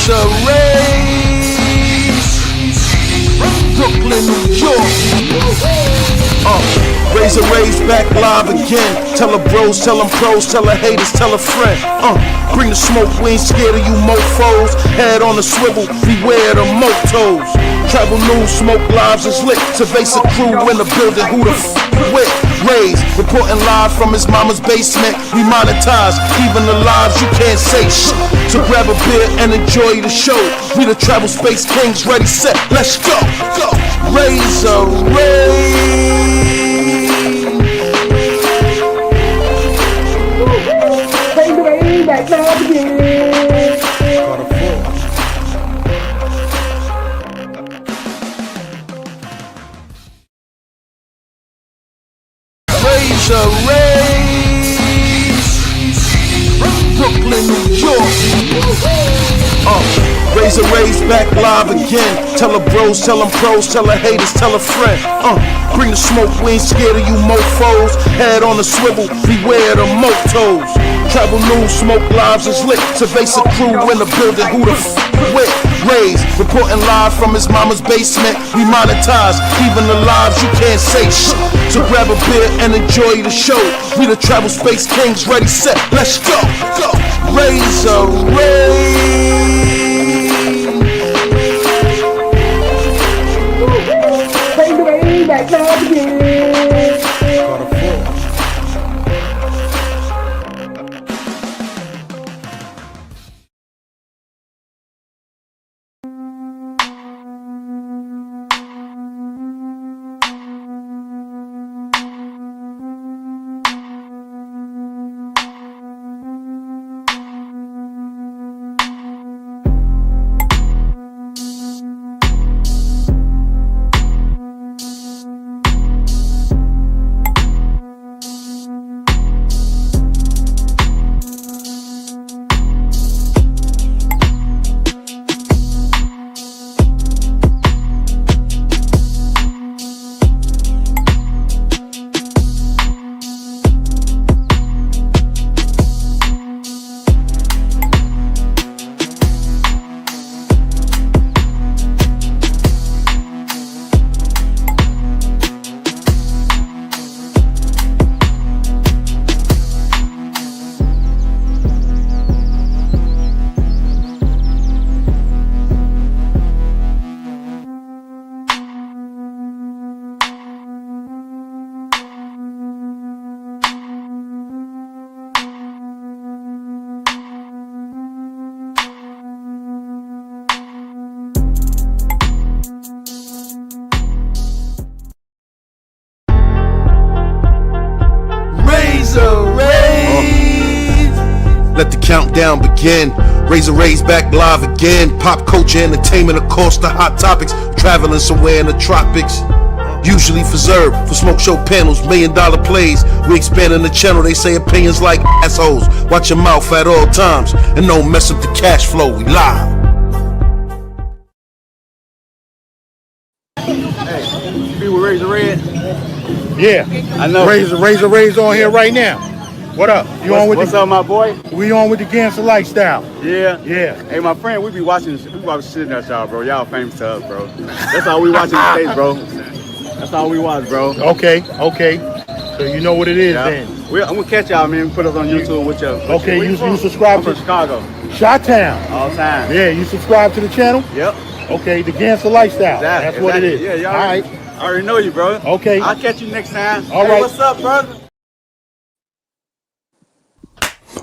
Raze, Brooklyn, New York. Raze back live again. Tell her bros, tell them pros, tell her haters, tell a friend. Bring the smoke, we ain't scared of you mofos. Head on a swivel, beware the motos. Travel news, smoke lives is lit. Cerveza crew in the building, who the with? Raze, reporting live from his mama's basement. We monetize, even the lives you can't say shit. So grab a beer and enjoy the show. We the travel space kings, ready, set, let's go. Raze. Back now again. Raze, Brooklyn, New York. Raze back live again. Tell her bros, tell them pros, tell her haters, tell a friend. Bring the smoke, we ain't scared of you mofos. Head on a swivel, beware the motos. Travel news, smoke lives is lit. Cerveza crew in the building, who the with? Raze, reporting live from his mama's basement. We monetize, even the lives you can't say shit. So grab a beer and enjoy the show. We the travel space kings, ready, set, let's go. Raze. Back now again. Let the countdown begin. Raze back live again. Pop culture, entertainment, of course, the hot topics. Traveling somewhere in the tropics. Usually preserved for smoke show panels, $1 million plays. We expanding the channel, they say opinions like assholes. Watch your mouth at all times and don't mess up the cash flow. We live. Hey, you be with Razor Red? Yeah, I know. Raze on here right now. What up? You on with what's up, my boy? We on with the gangster lifestyle. Yeah. Yeah. Hey, my friend, we watching shit at y'all, bro. Y'all famous to us, bro. That's all we watch in the States, bro. That's all we watch, bro. Okay. So you know what it is then. I'm gonna catch y'all, man. Put us on YouTube with you. Okay, you subscribe to Chicago. Chi-Town. All time. Yeah, you subscribe to the channel? Yep. Okay, the gangster lifestyle. Exactly. That's what it is. Yeah, y'all. All right. I already know you, bro. Okay. I'll catch you next time. All hey, right. What's up, brother?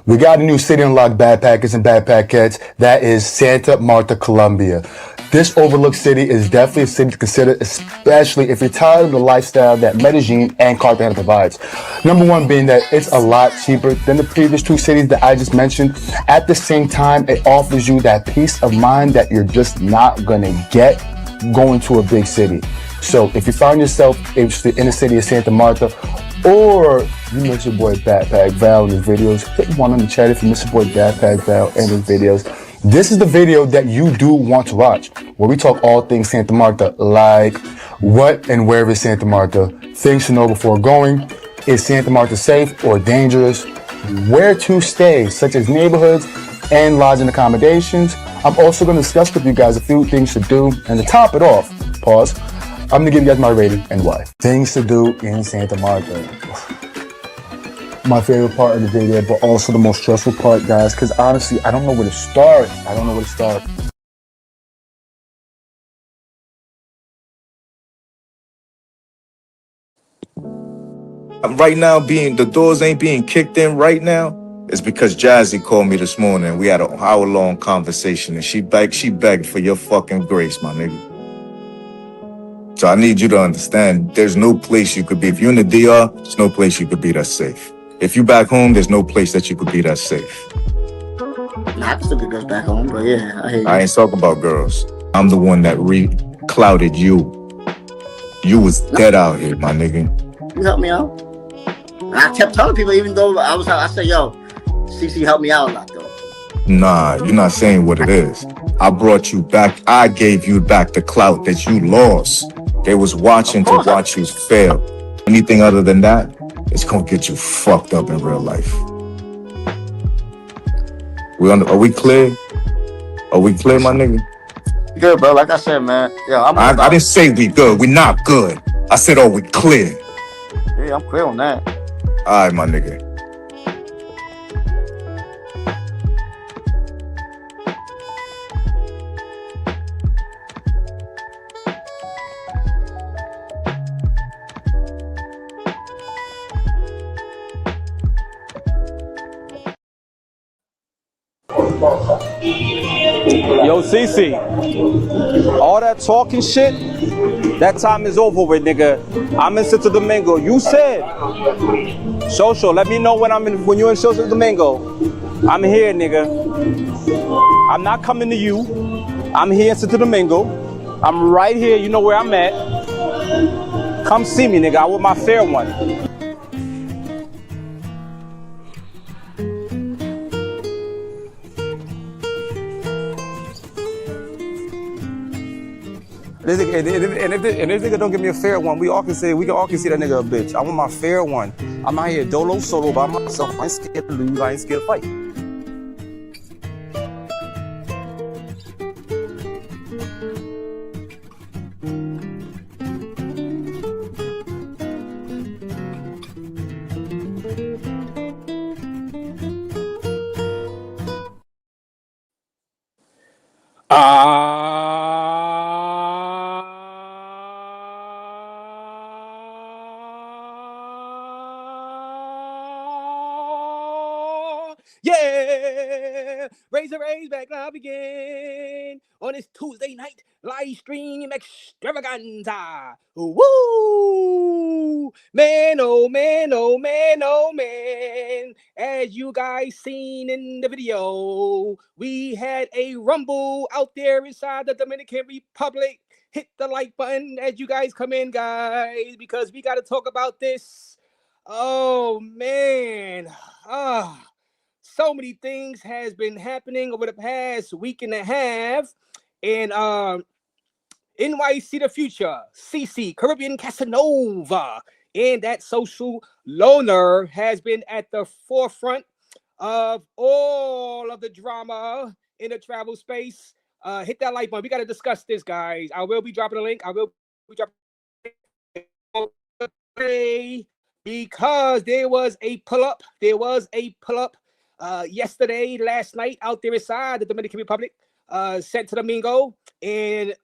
We got a new city unlocked backpackers and backpackettes. That is Santa Marta, Colombia. This overlooked city is definitely a city to consider, especially if you're tired of the lifestyle that Medellin and Cartagena provides. Number one being that it's a lot cheaper than the previous two cities that I just mentioned. At the same time, it offers you that peace of mind that you're just not gonna get going to a big city. So if you find yourself interested in the city of Santa Marta, or you miss your boy Backpack Val in his videos, hit one on the chat if you miss your boy Backpack Val in his videos. This is the video that you do want to watch, where we talk all things Santa Marta, like what and where is Santa Marta, things to know before going, is Santa Marta safe or dangerous, where to stay, such as neighborhoods and lodging accommodations, I'm also going to discuss with you guys a few things to do. And to top it off, pause, I'm going to give you guys my rating and why. Things to do in Santa Marta. My favorite part of the video, but also the most stressful part, guys, because honestly, I don't know where to start. Right now, the doors ain't being kicked in right now. It's because Jazzy called me this morning and we had an hour-long conversation and she begged for your fucking grace, my nigga. So I need you to understand, there's no place you could be. If you're in the DR, there's no place you could be that's safe. If you back home, there's no place that you could be that's safe. Nah, I can still get girls back home, but yeah, I hear you. I ain't talking about girls. I'm the one that clouded you. You was dead out here, my nigga. You helped me out. And I kept telling people, even though I said, yo, CC helped me out a lot, though. Nah, you're not saying what it is. I brought you back. I gave you back the clout that you lost. They was watching to watch you fail. Anything other than that, it's gonna get you fucked up in real life. Are we clear? Are we clear, my nigga? Good, bro. Like I said, man. Yeah, I didn't say we good. We not good. I said, we clear? Yeah, I'm clear on that. All right, my nigga. Yo, CC, all that talking shit, that time is over with, nigga. I'm in Santo Domingo. You said, Social, let me know when you're in Santo Domingo. I'm here, nigga. I'm not coming to you. I'm here in Santo Domingo. I'm right here. You know where I'm at. Come see me, nigga. I want my fair one. And if this nigga don't give me a fair one, we can all see that nigga a bitch. I want my fair one. I'm out here dolo solo by myself. I ain't scared to lose. I ain't scared to fight. Yeah, Raze back live again on this Tuesday night live stream extravaganza. Woo! Man, oh man, oh man, oh man. As you guys seen in the video, we had a rumble out there inside the Dominican Republic. Hit the like button as you guys come in, guys, because we got to talk about this. Oh, man. So many things has been happening over the past week and a half. And NYC the Future, CC, Caribbean Casanova, and that social loner has been at the forefront of all of the drama in the travel space. Hit that like button. We got to discuss this, guys. I will be dropping a link. I will be dropping because there was a pull-up. Yesterday, last night, out there inside the Dominican Republic, Santo Domingo, and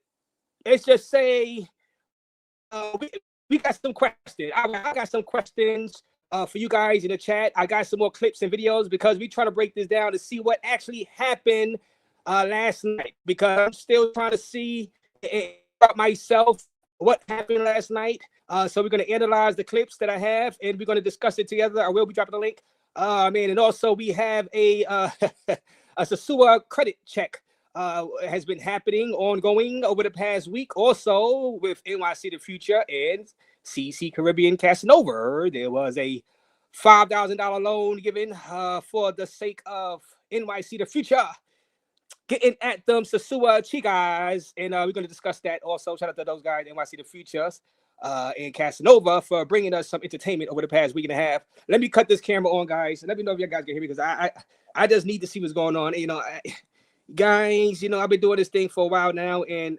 let's just say we got some questions. I got some questions for you guys in the chat. I got some more clips and videos because we try to break this down to see what actually happened last night, because I'm still trying to see myself what happened last night. So we're going to analyze the clips that I have, and we're going to discuss it together. I will be dropping a link. And also we have a Sosua credit check has been happening ongoing over the past week. Also with NYC the Future and CC Caribbean Casanova, there was a $5,000 loan given for the sake of NYC the Future getting at them Sosua Chicas, and we're going to discuss that also. Shout out to those guys, NYC the Futures and Casanova, for bringing us some entertainment over the past week and a half. Let me cut this camera on, guys. Let me know if you guys can hear me, because I just need to see what's going on. guys, I've been doing this thing for a while now, and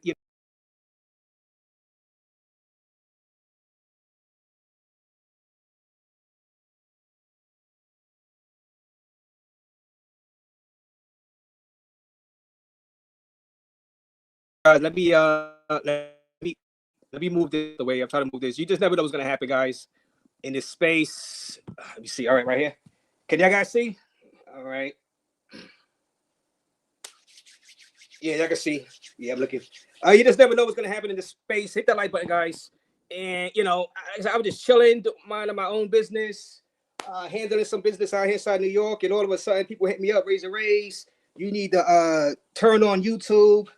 let me move this away. I'm trying to move this. You just never know what's gonna happen, guys, in this space. Let me see. All right here. Can y'all guys see? All right. Yeah, y'all can see. Yeah, I'm looking. You just never know what's gonna happen in this space. Hit that like button, guys. And I was just chilling, minding my own business, handling some business out here inside New York, and all of a sudden people hit me up, Raze. You need to turn on YouTube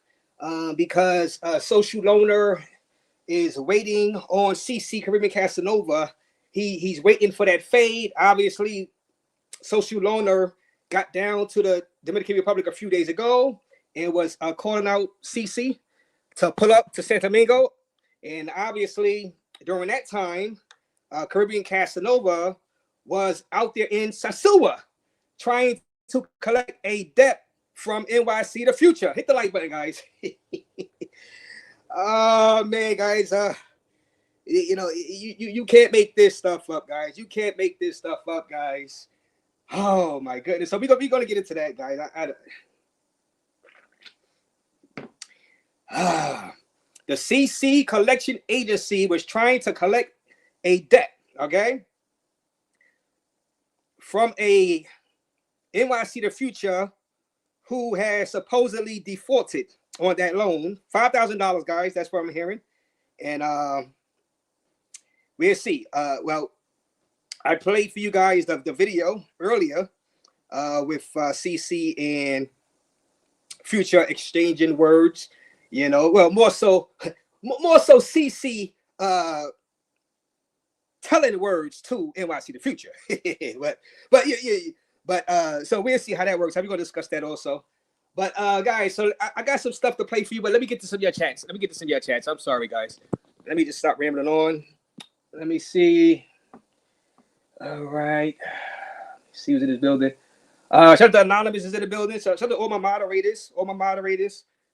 because Social Loner is waiting on CC Caribbean Casanova. He's waiting for that fade. Obviously, Social Loner got down to the Dominican Republic a few days ago and was calling out CC to pull up to Santo Domingo. And obviously, during that time, Caribbean Casanova was out there in Sosua trying to collect a debt from NYC The Future. Hit the like button, guys. Oh, man, guys. You can't make this stuff up, guys. You can't make this stuff up, guys. Oh, my goodness. So we're going to get into that, guys. The CC Collection Agency was trying to collect a debt, okay, from a NYC The Future who has supposedly defaulted on that loan. $5,000, guys. That's what I'm hearing. And we'll see. Well, I played for you guys the video earlier with CC and Future exchanging words. Well, more so CC telling words to NYC The Future. but so we'll see how that works. We're gonna discuss that also. But guys, so I got some stuff to play for you, but let me get to some of your chats. I'm sorry, guys. Let me just stop rambling on. Let me see. All right. Let's see who's in this building. Shout out to Anonymous is in the building. Shout out to all my moderators.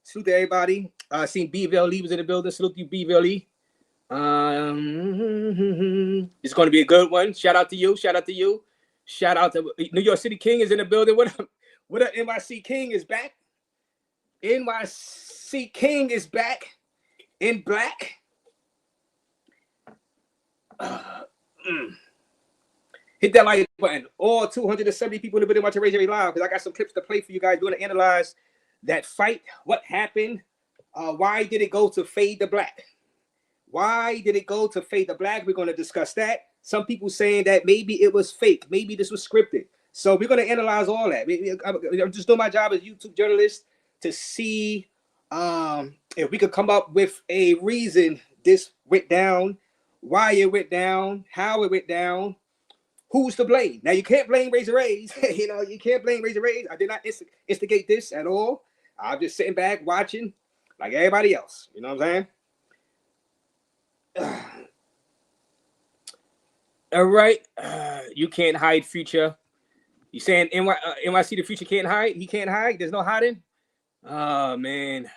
Salute to everybody. Seen Bville Lee was in the building. Salute to you, Bville Lee. It's going to be a good one. Shout out to you. Shout out to New York City King is in the building. What up? NYC King is back. NYC King is back in black. Hit that like button. All 270 people in the building watching Raze Live, because I got some clips to play for you guys. Doing to analyze that fight. What happened? Why did it go to fade to black? Why did it go to fade to black? We're going to discuss that. Some people saying that maybe it was fake. Maybe this was scripted. So we're going to analyze all that. I'm just doing my job as a YouTube journalist to see if we could come up with a reason this went down, why it went down, how it went down, who's to blame. Now, you can't blame Raze. You can't blame Raze. I did not instigate this at all. I'm just sitting back watching like everybody else. You know what I'm saying? All right. You can't hide Future. You saying NYC The Future can't hide? He can't hide? There's no hiding? Oh, man.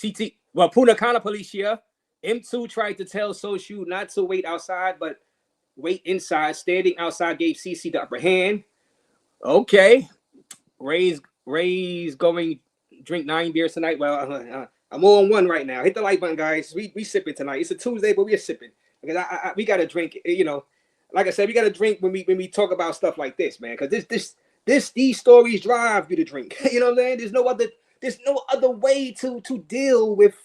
CT. Well, Puna Kana Policia. M2 tried to tell Sosua not to wait outside, but wait inside. Standing outside gave CC the upper hand. Okay. Raze going drink 9 beers tonight. Well, I'm on one right now. Hit the like button, guys. We sipping tonight. It's a Tuesday, but we're sipping. Because we got to drink, like I said, we got to drink when we talk about stuff like this, man. Because these stories drive you to drink. You know what I'm saying? There's no other way to deal with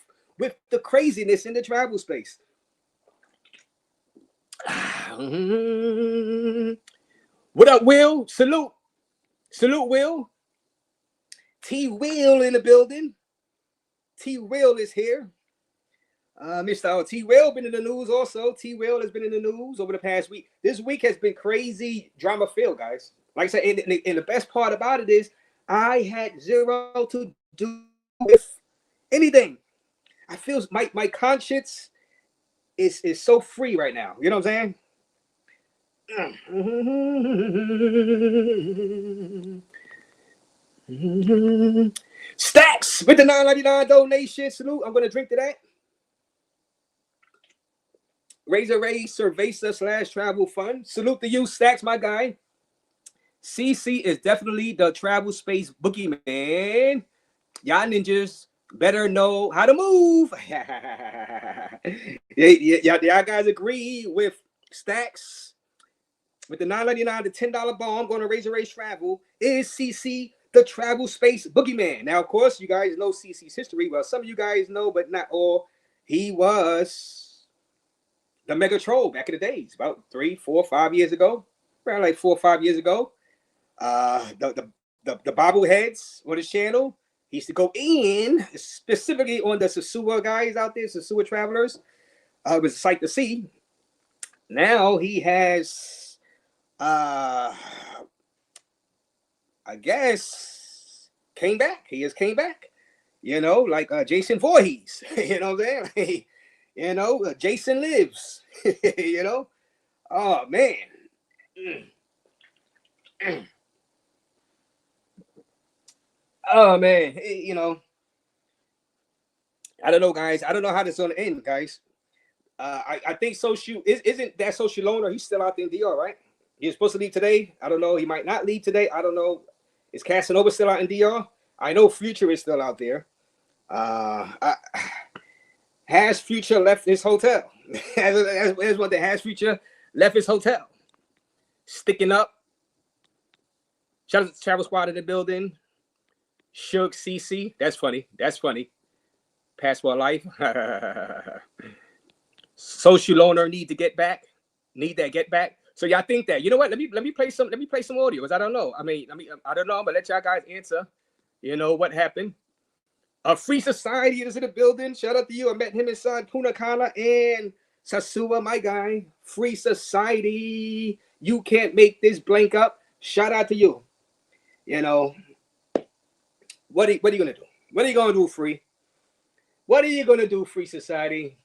the craziness in the travel space. What up, Will? Salute, Will. T Will in the building. T Will is here. Mr. T Will been in the news also. T Will has been in the news over the past week. This week has been crazy drama filled, guys. Like I said, and the best part about it is I had zero to do with anything. I feel my conscience is so free right now. You know what I'm saying? Stacks with the $9.99 donation. Salute. I'm gonna drink to that. Raze Cerveza / Travel Fund. Salute to you, Stacks, my guy. CC is definitely the travel space boogeyman. Y'all ninjas better know how to move. Y'all guys agree with Stacks? With the $9.99 to $10 bomb going to Raze Travel, is CC the travel space boogeyman? Now, of course, you guys know CC's history. Well, some of you guys know, but not all. He was the mega troll back in the days, about 3, 4, 5 years ago. Around like 4 or 5 years ago. The bobbleheads on his channel. He used to go in specifically on the Sosua guys out there, Sosua travelers. It was a sight to see. Now he has, I guess, came back. He has came back. You know, like Jason Voorhees. You know what I'm saying? You know, Jason lives. You know? Oh, man. Oh, man. You know, I don't know, guys. I don't know how this is going to end, guys. I think Sosua isn't that Sosua loner. He's still out there in DR, right? He's supposed to leave today. I don't know. He might not leave today. I don't know. Is Casanova still out in DR? I know Future is still out there. Has Future left his hotel? That's what the Has Future left his hotel. Sticking up. Shout out to Travel Squad in the building. Shook CC. That's funny. That's funny. Passport life. Social loner need to get back. Need that get back. So y'all think that, you know what? Let me play some audio, because I don't know. I don't know. I'm gonna let y'all guys answer. You know what happened? A Free Society is in the building. Shout out to you. I met him inside Punta Cana and Sosua, my guy. Free Society. You can't make this blank up. Shout out to you. You know, what are you gonna do? What are you gonna do, Free? What are you gonna do, Free Society?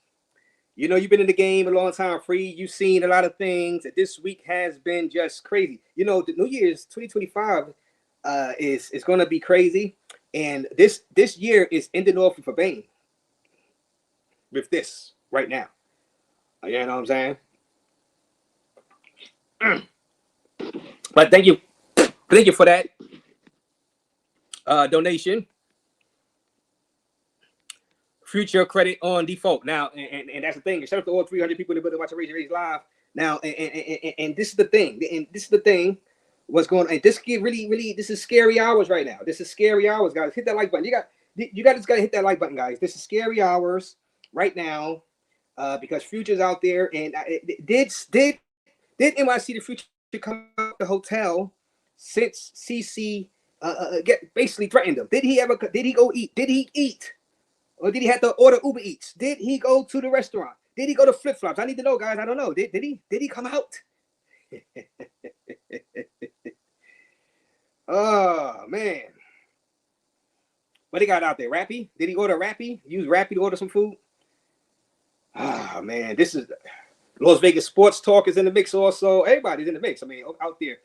You know, you've been in the game a long time, Free. You've seen a lot of things. This week has been just crazy. You know, the New Year's 2025 is going to be crazy. And this year is ending off with a bang. With this right now. You know what I'm saying? But thank you. Thank you for that donation. Future credit on default. Now, and that's the thing. Shout out to all 300 people in the building watching Raze live. Now, and this is the thing. And this is the thing. What's going on? And this get really. This is scary hours right now. This is scary hours, guys. Hit that like button. You guys just gotta hit that like button, guys. This is scary hours right now, because Future's out there. And did NYC the Future come out the hotel since CC get basically threatened him? Did he go eat? Did he eat? Or did he have to order Uber Eats? Did he go to the restaurant? Did he go to Flip Flops? I need to know, guys. I don't know. Did he come out? Oh, man. What he got out there? Rappy? Did he order Rappy? Use Rappy to order some food? Oh, man. This is Las Vegas Sports Talk is in the mix also. Everybody's in the mix. I mean, out there.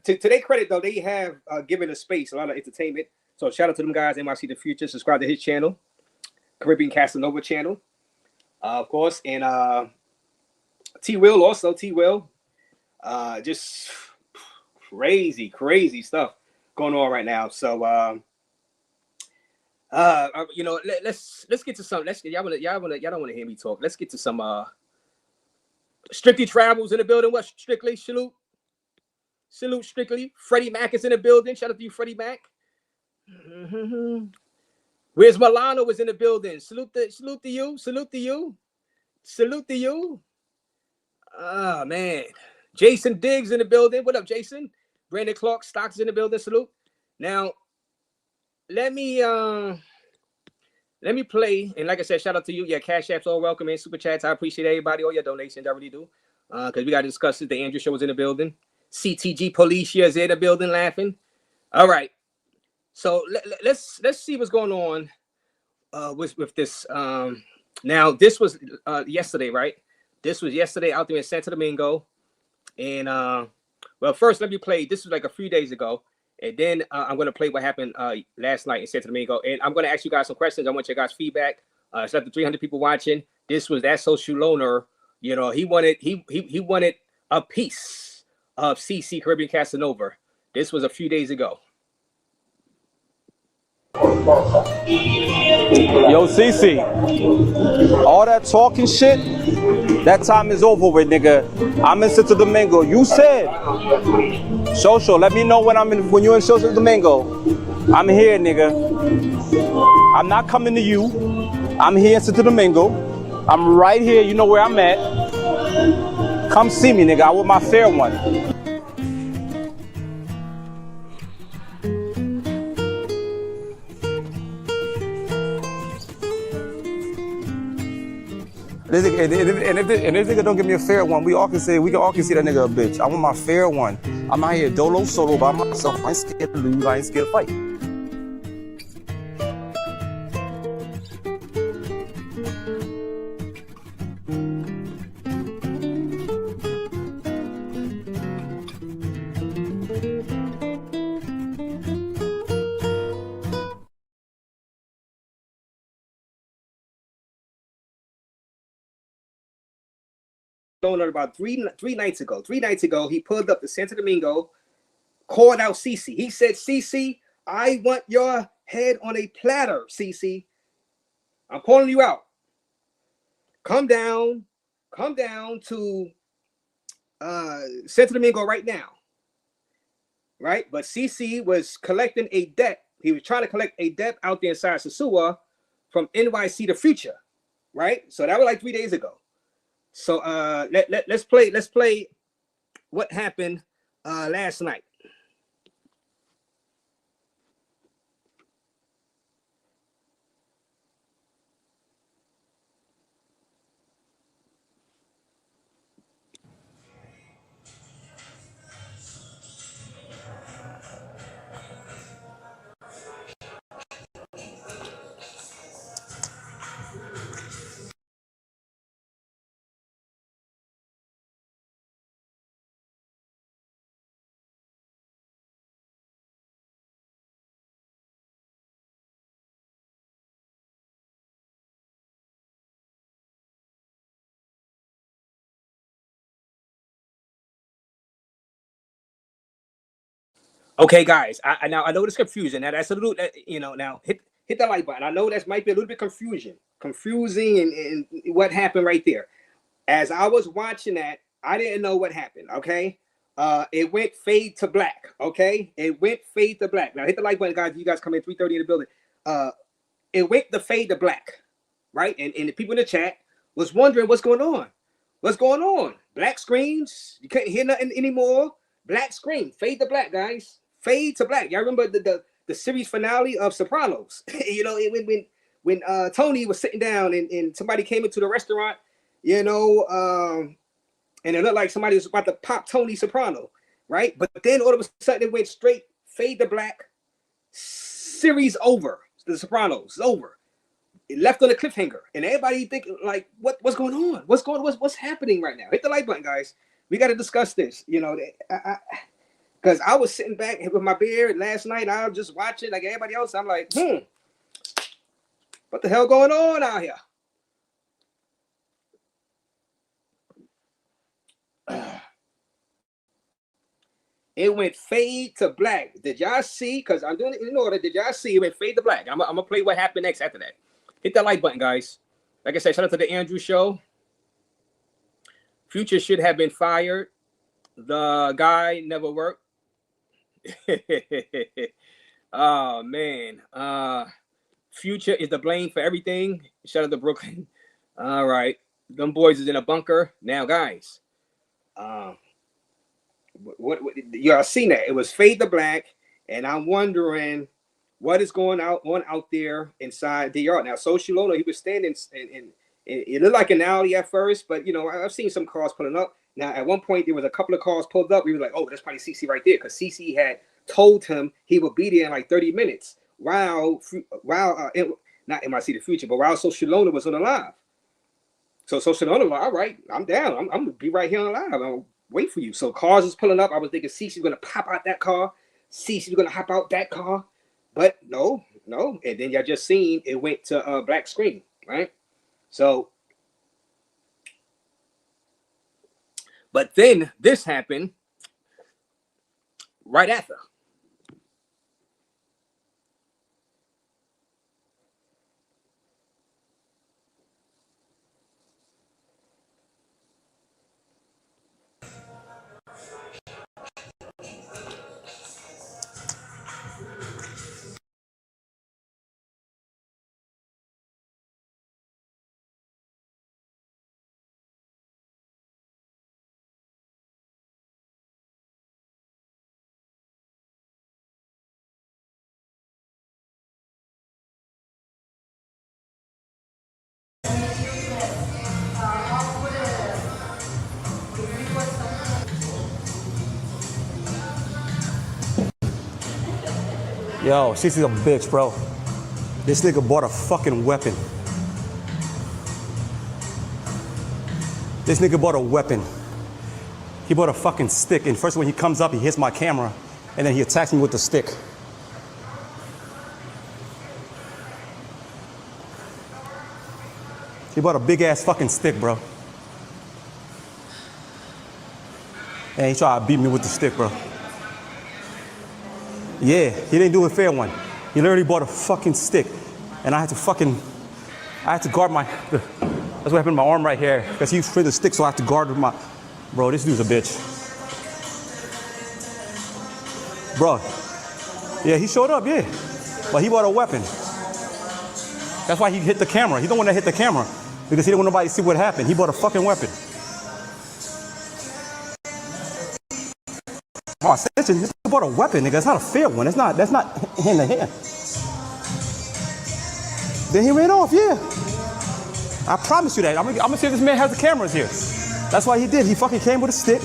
To their credit, though, they have given a space, a lot of entertainment. So shout out to them guys, NYC The Future. Subscribe to his channel. Caribbean Casanova channel, of course, and T-Will also. T-Will, just crazy stuff going on right now. So, you know, let's get to some. Y'all don't want to hear me talk. Let's get to some. Strictly Travels in the building. What Strictly? Salute Strictly. Freddie Mac is in the building. Shout out to you, Freddie Mac. Where's Milano was in the building? Salute to you. Oh, man. Jason Diggs in the building. What up, Jason? Brandon Clark Stocks in the building. Salute. Now, let me play. And like I said, shout out to you. Yeah, Cash Apps all welcome in. Super Chats. I appreciate everybody. All your donations. I really do. Because we got to discuss it. The Andrew Show was in the building. CTG Police is in the building laughing. All right. So let's see what's going on with this. Now this was yesterday, right? This was yesterday out there in Santo Domingo, and well, first let me play. This was like a few days ago, And then I'm gonna play what happened last night in Santo Domingo, and I'm gonna ask you guys some questions. I want your guys' feedback. It's up to 300 people watching. This was that social loner. You know, he wanted a piece of CC Caribbean Casanova. This was a few days ago. Yo, CC, all that talking shit, that time is over with, nigga. I'm in Santo Domingo. You said, Social, let me know when you're in Santo Domingo. I'm here, nigga. I'm not coming to you. I'm here in Santo Domingo. I'm right here. You know where I'm at. Come see me, nigga. I want my fair one. And if this nigga don't give me a fair one, we can all can see that nigga a bitch. I want my fair one. I'm out here dolo solo by myself. I ain't scared to lose. I ain't scared to fight. About three nights ago. 3 nights ago, he pulled up to Santo Domingo, called out CC. He said, CC, I want your head on a platter, CC. I'm calling you out. Come down to Santo Domingo right now. Right? But CC was collecting a debt. He was trying to collect a debt out there inside Sosua from NYC the Future. Right? So that was like 3 days ago. So let's play what happened last night. Okay, guys. I know this confusion. Now that's a little, now hit the like button. I know that might be a little bit confusing and what happened right there. As I was watching that, I didn't know what happened. Okay, it went fade to black. Okay, it went fade to black. Now hit the like button, guys. You guys come in 3:30 in the building. It went the fade to black, right? And the people in the chat was wondering what's going on. What's going on? Black screens. You couldn't hear nothing anymore. Black screen. Fade to black, guys. Fade to black. Y'all remember the series finale of Sopranos? When Tony was sitting down and somebody came into the restaurant, and it looked like somebody was about to pop Tony Soprano, right? But then all of a sudden it went straight fade to black. Series over. The Sopranos is over. It left on a cliffhanger, and everybody thinking like, what's going on? What's happening right now? Hit the like button, guys. We got to discuss this. Because I was sitting back with my beer last night. I was just watching like everybody else. I'm like, what the hell going on out here? It went fade to black. Did y'all see? Because I'm doing it in order. Did y'all see? It went fade to black. I'm gonna play what happened next after that. Hit that like button, guys. Like I said, shout out to the Andrew Show. Future should have been fired. The guy never worked. Oh man. Future is the blame for everything. Shout out to Brooklyn. All right. Them boys is in a bunker. Now, guys. What y'all seen that? It was fade to black, and I'm wondering what is going on out there inside DR. Now, Sociolono, he was standing and it looked like an alley at first, but I've seen some cars pulling up. Now, at one point, there was a couple of cars pulled up. We were like, oh, that's probably CC right there, because CC had told him he would be there in like 30 minutes while not NYC the Future, but while Sociolono was on the live. So Sociolono, all right, I'm down. I'm gonna be right here on the live. I'll wait for you. So cars is pulling up. I was thinking CC's gonna pop out that car, Cece's gonna hop out that car, but no. And then y'all just seen it went to black screen, right? So, but then this happened right after. Yo, Cece's a bitch, bro. This nigga bought a fucking weapon. This nigga bought a weapon. He bought a fucking stick, and first when he comes up, he hits my camera, and then he attacks me with the stick. He bought a big ass fucking stick, bro. And he tried to beat me with the stick, bro. Yeah, he didn't do a fair one. He literally bought a fucking stick, and I had to guard my, that's what happened to my arm right here, because he threw the stick, so I had to guard with my, bro, this dude's a bitch. Bro, yeah, he showed up, yeah, but he bought a weapon. That's why he hit the camera. He's the one that hit the camera, because he didn't want nobody to see what happened. He bought a fucking weapon. Oh, snitching, this bought a weapon, nigga. It's not a fair one. That's not hand to hand. Then he ran off, yeah. I promise you that. I'm gonna see if this man has the cameras here. That's why he did. He fucking came with a stick.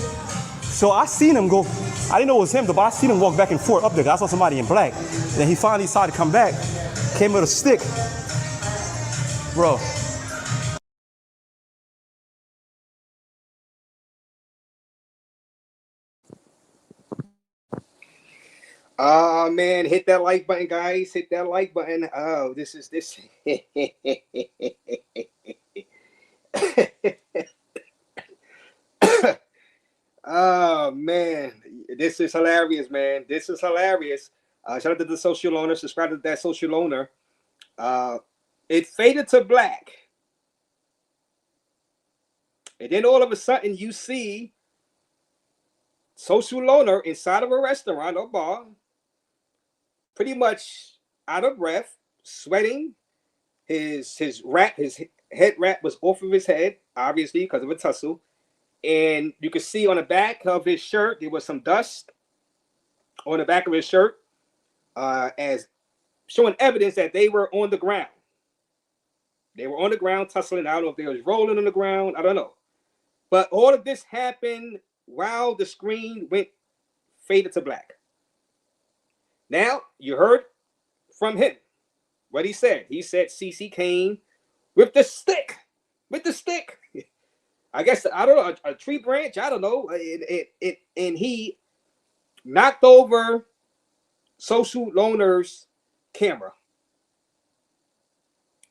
So I seen him go. I didn't know it was him, though, but I seen him walk back and forth up there. I saw somebody in black. Then he finally decided to come back. Came with a stick. Bro. Oh man, hit that like button, guys. Hit that like button. Oh, this. Oh man, this is hilarious, man. This is hilarious. Shout out to the social owner. Subscribe to that social owner. It faded to black. And then all of a sudden you see social loaner inside of a restaurant or bar, pretty much out of breath, sweating. His head wrap was off of his head, obviously because of a tussle. And you could see on the back of his shirt, there was some dust on the back of his shirt, as showing evidence that they were on the ground. They were on the ground tussling. I don't know if they was rolling on the ground. I don't know. But all of this happened while the screen went faded to black. Now, you heard from him what he said. He said Cece came with the stick. With the stick. I guess, I don't know, a tree branch, I don't know. And he knocked over social loaner's camera.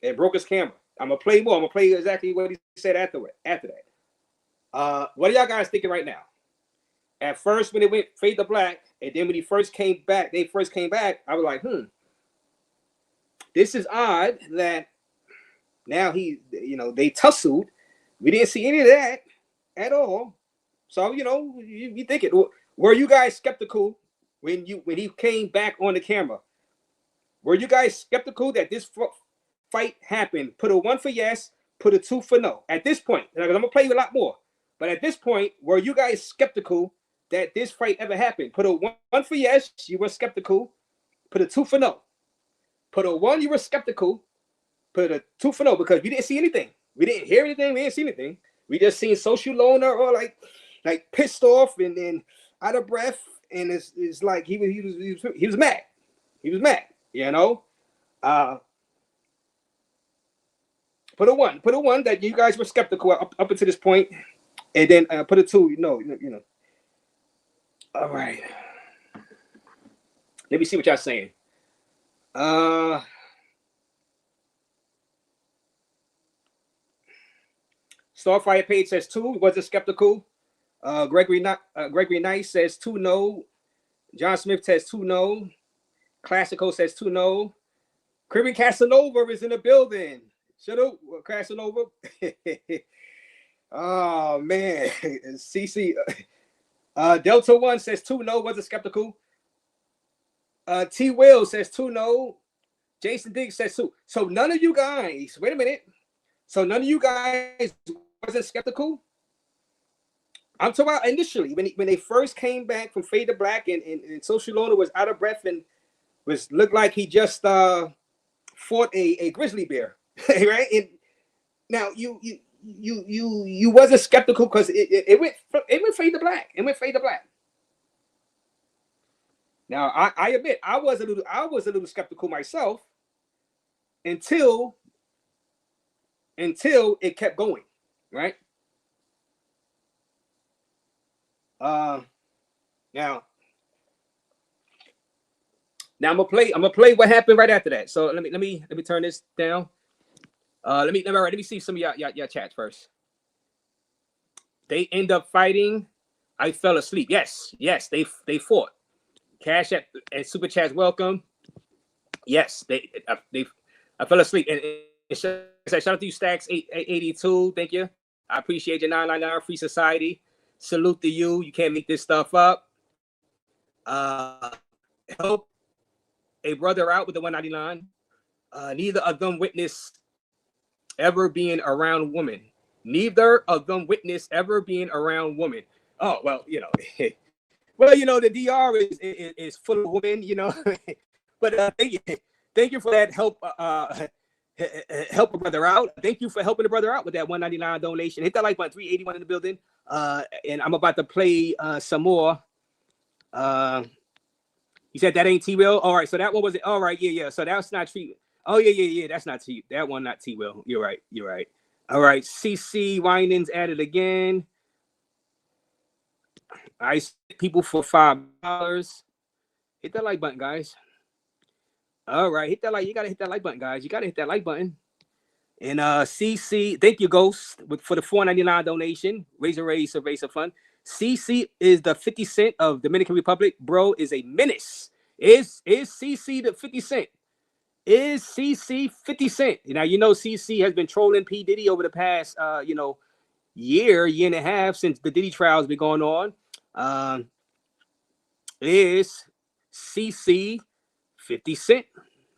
And broke his camera. I'm going to play more. I'm going to play exactly what he said after that. What are y'all guys thinking right now? At first, when it went fade to black, and then when they first came back, I was like, this is odd that now they tussled. We didn't see any of that at all. So, you think it. Were you guys skeptical when he came back on the camera? Were you guys skeptical that this fight happened? Put a 1 for yes, put a 2 for no. At this point, I'm going to play you a lot more. But at this point, were you guys skeptical that this fight ever happened? Put a 1 for yes, you were skeptical. Put a 2 for no. Put a 1, you were skeptical. Put a 2 for no, because we didn't see anything. We didn't hear anything. We didn't see anything. We just seen social loaner or like pissed off and out of breath. And it's like he was mad. He was mad, Put a 1. Put a 1 that you guys were skeptical up until this point. And then put a 2, All right. Let me see what y'all saying. Starfire Page says 2. Wasn't skeptical. Gregory Nice says 2 no. John Smith says 2 no. Classico says 2 no. Caribbean Casanova is in the building. Shut up, Casanova. Oh man, CC. Delta 1 says 2 no. Wasn't skeptical. T Will says 2 no. Jason Diggs says 2. So none of you guys. Wait a minute. So none of you guys wasn't skeptical. I'm talking about initially when they first came back from Fade to Black and Social Loner was out of breath and looked like he just fought a grizzly bear, right? And now you wasn't skeptical because it went Fade to Black. It went Fade to Black. Now I admit I was a little skeptical myself until it kept going, right? Now I'm gonna play what happened right after that. So let me turn this down. Let me see some of y'all chats first. They end up fighting. I fell asleep. Yes, they fought. Cash and super chats welcome. Yes, I fell asleep and shout out to you Stacks 882. Thank you. I appreciate your 999 Free Society. Salute to you. You can't make this stuff up. Help a brother out with the 199. Neither of them witnessed ever being around women. Neither of them witnessed ever being around women. Oh, well, well, the DR is full of women, But thank you for that help. Help a brother out. Thank you for helping the brother out with that 199 donation. Hit that like button. 381 in the building. And I'm about to play some more. You said that ain't T-Will? All right, so that one was it. All right, yeah. So that's not T. Oh, yeah. That's not T. That one, not T-Will. You're right. All right, CC Winans added again. I see people for $5. Hit that like button, guys. All right, hit that like. You gotta hit that like button, guys. You gotta hit that like button. And CC, thank you, Ghost, for the $4.99 donation. Raze Fund. CC is the 50 Cent of Dominican Republic. Bro is a menace. Is CC the 50 Cent? Is CC 50 Cent? Now CC has been trolling P. Diddy over the past year and a half since the Diddy trial's been going on. Is CC 50 Cent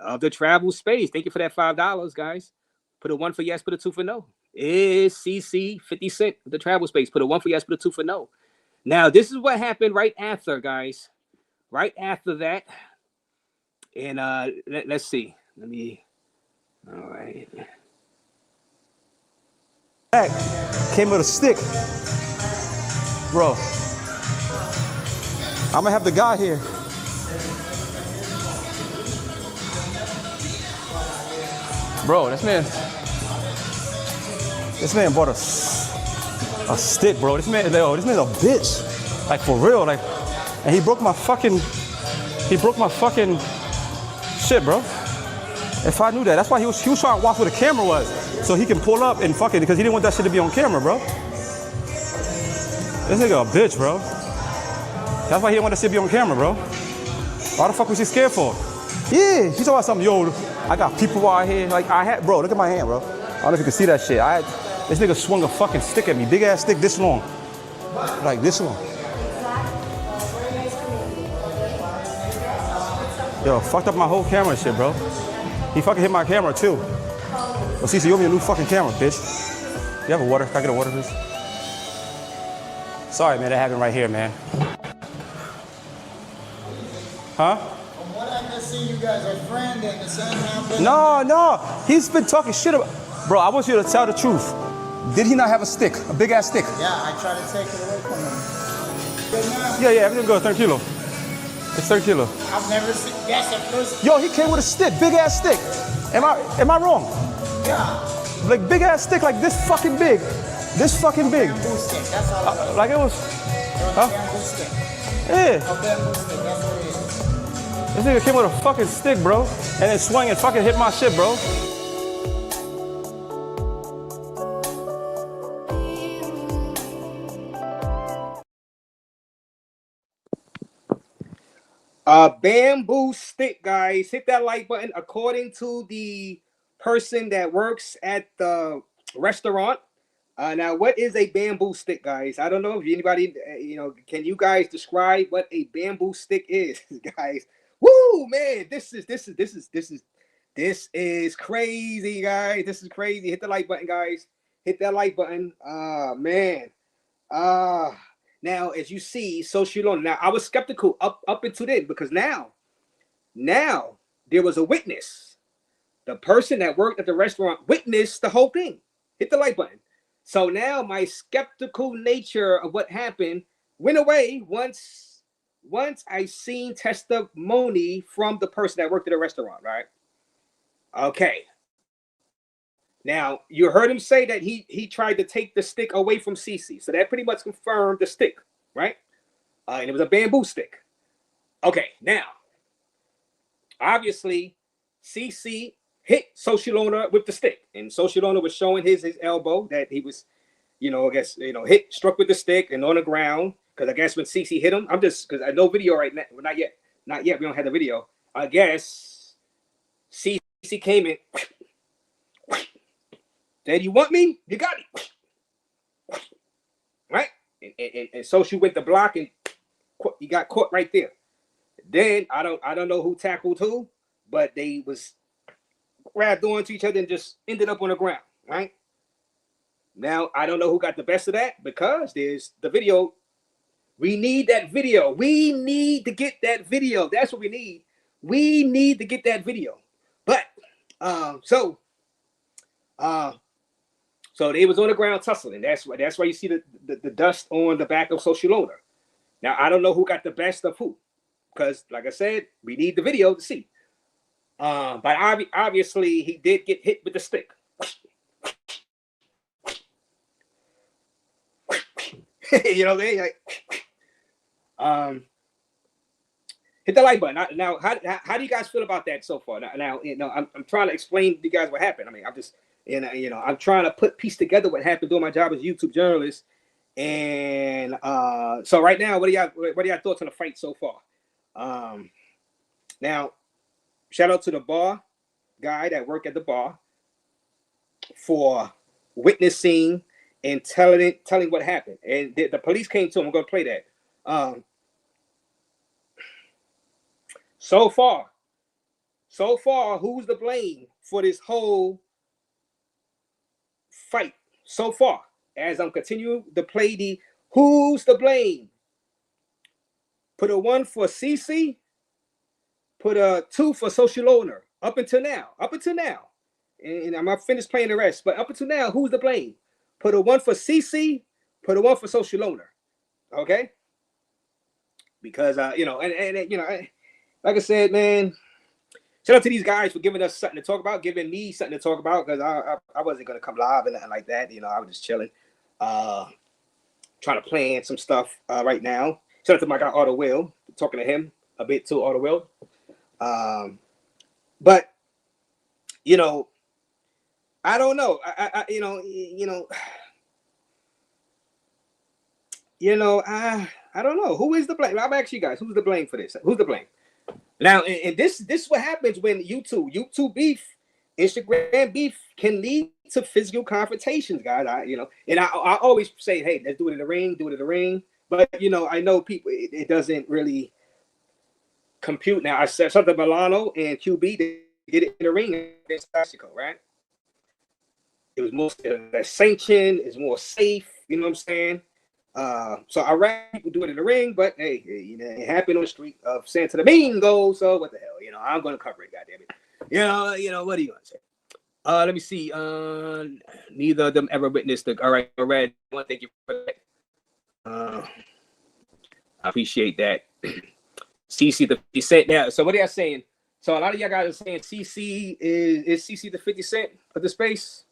of the travel space? Thank you for that $5, guys. Put a 1 for yes, put a 2 for no. Is CC 50 Cent of the travel space? Put a 1 for yes, put a 2 for no. Now, this is what happened right after, guys. Right after that. And let's see. All right. Back came with a stick. Bro. I'm gonna have the guy here. Bro, this man bought a stick, bro. This man's a bitch. Like for real, and he broke my fucking shit, bro. If I knew that, that's why he was trying to watch where the camera was, so he can pull up and fucking, because he didn't want that shit to be on camera, bro. This nigga a bitch, bro. That's why he didn't want that shit to be on camera, bro. Why the fuck was he scared for? Yeah, he's talking about something, yo, I got people out here, bro, look at my hand, bro. I don't know if you can see that shit. This nigga swung a fucking stick at me, big ass stick this long. Like this long. Yo, fucked up my whole camera and shit, bro. He fucking hit my camera too. Well, CC, you owe me a new fucking camera, bitch. You have a water? Can I get a water, please? Sorry, man, that happened right here, man. Huh? From what I can see, you guys are friends and the same happened. No. He's been talking shit about... Bro, I want you to tell the truth. Did he not have a stick? A big ass stick? Yeah, I tried to take it away from him. Good now? Yeah, everything good. 30 kilo. It's 30 kilo. I've never seen... Yes, at first... Yo, he came with a stick, big ass stick. Am I wrong? Yeah. Like big ass stick, like this fucking big. This fucking big. Bamboo stick, that's all. Like it was... It was a bamboo stick. Yeah. A bamboo stick, that's what it is. This nigga came with a fucking stick, bro, and then swung and fucking hit my shit, bro. Bamboo stick, guys. Hit that like button. According to the person that works at the restaurant. Now, what is a bamboo stick, guys? I don't know if anybody, can you guys describe what a bamboo stick is, guys? Woo, man, this is crazy, guys. This is crazy. Hit the like button, guys. Hit that like button. Man. Now, as you see, Sosua. Now, I was skeptical up until then because now there was a witness. The person that worked at the restaurant witnessed the whole thing. Hit the like button. So now my skeptical nature of what happened went away once I seen testimony from the person that worked at the restaurant, right? Okay. Now, you heard him say that he tried to take the stick away from Cece. So that pretty much confirmed the stick, right? And it was a bamboo stick. Okay, now, obviously, Cece hit Sosua with the stick. And Sosua was showing his elbow that he was, struck with the stick and on the ground. Because I guess when Cece hit him, because I know video right now. Well, not yet. We don't have the video. I guess Cece came in. Said, you want me? You got it. Right? And Sosua went to block and he got caught right there. Then I don't know who tackled who, but they was grabbed onto each other and just ended up on the ground, right? Now I don't know who got the best of that because there's the video. We need that video. We need to get that video. That's what we need. We need to get that video. But so they was on the ground tussling. That's why you see the dust on the back of Sosua. Now I don't know who got the best of who, because like I said, we need the video to see. But obviously he did get hit with the stick. You know, they like hit the like button. Now, how do you guys feel about that so far? Now, I'm trying to explain to you guys what happened. I mean, I'm just, I'm trying to piece together what happened doing my job as a YouTube journalist. And so right now, what are y'all thoughts on the fight so far? Now, shout out to the bar guy that worked at the bar for witnessing and telling what happened. And the police came to him. I'm going to play that. So far, who's to blame for this whole fight? So far, as I'm continuing to play the who's to blame. Put a 1 for Cece. Put a 2 for Sosua. Up until now. And I'm not finished playing the rest. But up until now, who's to blame? Put a 1 for Cece. Put a 1 for Sosua. Okay? Because, like I said, man, shout out to these guys for giving us something to talk about, giving me something to talk about, because I wasn't going to come live and nothing like that. I was just chilling, trying to plan some stuff right now. Shout out to my guy, Auto Will, talking to him a bit too, Auto Will. But, I don't know. I don't know. Who is the blame? I'll ask you guys, who's the blame for this? Who's the blame? Now, and this is what happens when YouTube beef, Instagram beef can lead to physical confrontations, guys. I always say, hey, let's do it in the ring, But, I know people, it doesn't really compute. Now, I said something Milano and QB to get it in the ring against Mexico, right? It was more sanctioned, it's more safe, you know what I'm saying? So I rather people do it in the ring, but hey, it happened on the street of Santo Domingo, so what the hell, I'm gonna cover it, goddammit. What are you gonna say? Let me see. Neither of them ever witnessed the. All right, Red. I want to thank you for that. I appreciate that. CC the 50 Cent. Now, so what are y'all saying? So a lot of y'all guys are saying CC is CC the 50 Cent of the space.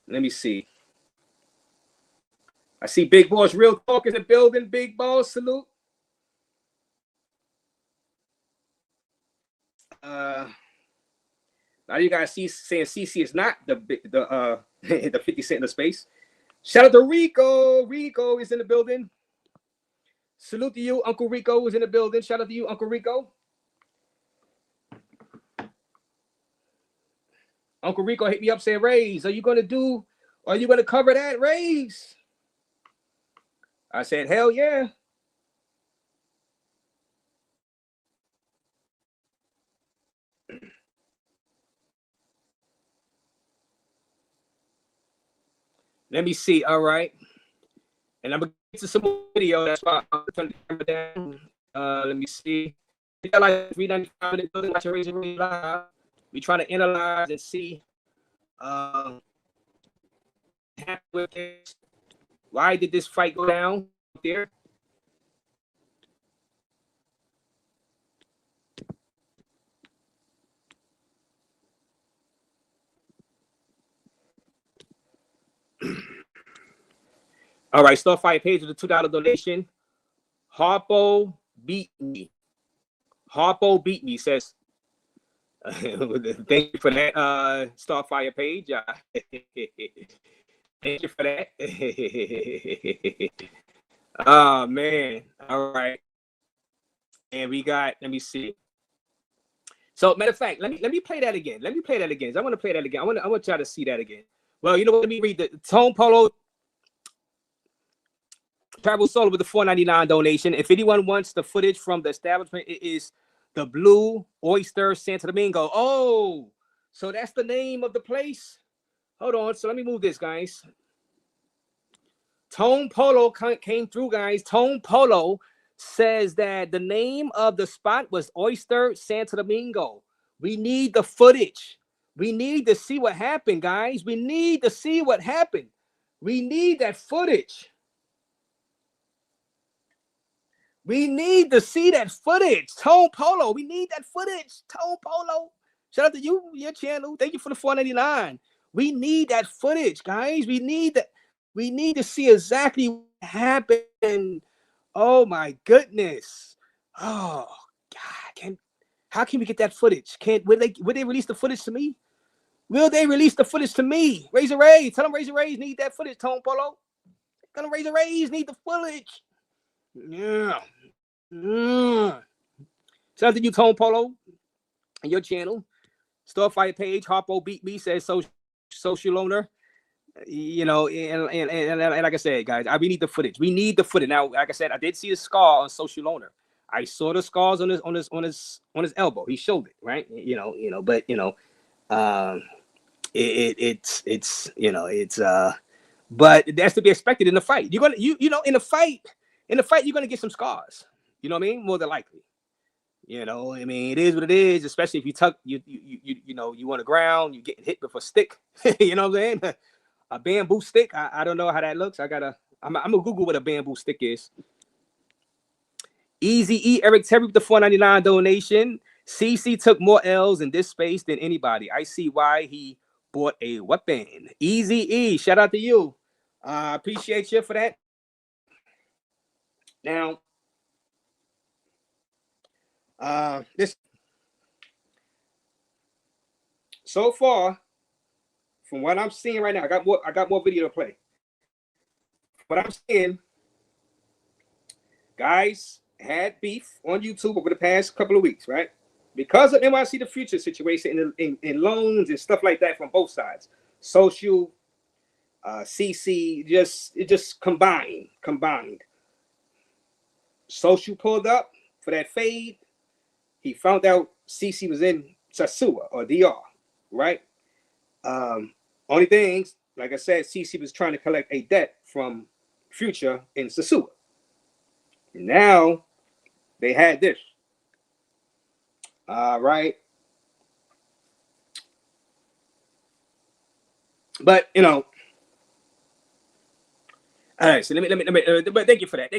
Let me see. I see Big Boss Real Talk in the building. Big Boss, salute. Now you guys see saying CC is not the 50 Cent in the space. Shout out to Rico. Rico is in the building. Salute to you, Uncle Rico is in the building. Shout out to you, Uncle Rico. Uncle Rico hit me up saying, Raze, are you gonna cover that, Raze? I said, hell yeah. Let me see. All right. And I'm gonna get to some more video. That's why I'm turning the camera down. Let me see. We got like 395 in the building, watching Raze really live. We trying to analyze and see why did this fight go down there? All right, Starfire page with a $2 donation. Harpo beat me. Harpo beat me says. Thank you for that, Starfire page. Thank you for that. Oh man. All right. And we got, let me see. So matter of fact, let me play that again. Let me play that again. I want to play that again. I want y'all to see that again. Well, you know what? Let me read the Tone Polo. Travel Solo with the $4.99 donation. If anyone wants the footage from the establishment, it is the Blue Oyster Santo Domingo. Oh, so that's the name of the place. Hold on. So let me move this, guys. Tone Polo came through, guys. Tone Polo says that the name of the spot was Oyster Santo Domingo. We need the footage. We need to see what happened, guys. We need to see what happened. We need that footage. We need to see that footage. Tone Polo. We need that footage. Tone Polo. Shout out to you, your channel. Thank you for the $4.99. We need that footage, guys. We need that. We need to see exactly what happened. Oh my goodness. Oh God. How can we get that footage? Will they release the footage to me? Will they release the footage to me? Raze. Tell them Raze need that footage, Tone Polo. Tell them Raze need the footage. Yeah. Shout out to you, Tone Polo, and your channel. Starfire page, Harpo beat me, says social owner. You know, and like I said, guys, we need the footage. We need the footage. Now, like I said, I did see a scar on social owner. I saw the scars on his elbow. He showed it, right? But but that's to be expected in the fight. You're gonna in the fight, you're gonna get some scars. You know what I mean? More than likely. You know, I mean, it is what it is, especially if you on the ground, you get hit with a stick. You know what I'm saying? A bamboo stick. I don't know how that looks. I'm gonna Google what a bamboo stick is. Easy E Eric Terry with the $4.99 donation. CC took more L's in this space than anybody. I see why he bought a weapon. Easy E, shout out to you. Appreciate you for that. Now, this so far, from what I'm seeing right now, I got more video to play. What I'm seeing, guys had beef on YouTube over the past couple of weeks, right? Because of NYC the Future situation in loans and stuff like that from both sides. Social, CC, it just combined. Social pulled up for that fade. He found out CC was in Sosua or DR, right? Only things, like I said, CC was trying to collect a debt from Future in Sosua. Now they had this. Right. But all right, so let me but thank you for that.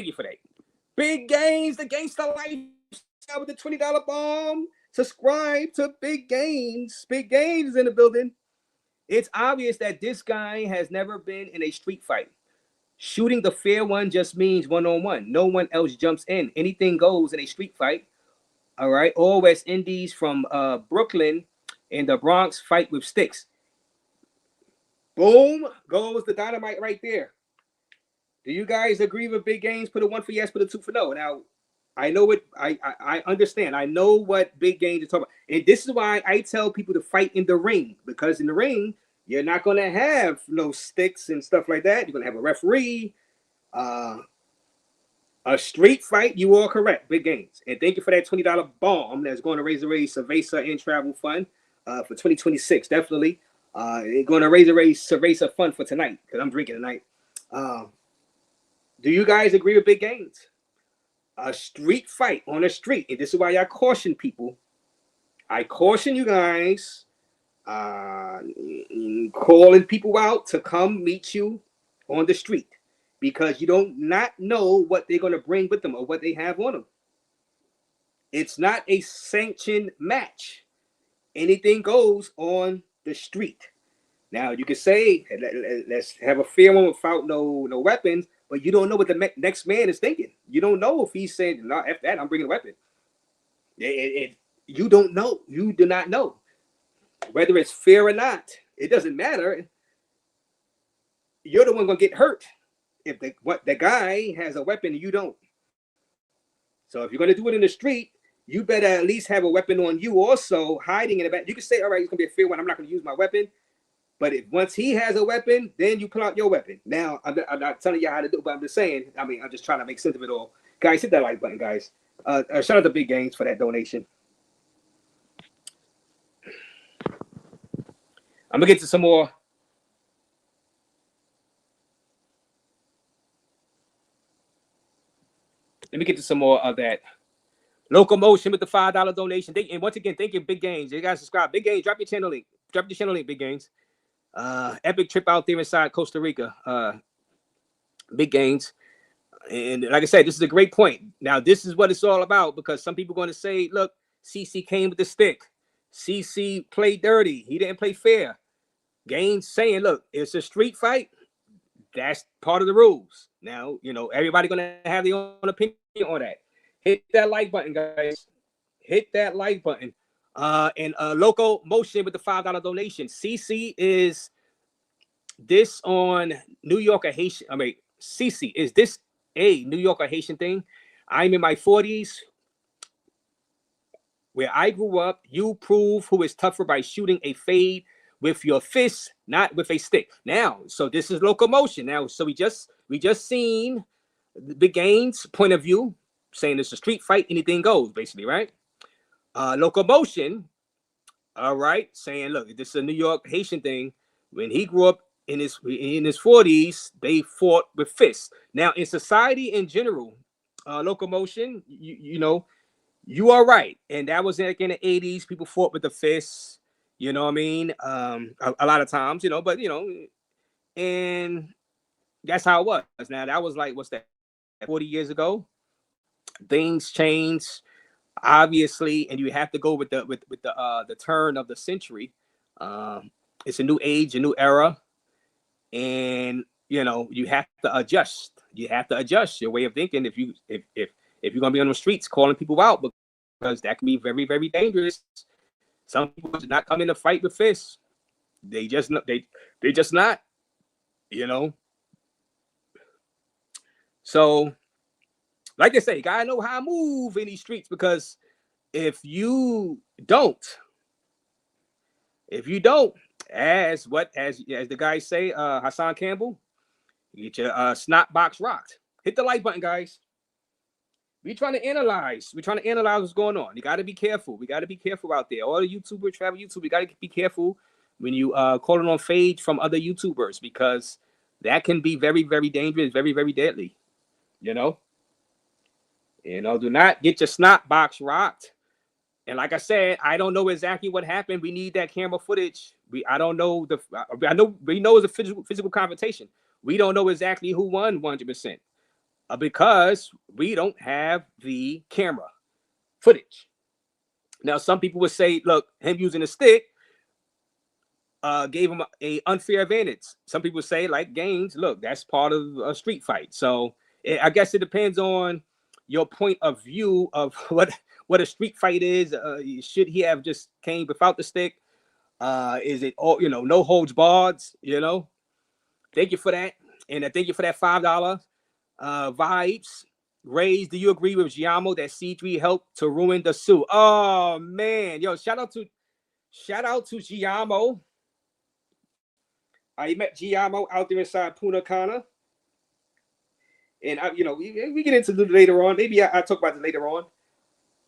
Big Gains, the Gangsta Lifestyle with the $20 bomb. Subscribe to Big Gains. Big Gains is in the building. It's obvious that this guy has never been in a street fight. Shooting the fair one just means one-on-one. No one else jumps in. Anything goes in a street fight. All right, all West Indies from Brooklyn and the Bronx fight with sticks. Boom, goes the dynamite right there. Do you guys agree with big games? Put a 1 for yes, put a 2 for no. Now, I know what I understand. I know what big games are talking about. And this is why I tell people to fight in the ring, because in the ring, you're not gonna have no sticks and stuff like that. You're gonna have a referee, a street fight. You are correct. Big games. And thank you for that $20 bomb that's going to raise Cerveza and Travel Fund for 2026. Definitely. It's going to raise Cerveza Fund for tonight because I'm drinking tonight. Do you guys agree with big games? A street fight on the street. And this is why I caution people. I caution you guys calling people out to come meet you on the street, because you don't not know what they're going to bring with them or what they have on them. It's not a sanctioned match. Anything goes on the street. Now, you can say, let's have a fair one without no weapons, but you don't know what the next man is thinking. You don't know if he's saying, no, after that, I'm bringing a weapon. You don't know. You do not know. Whether it's fair or not, it doesn't matter. You're the one going to get hurt if the guy has a weapon and you don't. So if you're going to do it in the street, you better at least have a weapon on you also, hiding in the back. You can say, all right, it's going to be a fair one. I'm not going to use my weapon. But once he has a weapon, then you pull out your weapon. Now, I'm not telling you how to do it, but I'm just saying, I'm just trying to make sense of it all. Guys, hit that like button, guys. Shout out to Big Games for that donation. I'm going to get to some more. Let me get to some more of that. Locomotion with the $5 donation. And once again, thank you, Big Games. You guys subscribe. Big Games, drop your channel link. Drop your channel link, Big Games. Epic trip out there inside Costa Rica. Big Games. And like I said, this is a great point. Now, this is what it's all about, because some people are going to say, look, CC came with the stick. CC played dirty. He didn't play fair. Gaines saying, look, it's a street fight. That's part of the rules. Now, everybody going to have their own opinion on that. Hit that like button, guys. Hit that like button. And Locomotion with the $5 donation. CC, is this on New York or Haitian? CC, is this a New York or Haitian thing? I'm in my 40s. Where I grew up, you prove who is tougher by shooting a fade with your fist, not with a stick. Now, so this is Locomotion. Now, so we just seen the Gaines' point of view, saying it's a street fight, anything goes, basically, right? Locomotion, all right, saying, look, this is a New York Haitian thing. When he grew up in his 40s, they fought with fists. Now, in society in general, Locomotion, you are right, and that was like in the 80s. People fought with the fists. You know what I mean? A lot of times, but and that's how it was. Now that was like, what's that? 40 years ago. Things change, obviously, and you have to go with the turn of the century. It's a new age, a new era, and you have to adjust. You have to adjust your way of thinking if you're gonna be on the streets calling people out, because that can be very, very dangerous. Some people do not come in to fight with fists. They just not. So, like I say, you gotta know how to move in these streets, because if you don't, as the guys say, Hassan Campbell, you get your snot box rocked. Hit the like button, guys. We're trying to analyze what's going on. You got to be careful. We got to be careful out there. All the YouTubers, travel YouTube, we got to be careful when you calling on fade from other YouTubers, because that can be very, very dangerous, very, very deadly. Do not get your snot box rocked. And like I said, I don't know exactly what happened. We need that camera footage. We know it's a physical confrontation. We don't know exactly who won 100%. Because we don't have the camera footage. Now, some people would say, look, him using a stick gave him an unfair advantage. Some people say, like Gaines, look, that's part of a street fight. So I guess it depends on your point of view of what what a street fight is. Should he have just came without the stick? Is it all, no holds barred? Thank you for that. And thank you for that $5 vibes. Raze, do you agree with Giamo that C3 helped to ruin the suit? Oh man, yo, shout out to Giamo. I met Giamo out there inside Punta Cana. And we get into this later on. Maybe I talk about this later on.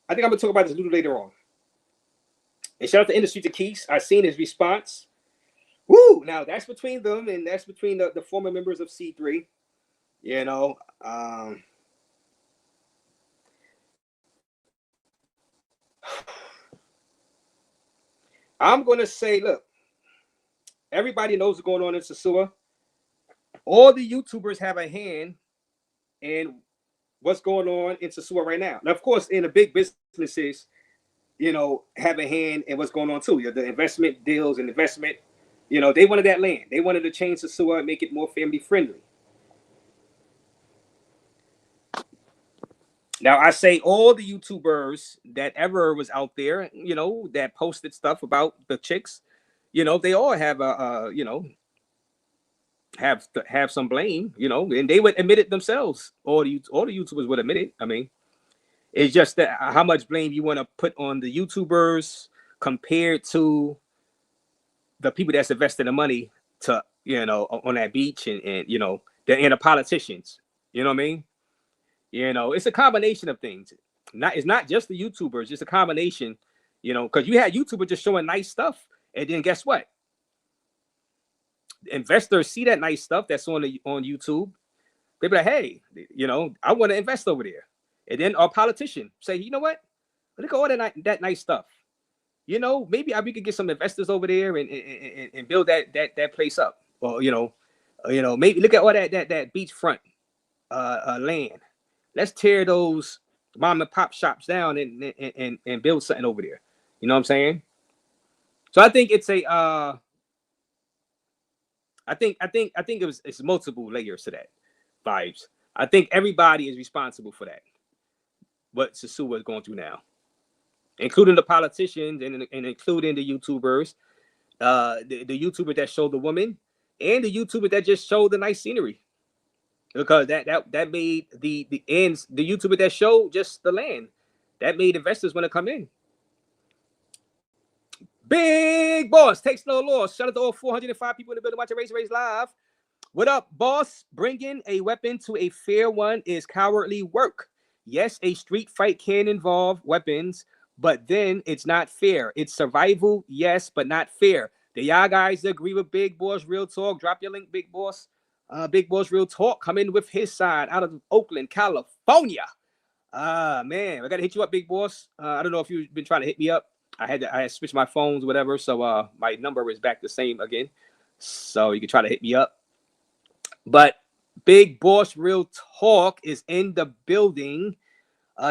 I think I'm gonna talk about this a little later on. And shout out to Industry to Keys. I seen his response. Woo! Now that's between them, and that's between the former members of C3. I'm gonna say, look, everybody knows what's going on in Sosua. All the YouTubers have a hand in what's going on in Sosua right now. Now, of course, in the big businesses, have a hand in what's going on too. The investment deals and investment, they wanted that land. They wanted to change Sosua and make it more family friendly. Now, I say all the YouTubers that ever was out there, that posted stuff about the chicks, they all have have some blame, and they would admit it themselves. All the YouTubers would admit it. I mean, it's just that how much blame you want to put on the YouTubers compared to the people that's invested the money to, on that beach and the politicians. You know what I mean? It's a combination of things. It's not just the YouTubers. It's a combination, because you had YouTubers just showing nice stuff, and then guess what? Investors see that nice stuff that's on YouTube. They be like, hey, I want to invest over there. And then our politician say, you know what? Look at all that nice stuff. Maybe we could get some investors over there and build that place up. Or maybe look at all that beachfront land. Let's tear those mom and pop shops down and build something over there. You know what I'm saying? So I think it's a I think it's multiple layers to that vibes. I think everybody is responsible for that. What Sosua is going through now, including the politicians and including the YouTubers, the YouTuber that showed the woman, and the YouTuber that just showed the nice scenery. Because that made the ends, the YouTuber that showed just the land, that made investors want to come in. Big Boss takes no loss. Shout out to all 405 people in the building watching Raze Live. What up, boss? Bringing a weapon to a fair one is cowardly work. Yes, a street fight can involve weapons, but then it's not fair. It's survival, yes, but not fair. Do y'all guys agree with Big Boss Real Talk? Drop your link, Big Boss. Big Boss Real Talk coming with his side out of Oakland, California. Man, I gotta hit you up, Big Boss. I don't know if you've been trying to hit me up. I had switched my phones, whatever. So my number is back the same again. So you can try to hit me up. But Big Boss Real Talk is in the building.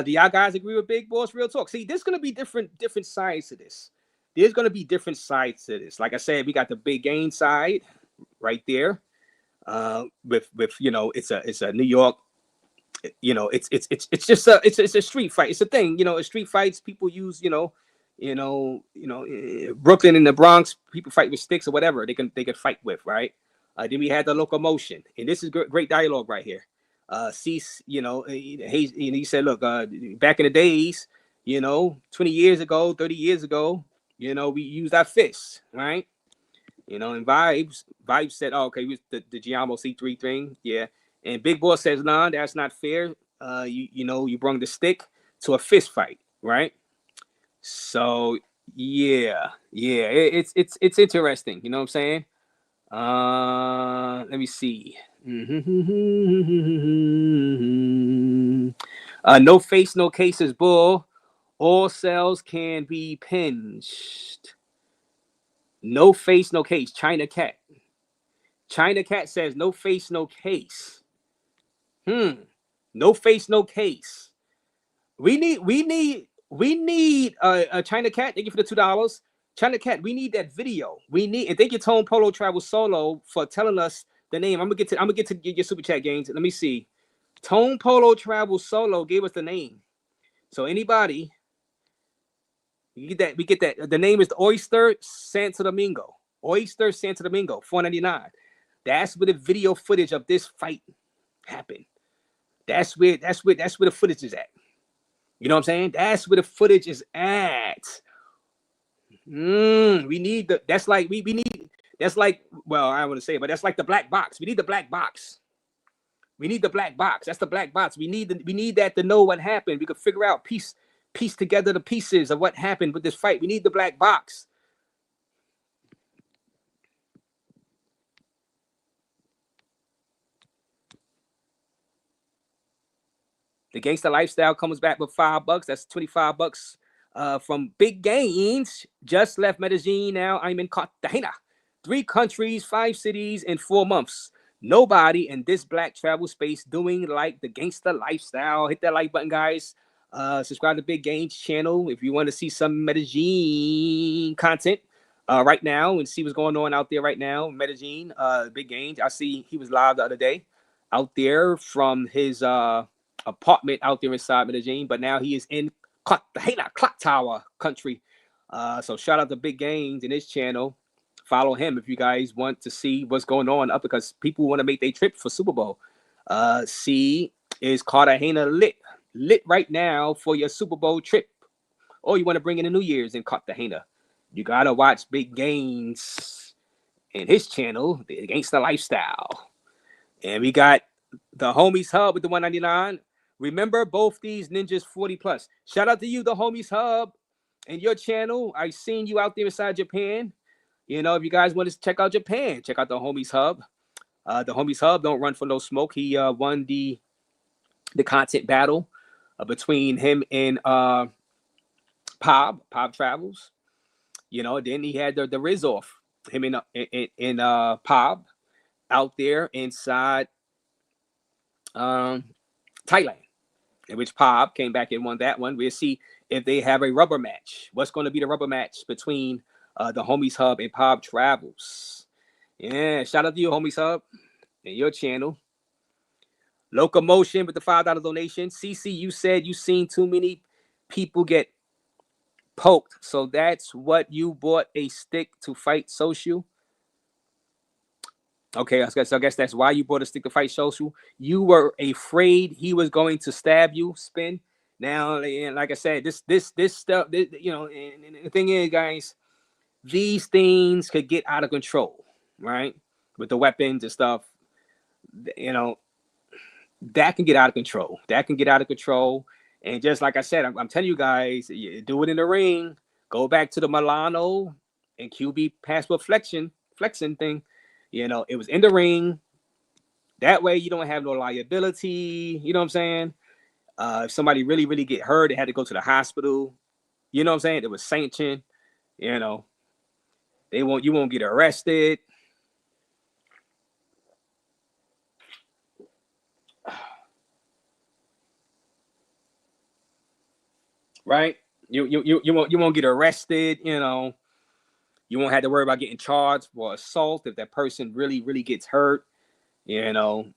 Do y'all guys agree with Big Boss Real Talk? See, there's gonna be different sides to this. There's gonna be different sides to this. Like I said, we got the big game side right there. With it's a New York, it's just a street fight. It's a thing, street fights people use, Brooklyn and the Bronx, people fight with sticks or whatever they can fight with, right? Then we had the locomotion, and this is great dialogue right here. Cease, he said, look, back in the days, 20 years ago, 30 years ago, we used our fists, right? And Vibes said, oh, okay, the Giamo C3 thing, yeah. And Big Boss says, nah, that's not fair. You brought the stick to a fist fight, right? So yeah, it's interesting. You know what I'm saying? Let me see. No face, no cases, bull. All cells can be pinched. No face, no case. China Cat says no face, no case. No face, no case. We need China Cat. Thank you for the $2. China Cat, we need that video. And thank you, Tone Polo Travel Solo, for telling us the name. I'm gonna get to your super chat games. Let me see. Tone Polo Travel Solo gave us the name. So anybody We get that. The name is the Oyster Santo Domingo. Oyster Santo Domingo, $4.99. That's where the video footage of this fight happened. That's where the footage is at. You know what I'm saying? That's where the footage is at. We need the. That's like we need. That's like, well, I don't want to say it, but that's like the black box. We need the black box. We need the black box. That's the black box. We need that to know what happened. We could figure out piece together the pieces of what happened with this fight. We need the black box. The Gangsta Lifestyle comes back with $5. That's $25 from Big Gains. Just left Medellin. Now I'm in Cartagena. 3 countries, 5 cities in 4 months. Nobody in this black travel space doing like the Gangsta Lifestyle. Hit that like button, guys. Subscribe to Big Gains channel if you want to see some Medellin content right now and see what's going on out there right now. Medellin, Big Gains. I see he was live the other day out there from his apartment out there inside Medellin, but now he is in Cartagena, Clock Tower country. So shout out to Big Gains in his channel. Follow him if you guys want to see what's going on up, because people want to make their trip for Super Bowl. See, is Cartagena lit right now for your Super Bowl trip, or you want to bring in the New Year's in Cartagena? You gotta watch Big Gains in his channel, the Gangsta Lifestyle. And we got the Homies Hub with the $1.99. Remember, both these ninjas 40+. Shout out to you, the Homies Hub, and your channel. I seen you out there inside Japan. You know, if you guys want to check out Japan, check out the Homies Hub. The Homies Hub don't run for no smoke. He won the content battle between him and Pob Travels. You know, then he had the Riz off. Him and Pob out there inside Thailand, in which Pob came back and won that one. We'll see if they have a rubber match. What's going to be the rubber match between the Homies Hub and Pob Travels? Yeah, shout out to you, Homies Hub, and your channel. Locomotion with the $5 donation. CC, you said you seen too many people get poked, so that's what you bought a stick to fight Sosua. Okay, I guess that's why you brought a stick to fight Sosua. You were afraid he was going to stab you, Spin. Now, and like I said, this stuff, you know, and the thing is, guys, these things could get out of control, right? With the weapons and stuff, you know, that can get out of control. That can get out of control. And just like I said, I'm telling you guys, you do it in the ring. Go back to the Milano and QB passport flexing thing. You know, it was in the ring. That way you don't have no liability. You know what I'm saying? If somebody really get hurt, they had to go to the hospital. You know what I'm saying? It was sanctioned. You know, you won't get arrested. Right? You won't get arrested. You know, you won't have to worry about getting charged for assault if that person really gets hurt. You know,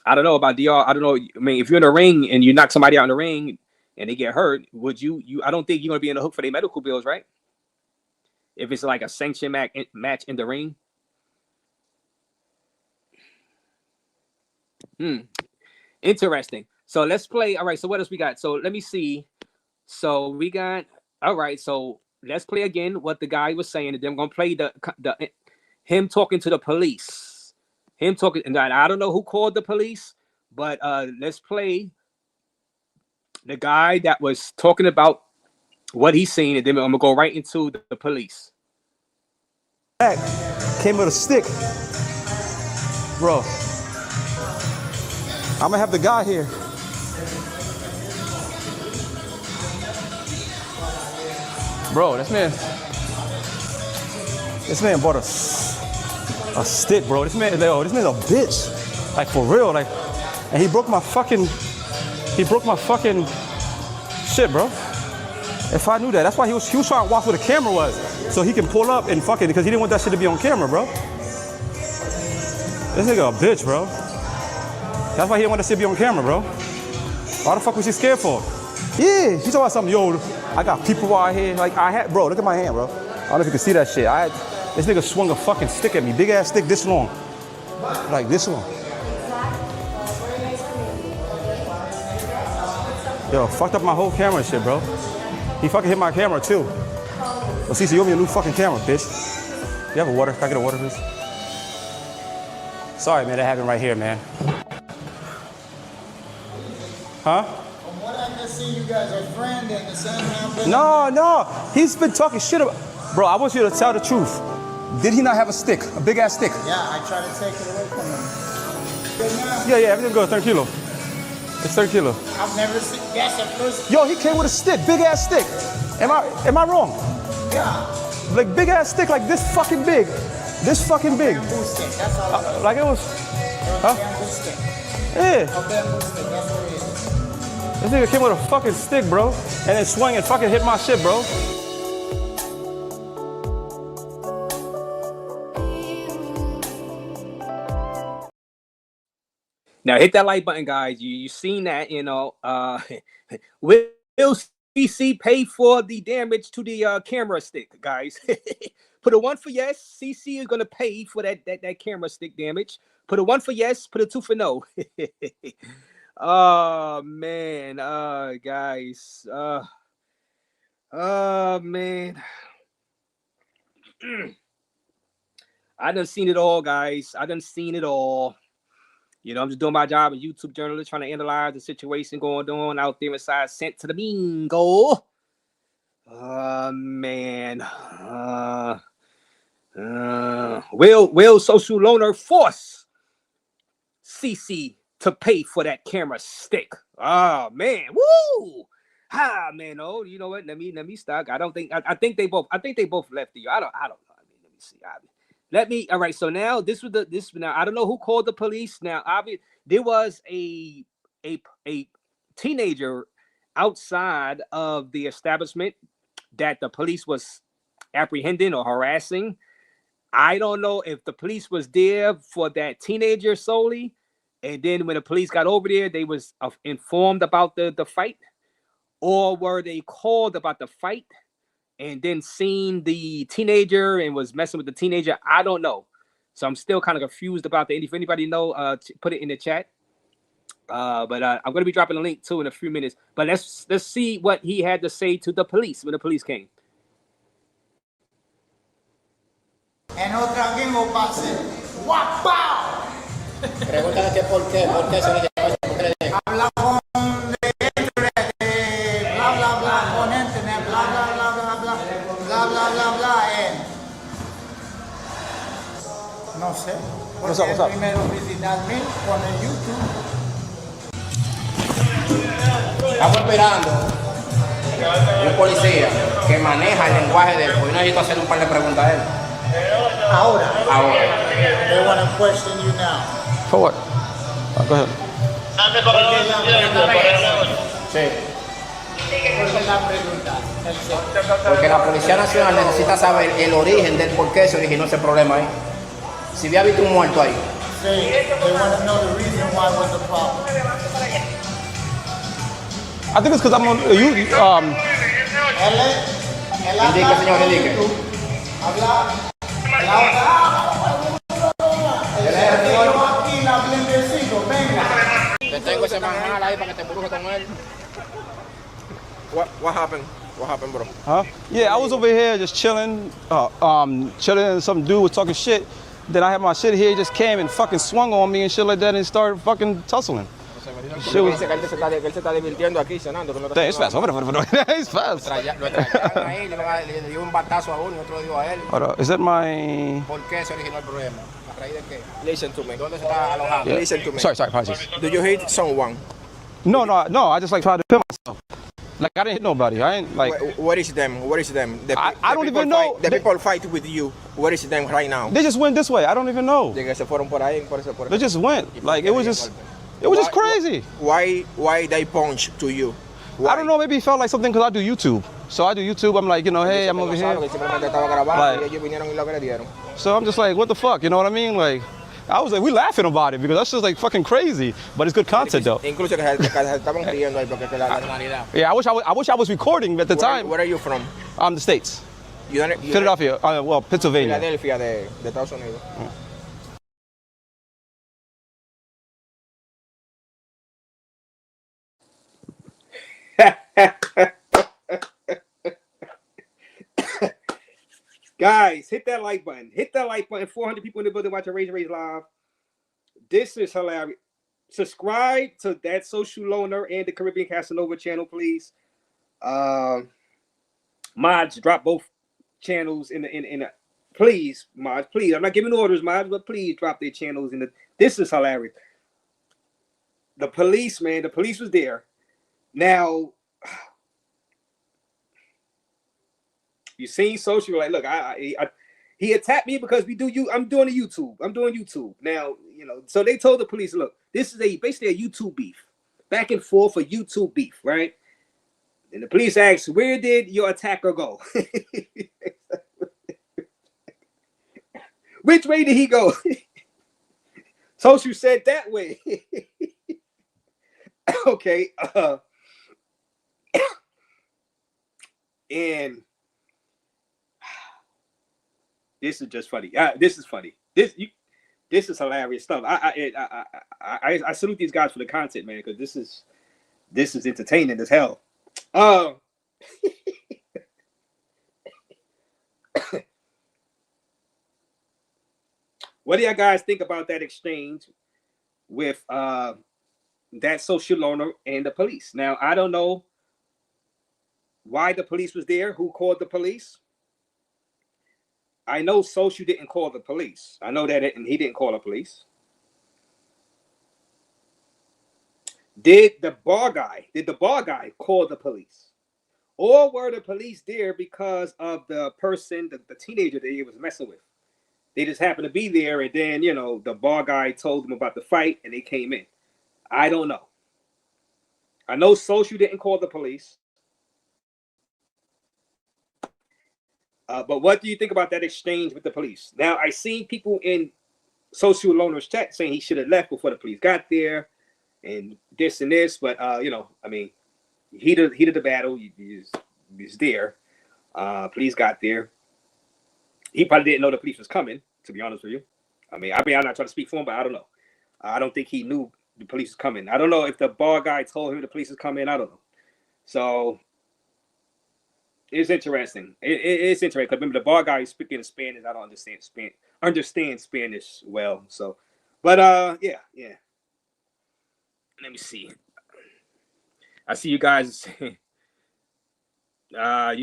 I don't know about DR. I don't know. I mean, if you're in a ring and you knock somebody out in the ring and they get hurt, would you? I don't think you're gonna be in the hook for their medical bills, right? If it's like a sanctioned match in the ring. Interesting. So let's play. All right. So what else we got? So let me see. So we got. All right. So let's play again what the guy was saying, and then I'm gonna play the him talking to the police. Him talking, and I don't know who called the police, but let's play the guy that was talking about what he's seen, and then I'm gonna go right into the police. Back came with a stick, bro. I'm gonna have the guy here. Bro, this man bought a stick, bro. This man's a bitch. Like, for real, like, and he broke my fucking shit, bro. If I knew that, that's why he was trying to watch where the camera was, so he can pull up and fucking, because he didn't want that shit to be on camera, bro. This nigga a bitch, bro. That's why he didn't want that shit to be on camera, bro. Why the fuck was he scared for? Yeah, he talking about something, yo. I got people out here. Like I had, bro. Look at my hand, bro. I don't know if you can see that shit. This nigga swung a fucking stick at me, big ass stick, this long, like this long. Yo, fucked up my whole camera and shit, bro. He fucking hit my camera too. Well, Cece, you owe me a new fucking camera, bitch. You have a water? Can I get a water, please? Sorry, man, that happened right here, man. Huh? From what I can see, you guys are friends and the same house. No, he's been talking shit about. Bro, I want you to tell the truth. Did he not have a stick, a big ass stick? Yeah, I tried to take it away from him. Good now? Yeah, everything's good. 30 kilo. It's 30 kilo. I've never seen. That's the first. Yo, he came with a stick, big ass stick. Am I wrong? Yeah. Like big ass stick, like this fucking big. This fucking big. Bamboo stick. That's all. Like it was. Huh? Bamboo stick. Yeah. A bamboo stick. That's what it is. This nigga came with a fucking stick, bro, and then swung and fucking hit my shit, bro. Now hit that like button, guys. You seen that, you know. Will CC pay for the damage to the camera stick, guys? Put a 1 for yes. CC is gonna pay for that camera stick damage. Put a 1 for yes. Put a 2 for no. Oh man, guys. Man. I done seen it all, guys. I done seen it all. You know, I'm just doing my job as a YouTube journalist, trying to analyze the situation going on out there inside Santo Domingo. Man. Will Sosua Loner force CC to pay for that camera stick? Oh man, woo! Man, oh, you know what? Let me stop. I think they both left you. I don't know. I mean, let me see. All right. So now now I don't know who called the police. Now, obviously, there was a teenager outside of the establishment that the police was apprehending or harassing. I don't know if the police was there for that teenager solely, and then when the police got over there, they was informed about the fight, or were they called about the fight and then seen the teenager and was messing with the teenager? I don't know. So I'm still kind of confused about that. If anybody know, put it in the chat. But I'm going to be dropping a link too in a few minutes. But let's see what he had to say to the police when the police came. En otra game o pase. ¡Wow! Pregúntale que por qué se le llama Habla con bla bla bla con internet, bla bla bla bla bla bla bla bla bla no sé. Porque el primero visitarme con el YouTube. Estamos esperando un policía que maneja el lenguaje de él. Hoy necesito hacer un par de preguntas a él. Ahora. They want to question you now. For what? Go ahead. Sí. Porque la Policía Nacional necesita saber el origen del por qué se originó ese problema ahí. Si había visto un muerto ahí. Sí, they want to know the reason why was the problem. I think it's because I'm on Indique, señor, indique. Habla. Te tengo ese manjal ahí para que te embrujes con él. What happened? What happened, bro? Huh? Yeah, I was over here just chilling, chilling, and some dude was talking shit. Then I had my shit here, he just came and fucking swung on me and shit like that and started fucking tussling. Shit was... It's fast. It's fast. Hold on. Is that my... Listen to me. Yeah. Listen to me. Sorry, apologies. Do you hate someone? No, I just like tried to defend myself. Like I didn't hit nobody. I ain't like... What is them? What is them? I don't even know. The people fight with you. What is them right now? They just went this way. I don't even know. They just went. Like it was just crazy. Why they punch to you? Why? I don't know. Maybe it felt like something because I do YouTube. So I do YouTube. I'm like, you know, hey, I'm over here. Like, so I'm just like, what the fuck? You know what I mean? Like, I was like, we laughing about it because that's just like fucking crazy. But it's good content though. Incluso que se estaban riendo ahí porque la realidad. Yeah, I wish I was recording at the time. Where are you from? The States. United, Philadelphia, well, Pennsylvania. Philadelphia de Estados Unidos. Guys, hit that like button. Hit that like button. 400 people in the building watching Raze Live. This is hilarious. Subscribe to that Social Loner and the Caribbean Casanova channel, please. Mods, drop both channels in the please, mods, please. I'm not giving orders, mods, but please drop their channels in the. This is hilarious. The police, man, the police was there. Now, you seen Social, like, look, he attacked me because I'm doing a YouTube. I'm doing YouTube. Now, you know, so they told the police, look, this is basically a YouTube beef. Back and forth for YouTube beef, right? And the police asked, where did your attacker go? Which way did he go? Social said that way. Okay. And this is just funny. This is funny. This is hilarious stuff. I salute these guys for the content, man, because this is entertaining as hell. What do you guys think about that exchange with that Social Loner and the police? Now, I don't know why the police was there, who called the police. I know Social didn't call the police. I know that, and he didn't call the police. Did the bar guy call the police? Or were the police there because of the person, the teenager that he was messing with? They just happened to be there, and then, you know, the bar guy told them about the fight, and they came in. I don't know. I know Social didn't call the police. But what do you think about that exchange with the police? Now, I seen people in Social Loner's chat saying he should have left before the police got there, and this and this. But you know, I mean, he did the battle. He's there. Police got there. He probably didn't know the police was coming, to be honest with you. I'm not trying to speak for him, but I don't know. I don't think he knew the police was coming. I don't know if the bar guy told him the police was coming. I don't know. So it's interesting. It's interesting because remember the bar guy is speaking in Spanish. I don't understand Spanish well. So, but yeah. Let me see. I see you guys. You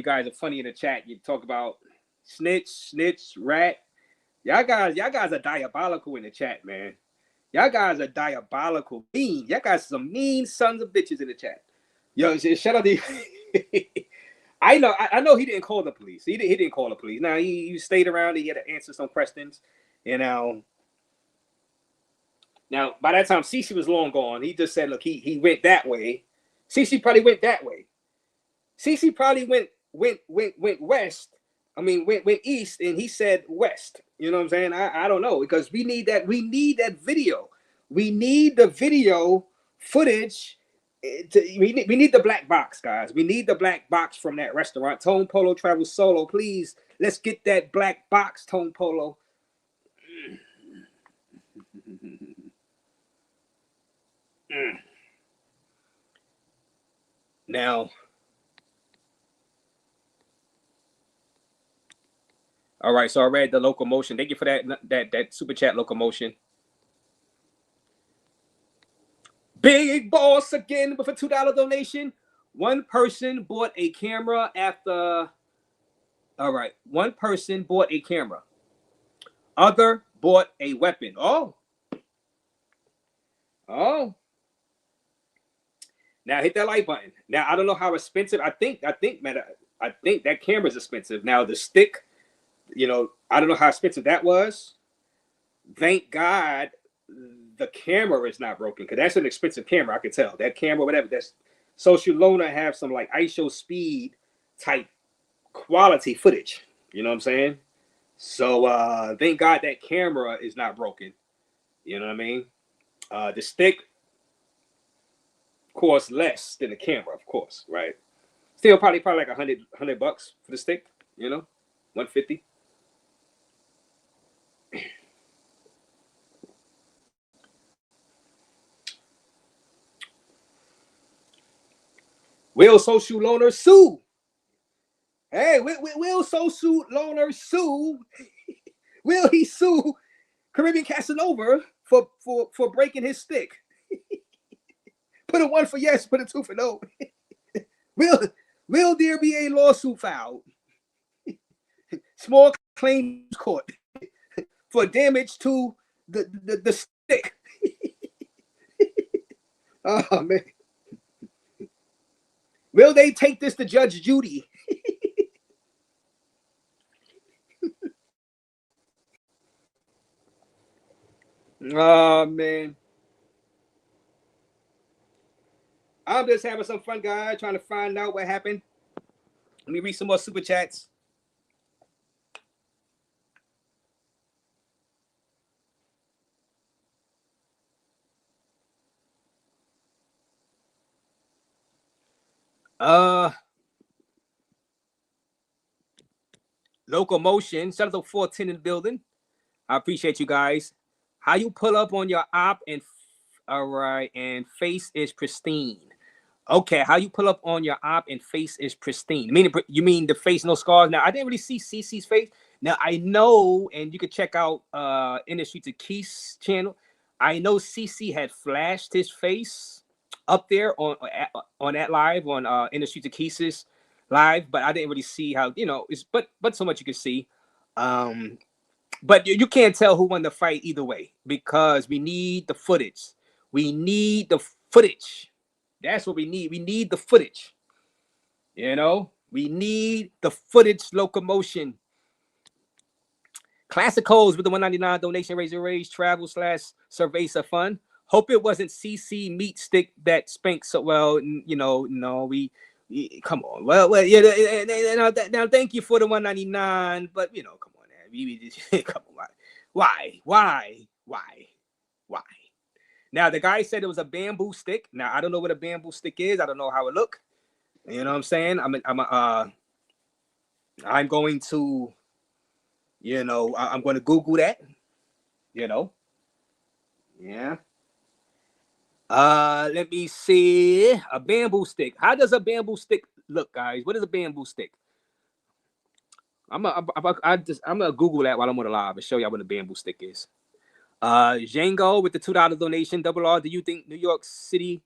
guys are funny in the chat. You talk about snitch, rat. Y'all guys are diabolical in the chat, man. Y'all guys are diabolical, mean. Y'all guys are some mean sons of bitches in the chat. Yo, shout out to I know he didn't call the police. He didn't call the police. Now he stayed around. He had to answer some questions. You know. Now by that time, Cece was long gone. He just said, "Look, he went that way." Cece probably went that way. Cece probably went west. I mean, went east, and he said west. You know what I'm saying? I don't know, because we need that. We need that video. We need the video footage. We need the black box, guys. We need the black box from that restaurant. Tone Polo travels solo. Please, let's get that black box, Tone Polo. Now, all right. So I read the locomotion. Thank you for that super chat, locomotion. Big Boss again with a $2 donation. One person bought a camera after. All right. One person bought a camera. Other bought a weapon. Oh. Now hit that like button. Now I don't know how expensive. I think that camera is expensive. Now the stick, you know, I don't know how expensive that was. Thank God the camera is not broken, because that's an expensive camera. I can tell that camera, whatever. That's Social Loner have some like ISO speed type quality footage. You know what I'm saying? So thank God that camera is not broken. You know what I mean? The stick costs less than the camera, of course, right? Still probably like $100 for the stick, you know, 150. Will Sosua loaner sue? Hey, will Sosua loaner sue? Will he sue Caribbean Casanova for breaking his stick? Put a 1 for yes, put a 2 for no. Will there be a lawsuit filed? Small claims court for damage to the stick. Oh man. Will they take this to Judge Judy? Oh man. I'm just having some fun, guys, trying to find out what happened. Let me read some more super chats. Locomotion, shout out to 410 in the building. I appreciate you guys. How you pull up on your op and all right, and face is pristine. Okay, how you pull up on your op and face is pristine? You mean the face no scars? Now I didn't really see CC's face. Now I know, and you can check out In the Streets of Keith's channel. I know CC had flashed his face up there on that live on In the Streets of Keith's live, but I didn't really see how, you know, it's but so much you can see. But you can't tell who won the fight either way because we need the footage. We need the footage. That's what we need. We need the footage. You know, we need the footage. Locomotion. Classic codes with the $1.99 donation. Raze travel / Cerveza fun. Hope it wasn't CC meat stick that spanked so well. You know, no, we come on. Well, yeah. Now, thank you for the $1.99, but you know, come on, man. Come on, why? Now the guy said it was a bamboo stick. Now I don't know what a bamboo stick is. I don't know how it look. You know what I'm saying? I'm going to, you know, I'm going to Google that. You know. Yeah. Let me see. A bamboo stick. How does a bamboo stick look, guys? What is a bamboo stick? I'm gonna Google that while I'm on the live and show y'all what a bamboo stick is. Django with the $2 donation. Double R. Do you think New York City,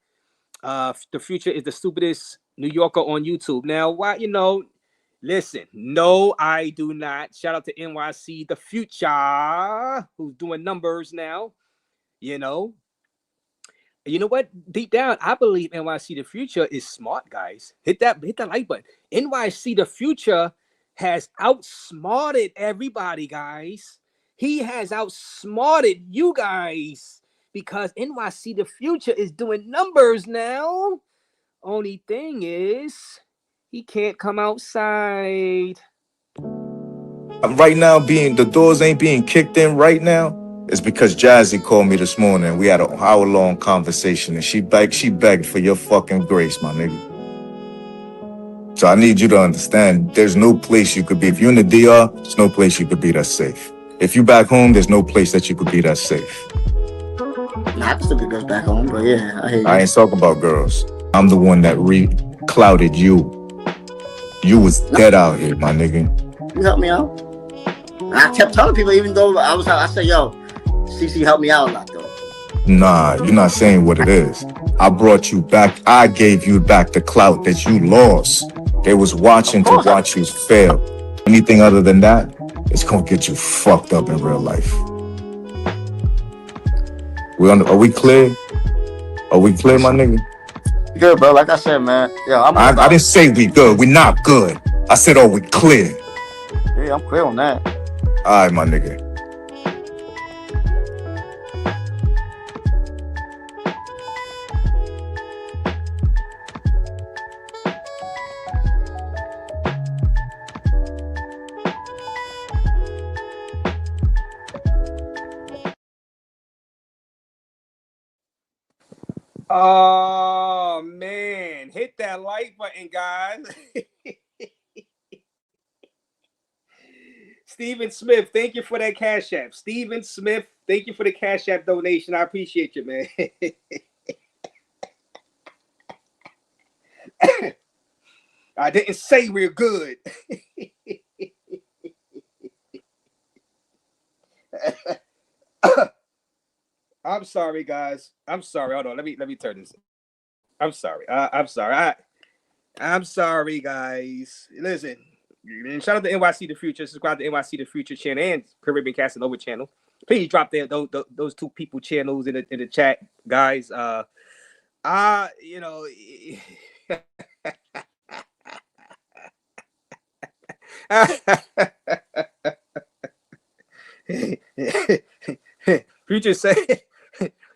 the future is the stupidest New Yorker on YouTube? Now, why? You know, listen. No, I do not. Shout out to NYC, the future, who's doing numbers now. You know. You know what? Deep down, I believe NYC the future is smart, guys. Hit that like button. NYC the future has outsmarted everybody, guys. He has outsmarted you guys because NYC the future is doing numbers now. Only thing is, he can't come outside. Right now, the doors ain't being kicked in right now. It's because Jazzy called me this morning. We had an hour-long conversation, and she begged for your fucking grace, my nigga. So I need you to understand, there's no place you could be. If you're in the DR, there's no place you could be that's safe. If you back home, there's no place that you could be that's safe. Nah, I can still be girls back home, but yeah, I hear you. I ain't talking about girls. I'm the one that clouded you. You was dead out here, my nigga. You helped me out. I kept telling people, even though I said, yo, CC helped me out a lot, though. Nah, you're not saying what it is. I brought you back. I gave you back the clout that you lost. They was watching to watch you fail. Anything other than that, it's gonna get you fucked up in real life. Are we clear? Are we clear, my nigga? Good, bro. Like I said, man. Yeah, I didn't say we good. We not good. I said, oh, we clear. Yeah, I'm clear on that. All right, my nigga. Oh man, hit that like button, guys. Stephen Smith, thank you for that Cash App. Stephen Smith, thank you for the Cash App donation. I appreciate you, man. I didn't say we're good. I'm sorry, guys. I'm sorry. Hold on. Let me turn this. I'm sorry. I'm sorry. I'm sorry, guys. Listen. Shout out to NYC The Future. Subscribe to NYC The Future channel and Caribbean Casting Over channel. Please drop those two people channels in the chat, guys. You know. Future say,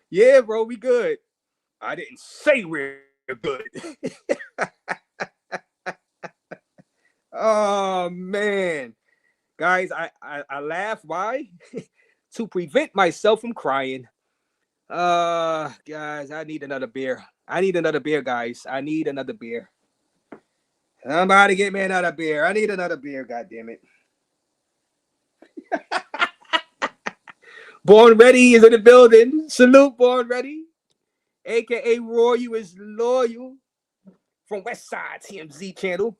yeah, bro, we good. I didn't say we're good. Oh man, guys, I laugh. Why? To prevent myself from crying. Guys, I need another beer. I need another beer, guys. I need another beer. Somebody get me another beer. I need another beer. God damn it. Born Ready is in the building. Salute, Born Ready. AKA Roy, is loyal from Westside TMZ channel.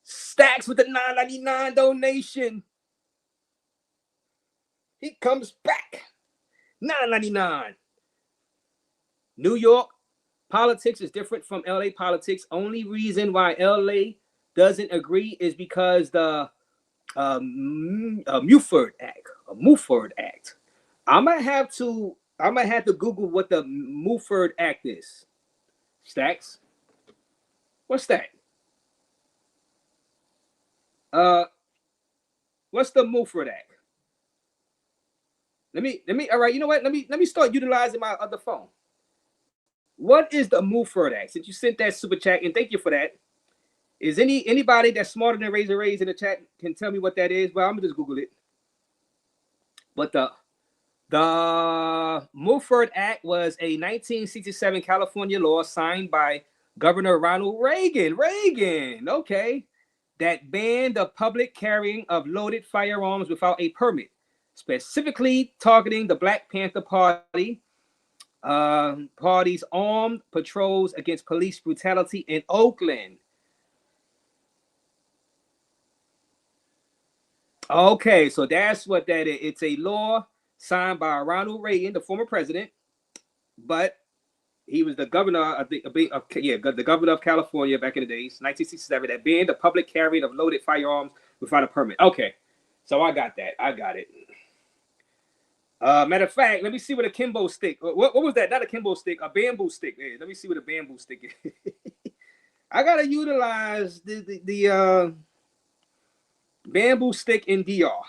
Stacks with the $9.99 donation. He comes back. $9.99. New York politics is different from LA politics. Only reason why LA doesn't agree is because the Muford Act. I might have to Google what the Muford Act is. Stacks. What's that? What's the Muford Act? Let me. All right, you know what? Let me start utilizing my other phone. What is the Muford Act? Since you sent that super chat, and thank you for that. Is anybody that's smarter than Raze in the chat can tell me what that is? Well, I'm gonna just Google it. But the Muford Act was a 1967 California law signed by Governor Ronald Reagan. Okay. That banned the public carrying of loaded firearms without a permit, specifically targeting the Black Panther Party's armed patrols against police brutality in Oakland. Okay, so that's what that is. It's a law signed by Ronald Reagan, the former president, but he was the governor of the governor of California back in the days, 1967, that banned the public carrying of loaded firearms without a permit. Okay, so I got that. I got it. Matter of fact, let me see what a Kimbo stick. What was that? Not a Kimbo stick, a bamboo stick. Hey, let me see what a bamboo stick is. I gotta utilize the bamboo stick in DR.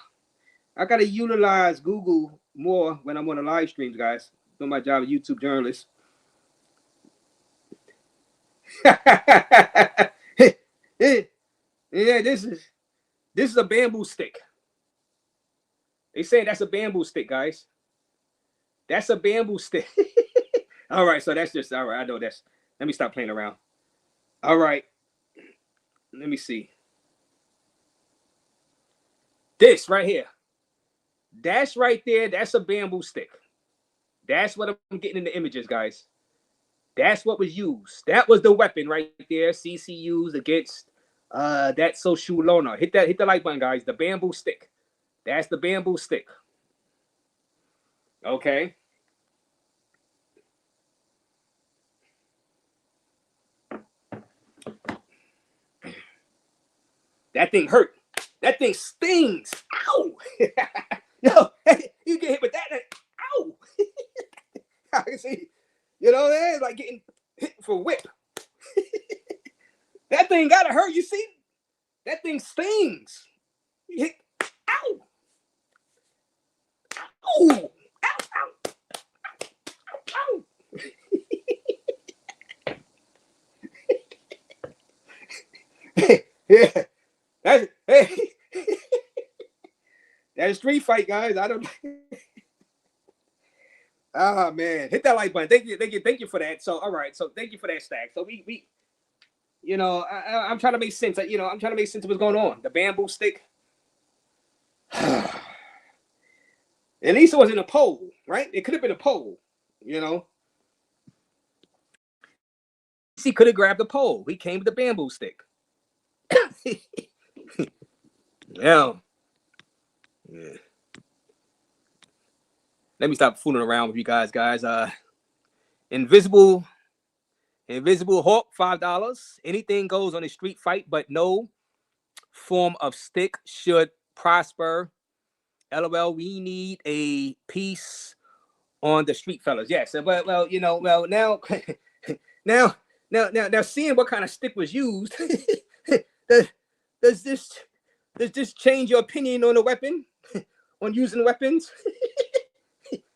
I gotta utilize Google more when I'm on the live streams, guys. Doing my job as a YouTube journalist. Yeah, this is a bamboo stick. They say that's a bamboo stick, guys. That's a bamboo stick. All right, so that's just all right. I know that's. Let me stop playing around. All right, let me see. This right here. That's right there. That's a bamboo stick. That's what I'm getting in the images, guys. That's what was used. That was the weapon right there. CC used against that Sosua loner. Hit the like button, guys. The bamboo stick. That's the bamboo stick. Okay. That thing hurt. That thing stings. Ow! Yo, you get hit with that. Ow! I can see. You know, it's like getting hit for whip. That thing gotta hurt. You see? That thing stings. You hit. Ow! Ow! Ow! Ow! Ow! Yeah. That's hey. That's street fight, guys. I don't. Ah man, hit that like button. Thank you for that. So all right, so thank you for that, Stack. So we you know, I'm trying to make sense. You know, I'm trying to make sense of what's going on. The bamboo stick. At least it wasn't a pole, right? It could have been a pole, you know. He could have grabbed the pole. He came with the bamboo stick. Yeah. Let me stop fooling around with you guys. Invisible Hawk, $5. Anything goes on a street fight, but no form of stick should prosper. LOL, we need a piece on the street, fellas. Yes, well, you know, well now, now, seeing what kind of stick was used, does this change your opinion on a weapon, on using weapons?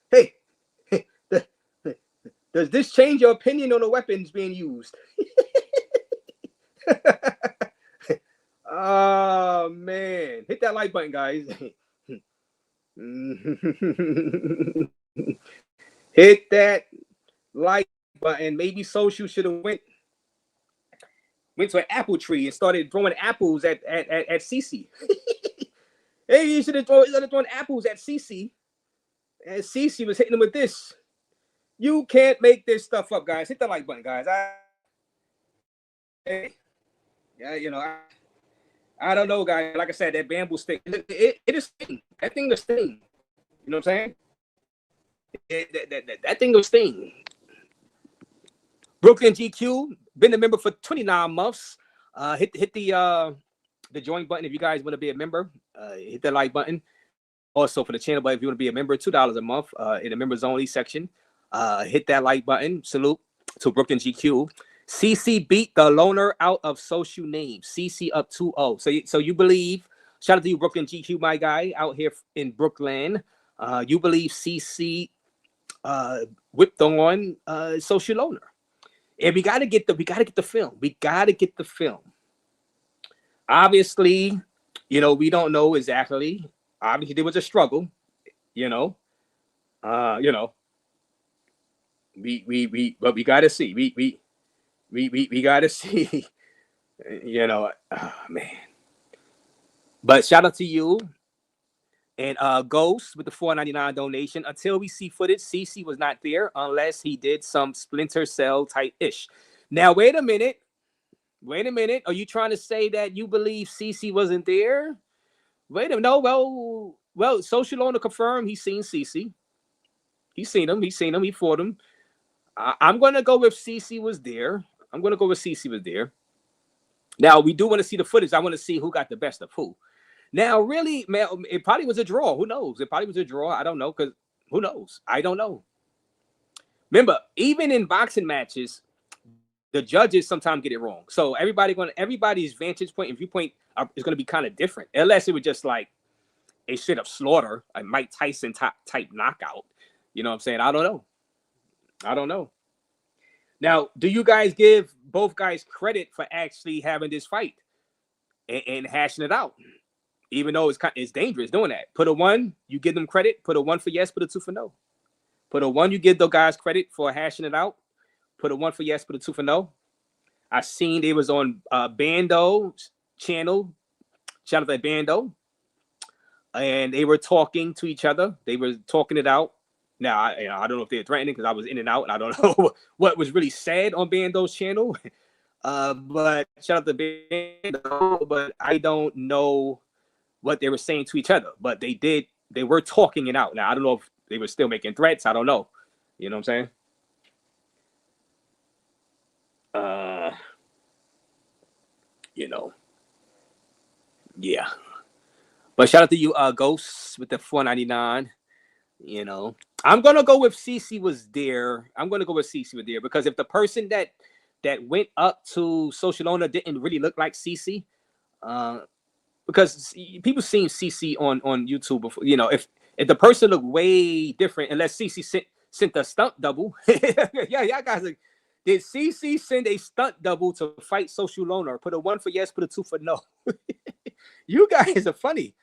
Hey, does this change your opinion on the weapons being used? Oh man, hit that like button, guys. Hit that like button. Maybe Sosua should have went to an apple tree and started throwing apples at Cece. Hey, you should have thrown apples at Cece. And Cece was hitting him with this. You can't make this stuff up, guys. Hit the like button, guys. Yeah, you know, I don't know, guys. Like I said, that bamboo stick, it is sting. That thing will sting. You know what I'm saying? That thing will sting. Brooklyn GQ, been a member for 29 months. Hit the join button if you guys want to be a member. Hit the like button. Also for the channel, but if you want to be a member, $2 a month in the members only section. Hit that like button. Salute to Brooklyn GQ. CC beat the loner out of social names. CC up 2-0. So you believe, shout out to you, Brooklyn GQ, my guy, out here in Brooklyn. You believe CC whipped on social loner. And we gotta get the film. We gotta get the film. Obviously, you know, we don't know exactly. Obviously, there was a struggle, you know. But we gotta see. We gotta see, you know. Oh, man. But shout out to you and Ghost with the $4.99 donation. Until we see footage, CC was not there unless he did some Splinter Cell type ish. Now wait a minute. Are you trying to say that you believe CC wasn't there? Wait a minute. No, well, social owner confirmed he's seen CC. He's seen him. He fought him. I'm gonna go with CC was there. Now we do want to see the footage. I want to see who got the best of who. Now, really, man, it probably was a draw. Who knows? It probably was a draw. I don't know, because who knows? I don't know. Remember, even in boxing matches, the judges sometimes get it wrong. So everybody's vantage point and viewpoint is going to be kind of different, unless it was just like a straight up slaughter, a Mike Tyson type knockout. You know what I'm saying? I don't know. Now, do you guys give both guys credit for actually having this fight and hashing it out? Even though it's dangerous doing that. Put a 1, you give them credit. Put a 1 for yes, put a 2 for no. Put a 1, you give those guys credit for hashing it out. Put a 1 for yes, put a 2 for no. I seen it was on Bando's channel. Shout out to Bando. And they were talking to each other. They were talking it out. Now, I don't know if they're threatening because I was in and out. And I don't know what was really said on Bando's channel. But shout out to Bando. But I don't know what they were saying to each other, but they were talking it out. Now, I don't know if they were still making threats. I don't know. You know what I'm saying? You know. Yeah. But shout out to you, Ghosts, with the $4.99. You know. I'm going to go with CC was there. Because if the person that went up to social owner didn't really look like CC, because people seen CC on YouTube before, you know, if the person looked way different, unless CC sent a stunt double. yeah, guys, like, did CC send a stunt double to fight social loner? Put a 1 for yes, put a 2 for no. You guys are funny.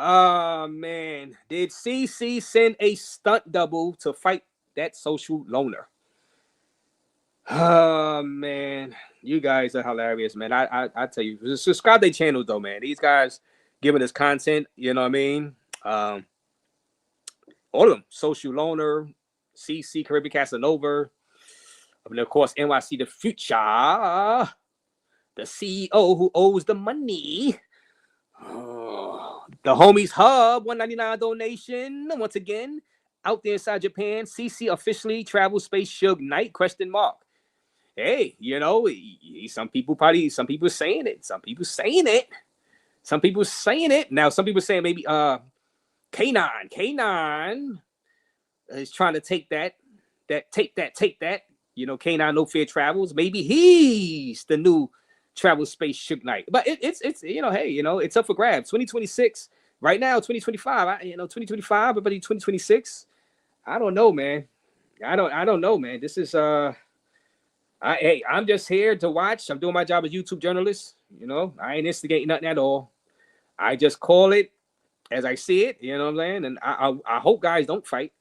Oh man, did CC send a stunt double to fight that social loner? Oh man, you guys are hilarious, man. I tell you, subscribe to their channel though, man. These guys giving us content, you know what I mean? All of them, social loner, CC, Caribbean Casanova, and of course NYC the future, the CEO who owes the money. The homies hub $1.99 donation once again out there inside Japan. CC officially travel space Suge Knight ? Hey, you know, some people saying it. Some people saying it. Now some people saying maybe K9 is trying to take that. You know, K9 No Fear Travels. Maybe he's the new travel space Suge Knight. But it's you know, hey, you know, it's up for grabs. 2026 right now, 2025. 2025, everybody 2026. I don't know, man. I don't know, man. This is I'm just here to watch. I'm doing my job as YouTube journalist. You know, I ain't instigating nothing at all. I just call it as I see it. You know what I'm saying? And I hope guys don't fight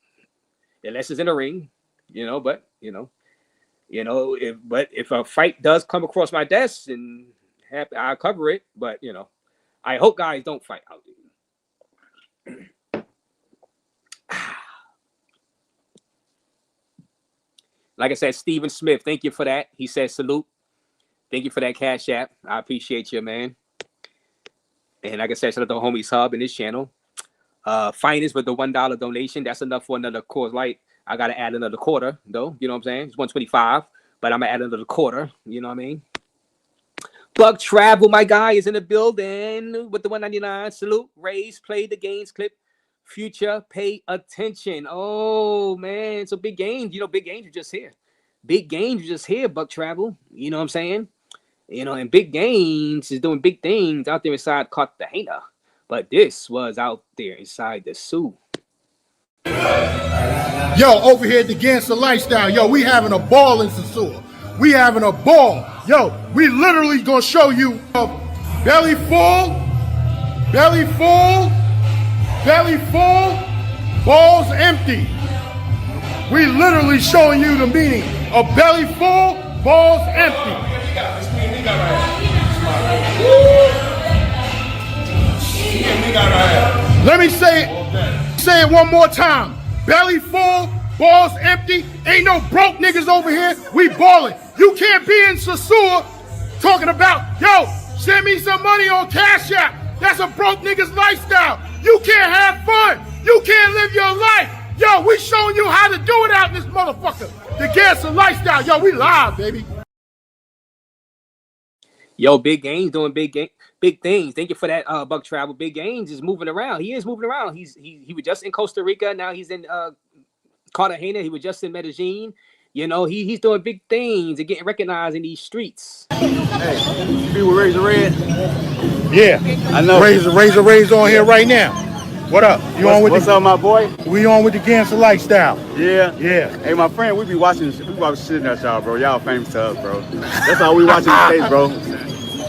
unless it's in a ring. You know, but if a fight does come across my desk, and I'll cover it. But you know, I hope guys don't fight out there. Like I said, Stephen Smith, thank you for that. He said salute. Thank you for that Cash App. I appreciate you, man. And like I said, shout out to Homies Hub and his channel. Finest with the $1 donation. That's enough for another Coors Light. I got to add another quarter, though. You know what I'm saying? It's 125, but I'm going to add another quarter. You know what I mean? Bug Travel, my guy, is in the building with the $1.99. Salute. Raze, play the games clip. Future, pay attention. Oh, man. So big games. You know, big games are just here. Big games are just here, Bug Travel. You know what I'm saying? You know, and big games is doing big things out there inside Cartagena. But this was out there inside the zoo. Yo, over here at the Gangster Lifestyle, yo, we having a ball in Sosua. We having a ball. Yo, we literally gonna show you belly full, belly full, belly full, balls empty. We literally showing you the meaning of belly full, balls empty. Let me say it one more time. Belly full, balls empty. Ain't no broke niggas over here. We ballin'. You can't be in Sosua talking about, yo, send me some money on Cash App. That's a broke nigga's lifestyle. You can't have fun. You can't live your life. Yo, we showing you how to do it out in this motherfucker. The Gangster Lifestyle. Yo, we live, baby. Yo, Big Gains doing big things. Thank you for that, Bug Travel. Big Gains is moving around. He is moving around. He was just in Costa Rica. Now he's in Cartagena. He was just in Medellin. You know, he's doing big things and getting recognized in these streets. Hey, you be with Raze Red? Yeah, I know. Raze on here right now. What up? What's up, my boy? We on with the Gangster Lifestyle. Yeah. Yeah. Hey, my friend, we watching shit at y'all, bro. Y'all famous to us, bro. That's all we watch in the States, bro.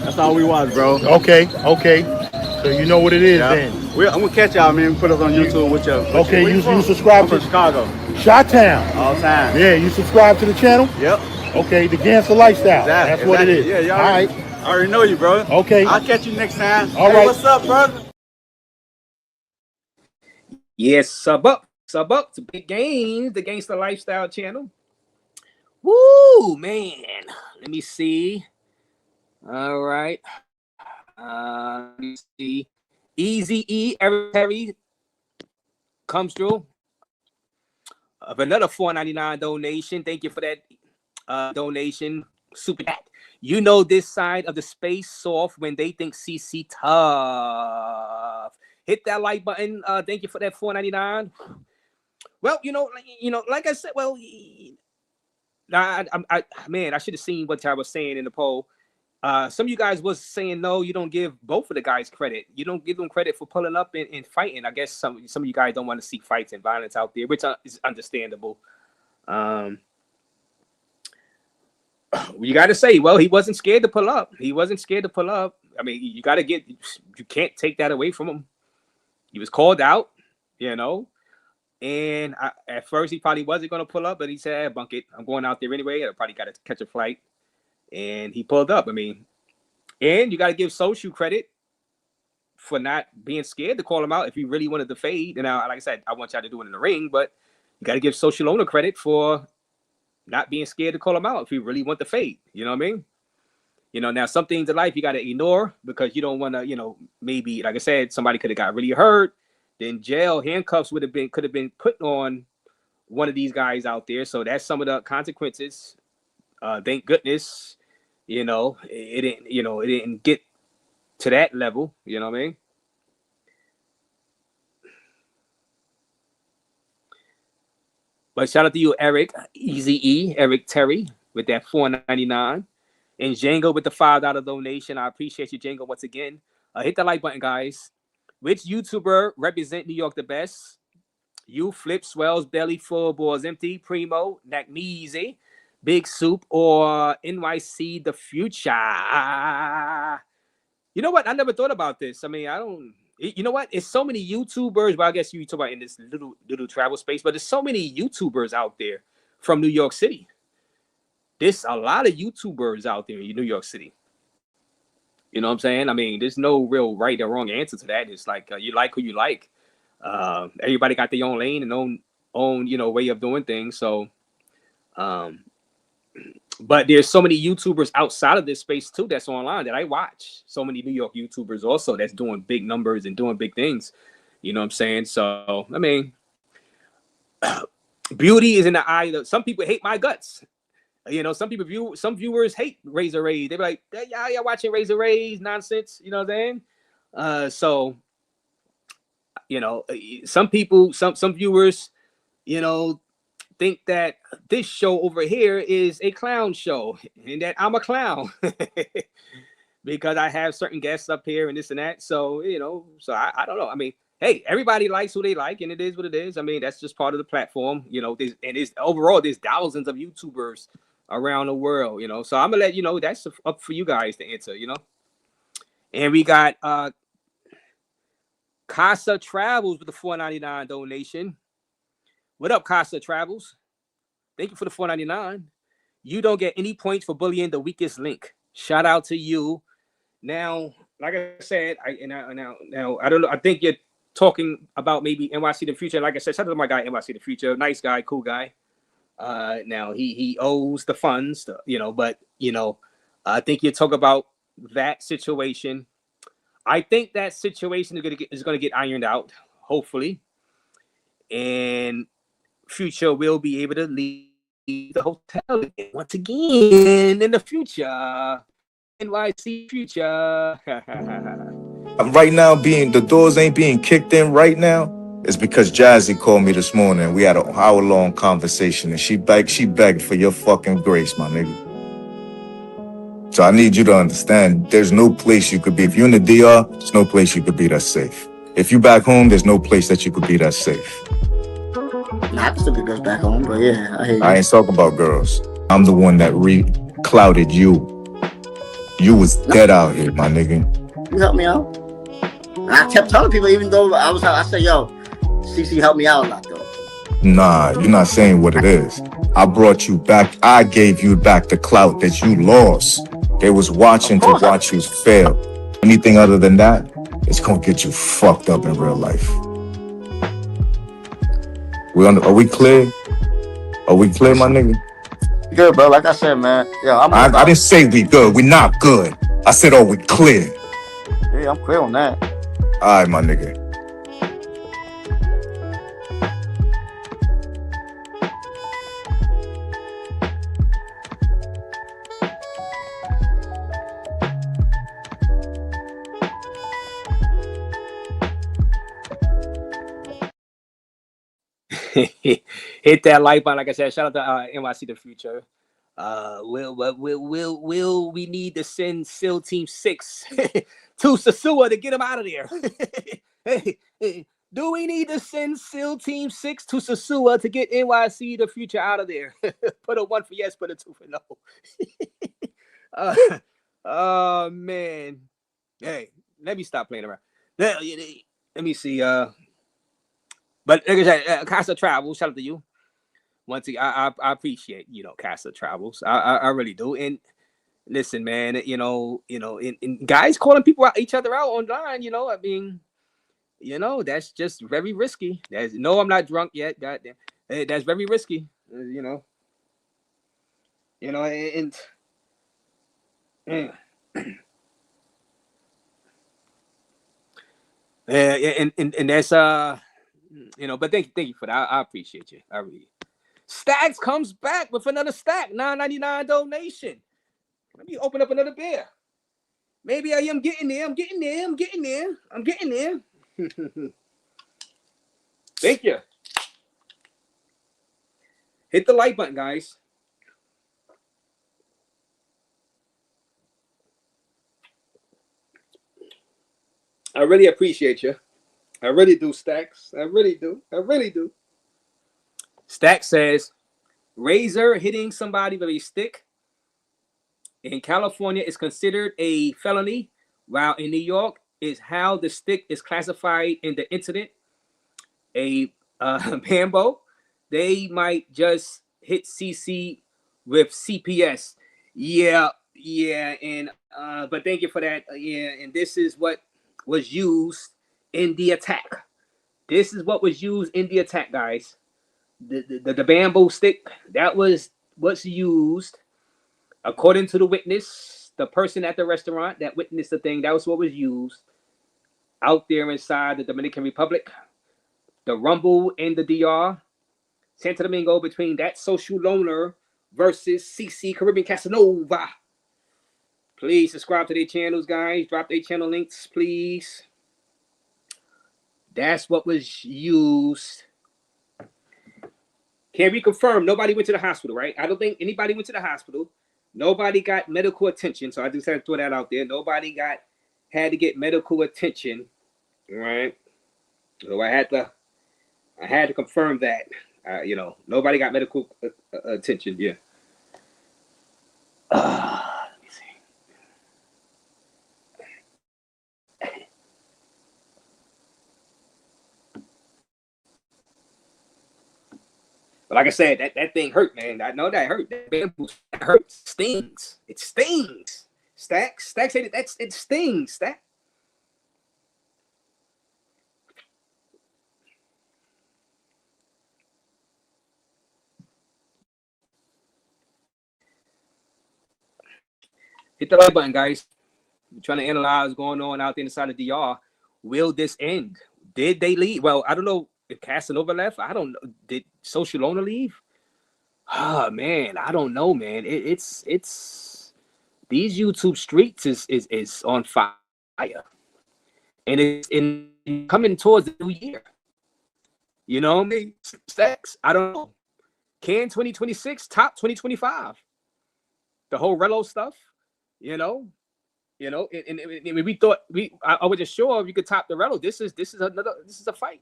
That's all we watch, bro. Okay. So you know what it is then. I'm gonna catch y'all, man. Put us on YouTube with your. Okay, you subscribe to Chicago. Chi-Town. All time. Yeah, you subscribe to the channel? Yep. Okay, the Gangster Lifestyle. That's what it is. Yeah, y'all. All right. I already know you, bro. Okay. I'll catch you next time. All right. What's up, brother? Yes, sub up to Big Gains, the Gangster Lifestyle channel. Woo, man. Let me see. All right. Let me see. Easy E, Eric Perry comes through. Of another $4.99 donation. Thank you for that donation. Super chat. You know this side of the space soft when they think CC tough. Hit that like button. Thank you for that $4.99. Well, like I said, well, I should have seen what I was saying in the poll. Some of you guys was saying no, you don't give both of the guys credit. You don't give them credit for pulling up and fighting. I guess some of you guys don't want to see fights and violence out there, which is understandable. You got to say, well, he wasn't scared to pull up. I mean, you can't take that away from him. He was called out, you know. And at first, he probably wasn't going to pull up, but he said, hey, bunk it. I'm going out there anyway. I probably got to catch a flight. And he pulled up. I mean, and you got to give Sosua credit for not being scared to call him out if he really wanted to fade. And now, like I said, I want y'all to do it in the ring, but you got to give Sosua credit for not being scared to call him out if you really want to fade. You know what I mean? You know, now some things in life you got to ignore because you don't want to, you know, maybe, like I said, somebody could have got really hurt. Then jail, handcuffs could have been put on one of these guys out there. So that's some of the consequences. Thank goodness, you know, it didn't get to that level. You know what I mean? But shout out to you, Eric, Easy Eric Terry with that $4.99. And Django with the $5 donation. I appreciate you, Django, once again. Hit the like button, guys. Which YouTuber represent New York the best? You, Flip, Swells, Belly Full, Balls Empty, Primo, Nakmeezy, Big Soup, or NYC the Future? You know what? I never thought about this. I mean, you know what? It's so many YouTubers. Well, I guess you talk about in this little travel space, but there's so many YouTubers out there from New York City. There's a lot of YouTubers out there in New York City. You know what I'm saying? I mean, there's no real right or wrong answer to that. It's like you like who you like. Everybody got their own lane and own you know way of doing things. So, but there's so many YouTubers outside of this space too that's online that I watch. So many New York YouTubers also that's doing big numbers and doing big things. You know what I'm saying? So, I mean, beauty is in the eye of some people. Hate my guts. You know, some viewers hate Raze. They're like, yeah, you're watching Raze nonsense. You know what I'm saying? So, you know, some people, some viewers, you know, think that this show over here is a clown show and that I'm a clown because I have certain guests up here and this and that. So, you know, so I don't know. I mean, hey, everybody likes who they like and it is what it is. I mean, that's just part of the platform, you know, overall, there's thousands of YouTubers around the world, you know. So I'm gonna let you know that's up for you guys to answer, you know. And we got Casa Travels with the $4.99 donation. What up, Casa Travels? Thank you for the $4.99. You don't get any points for bullying the weakest link. Shout out to you. Now, like I said, now I don't know. I think you're talking about maybe NYC the Future. Like I said, shout out to my guy NYC the Future. Nice guy, cool guy. Now he owes the funds, you know, but you know, I think you talk about that situation. I think that situation is gonna get ironed out, hopefully, and Future will be able to leave the hotel once again in the future. NYC Future. Right now, the doors ain't being kicked in right now. It's because Jazzy called me this morning and we had an hour-long conversation and she begged for your fucking grace, my nigga. So I need you to understand, there's no place you could be. If you're in the DR, there's no place you could be that's safe. If you back home, there's no place that you could be that's safe. Nah, I can still get girls back home, but yeah, I hear you. I ain't talking about girls. I'm the one that clouded you. You was dead out here, my nigga. You helped me out. And I kept telling people, even though I was out, I said, yo, CC helped me out a lot, though. Nah, you're not saying what it is. I brought you back. I gave you back the clout that you lost. They was watching to watch you fail. Anything other than that, it's gonna get you fucked up in real life. Are we clear? Are we clear, my nigga? Good, bro. Like I said, man. Yeah, I didn't say we good. We not good. I said, oh, we clear. Yeah, I'm clear on that. All right, my nigga. Hit that like button. Like I said, shout out to NYC the Future. Will we need to send SEAL Team 6 to Sosua to get him out of there? hey, do we need to send SEAL Team 6 to Sosua to get NYC the Future out of there? Put a 1 for yes, put a 2 for no. Oh man. Hey, let me stop playing around. let me see. But like I said, Casa Travels, shout out to you. Once again, I appreciate, you know, Casa Travels. I really do. And listen, man, you know, and guys calling people out, each other out online, you know, I mean, you know, that's just very risky. That's no, I'm not drunk yet. Goddamn, that's very risky. You know, and and that's you know, but thank you for that. I appreciate you. I really. Stacks comes back with another stack, $9.99 donation. Let me open up another beer. Maybe I am getting there. I'm getting there. Thank you. Hit the like button, guys. I really appreciate you. I really do, Stacks. I really do. Stacks says, razor hitting somebody with a stick in California is considered a felony, while in New York is how the stick is classified in the incident. A Bambo, they might just hit CC with CPS. Yeah, and but thank you for that. Yeah, and this is what was used in the attack. This is what was used in the attack, guys. The bamboo stick, that was what's used according to the witness, the person at the restaurant that witnessed the thing. That was what was used out there inside the Dominican Republic. The rumble in the DR, Santo Domingo, between that social loner versus CC Caribbean Casanova. Please subscribe to their channels, guys. Drop their channel links, please. That's what was used. Can we confirm nobody went to the hospital, right? I don't think anybody went to the hospital. Nobody got medical attention. So I just had to throw that out there. Nobody had to get medical attention, right? So I had to confirm that. You know, nobody got medical attention. Yeah. Let me see. But like I said, that thing hurt, man. I know that hurt. That bamboo hurts. Stings. It stings. Stacks said it. It stings. Stack. Hit the like button, guys. We're trying to analyze what's going on out there inside of DR. Will this end? Did they leave? Well, I don't know if Casanova left. I don't know. Did Social Owner leave? Oh man, I don't know, man. It's these YouTube streets is on fire, and it's coming towards the new year. You know what I mean? Stacks. I don't know. Can 2026 top 2025? The whole Relo stuff, you know, and we thought I wasn't sure if you could top the Relo. This is a fight.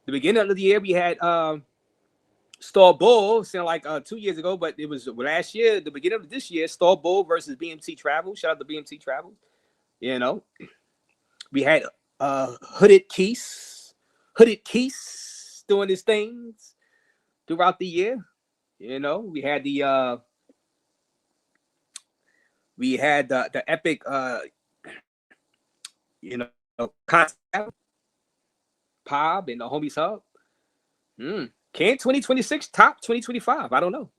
The beginning of the year we had Star Bull, sound like 2 years ago, but it was last year. The beginning of this year, Star Bull versus BMT Travel. Shout out to BMT Travel. You know, we had Hooded Keys doing his things throughout the year. You know, we had the epic concept Pob and the homies hub. Can 2026 top 2025? I don't know.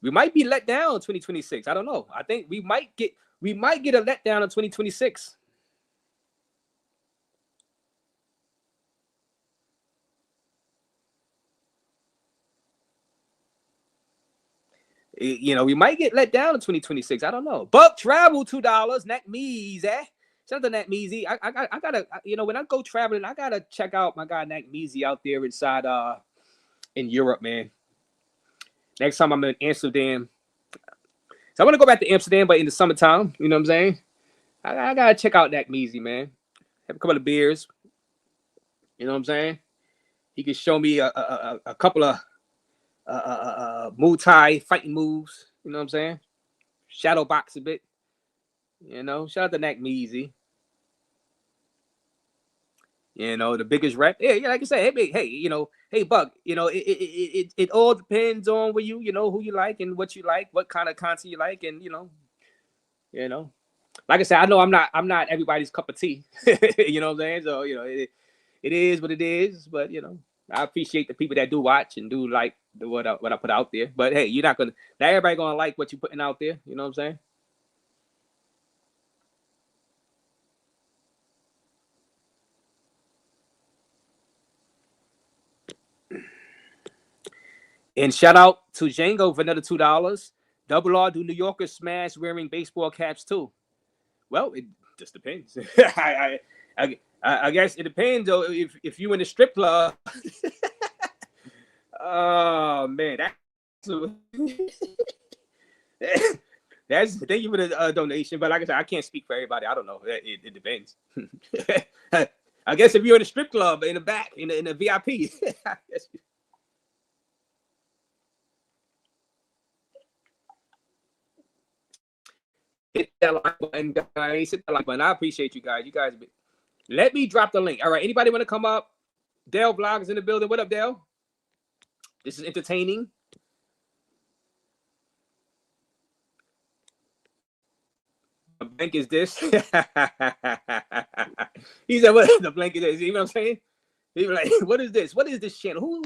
We might be let down in 2026. I don't know. I think we might get a letdown in 2026. You know, we might get let down in 2026. I don't know. Buck Travel $2. Nat Meezy. Shout out to Nat Meezy. I gotta, you know, when I go traveling, I gotta check out my guy Nat Meezy out there inside in Europe, man. Next time I'm in Amsterdam. So I want to go back to Amsterdam, but in the summertime, you know what I'm saying? I gotta check out Nat Meezy, man. Have a couple of beers. You know what I'm saying? He can show me a couple of Muay Thai fighting moves. You know what I'm saying? Shadow box a bit. You know, shout out to Nat Meezy. You know, the biggest rep. Yeah, yeah. Like I said, hey, you know, hey, Buck. You know, it all depends on where you know, who you like and what you like, what kind of content you like, and you know. Like I said, I know I'm not everybody's cup of tea. You know what I'm saying? So you know, it is what it is. But you know, I appreciate the people that do watch and do like what I put out there. But hey, not everybody gonna like what you're putting out there. You know what I'm saying? And shout out to Django for another $2. Double R do New Yorkers smash wearing baseball caps too. Well, it just depends. I guess it depends though. If you in a strip club, oh man, that's thank you for the donation. But like I said, I can't speak for everybody. I don't know. It depends. I guess if you're in a strip club in the back in the VIP. Hit that like button, guys. Hit that like button. I appreciate you guys. You guys, let me drop the link. All right. Anybody want to come up? Dale Vlog is in the building. What up, Dale? This is entertaining. The blank is this. He said, "What the blank is this?" You know what I'm saying? He was like, "What is this? What is this channel?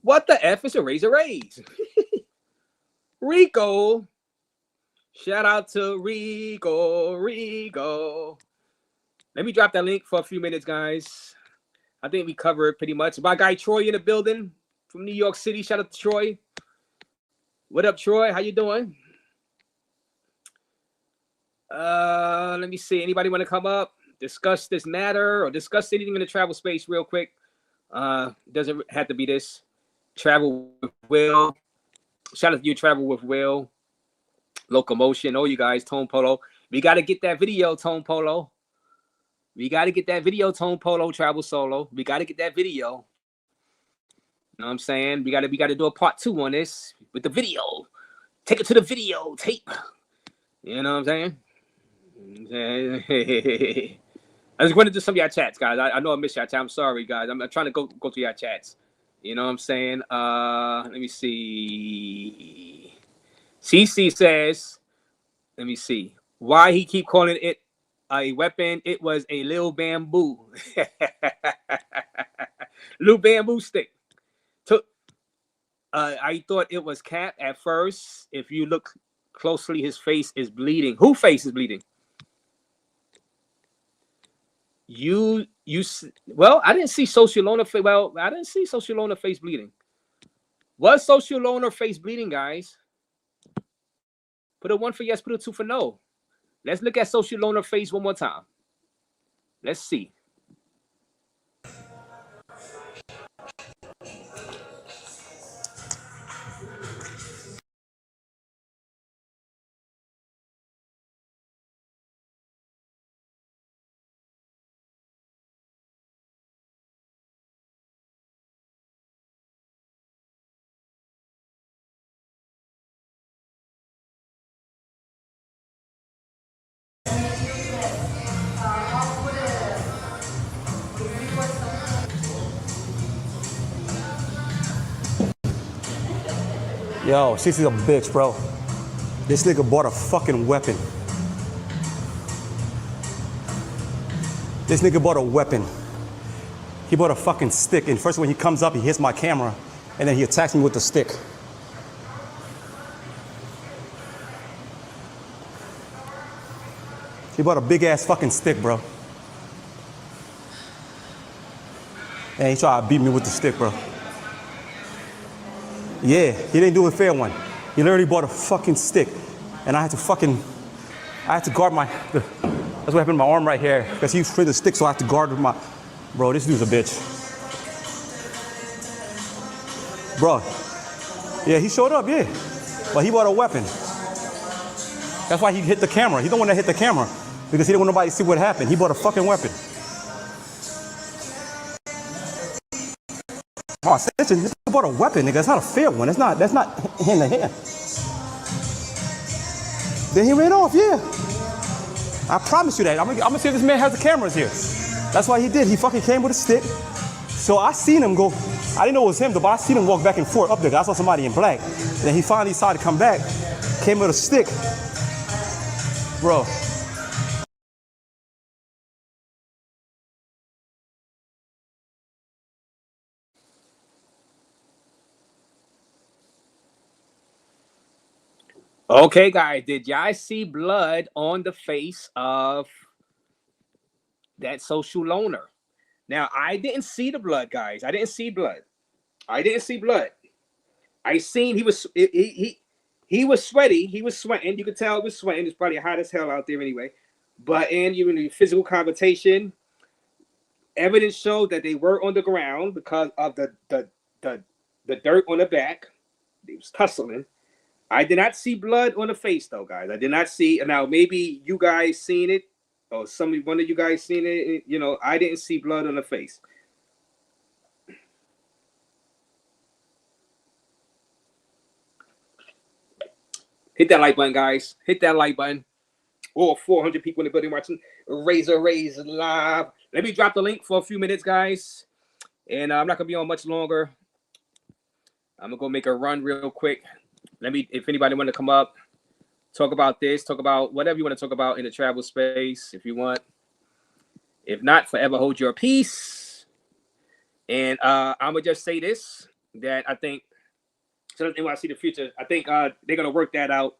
What the F is a Raze?" Rico. Shout out to Rico. Let me drop that link for a few minutes, guys. I think we covered pretty much. My guy Troy in the building from New York City. Shout out to Troy. What up, Troy? How you doing? Let me see. Anybody want to come up, discuss this matter, or discuss anything in the travel space real quick? Doesn't have to be this. Travel with Will. Shout out to you, Travel with Will. Locomotion, you guys, Tone Polo. We got to get that video, Tone Polo. Travel Solo. We got to get that video. You know what I'm saying? We got to do a part 2 on this with the video. Take it to the video tape. You know what I'm saying? I just wanted to do some of y'all chats, guys. I know I missed y'all chat. I'm sorry, guys. I'm trying to go through y'all chats. You know what I'm saying? Let me see. CC says, let me see. Why he keep calling it a weapon? It was a little bamboo. Little bamboo stick. I thought it was Cap at first. If you look closely, his face is bleeding. Whose face is bleeding? Well, I didn't see Socialona face. Well, I didn't see Socialona face bleeding. Was Socialona face bleeding, guys? Put a 1 for yes, put a 2 for no. Let's look at Socialona face one more time. Let's see. Yo, Cece's a bitch, bro. This nigga bought a fucking weapon. This nigga bought a weapon. He bought a fucking stick, and first when he comes up, he hits my camera, and then he attacks me with the stick. He bought a big ass fucking stick, bro. And he tried to beat me with the stick, bro. Yeah, he didn't do a fair one. He literally bought a fucking stick. And I had to guard that's what happened to my arm right here. Because he was trying the stick, so I had to guard with my, bro, this dude's a bitch. Bro, yeah, he showed up, yeah. But he bought a weapon. That's why he hit the camera. He's the one that hit the camera. Because he didn't want nobody to see what happened. He bought a fucking weapon. Oh, snitching, this is about a weapon, nigga. It's not a fair one. That's not hand to hand. Then he ran off, yeah. I promise you that. I'm gonna see if this man has the cameras here. That's why he did. He fucking came with a stick. So I seen him go. I didn't know it was him, though, but I seen him walk back and forth up there. I saw somebody in black. And then he finally decided to come back. Came with a stick. Bro. Okay, guys, did y'all see blood on the face of that social loner? Now, I didn't see the blood, guys. I didn't see blood. I seen he was sweaty. He was sweating. You could tell it was sweating. It's probably hot as hell out there anyway. But in the physical confrontation, evidence showed that they were on the ground because of the dirt on the back. They was tussling. I did not see blood on the face, though, guys. I did not see. Now, maybe you guys seen it, or one of you guys seen it. I didn't see blood on the face. Hit that like button, guys. Hit that like button. Oh, 400 people in the building watching Raze live. Let me drop the link for a few minutes, guys. And I'm not going to be on much longer. I'm going to go make a run real quick. If anybody want to come up, talk about this, talk about whatever you want to talk about in the travel space, if you want. If not, forever hold your peace. And I'm going to just say this, that I think, so when I see the future, I think they're going to work that out.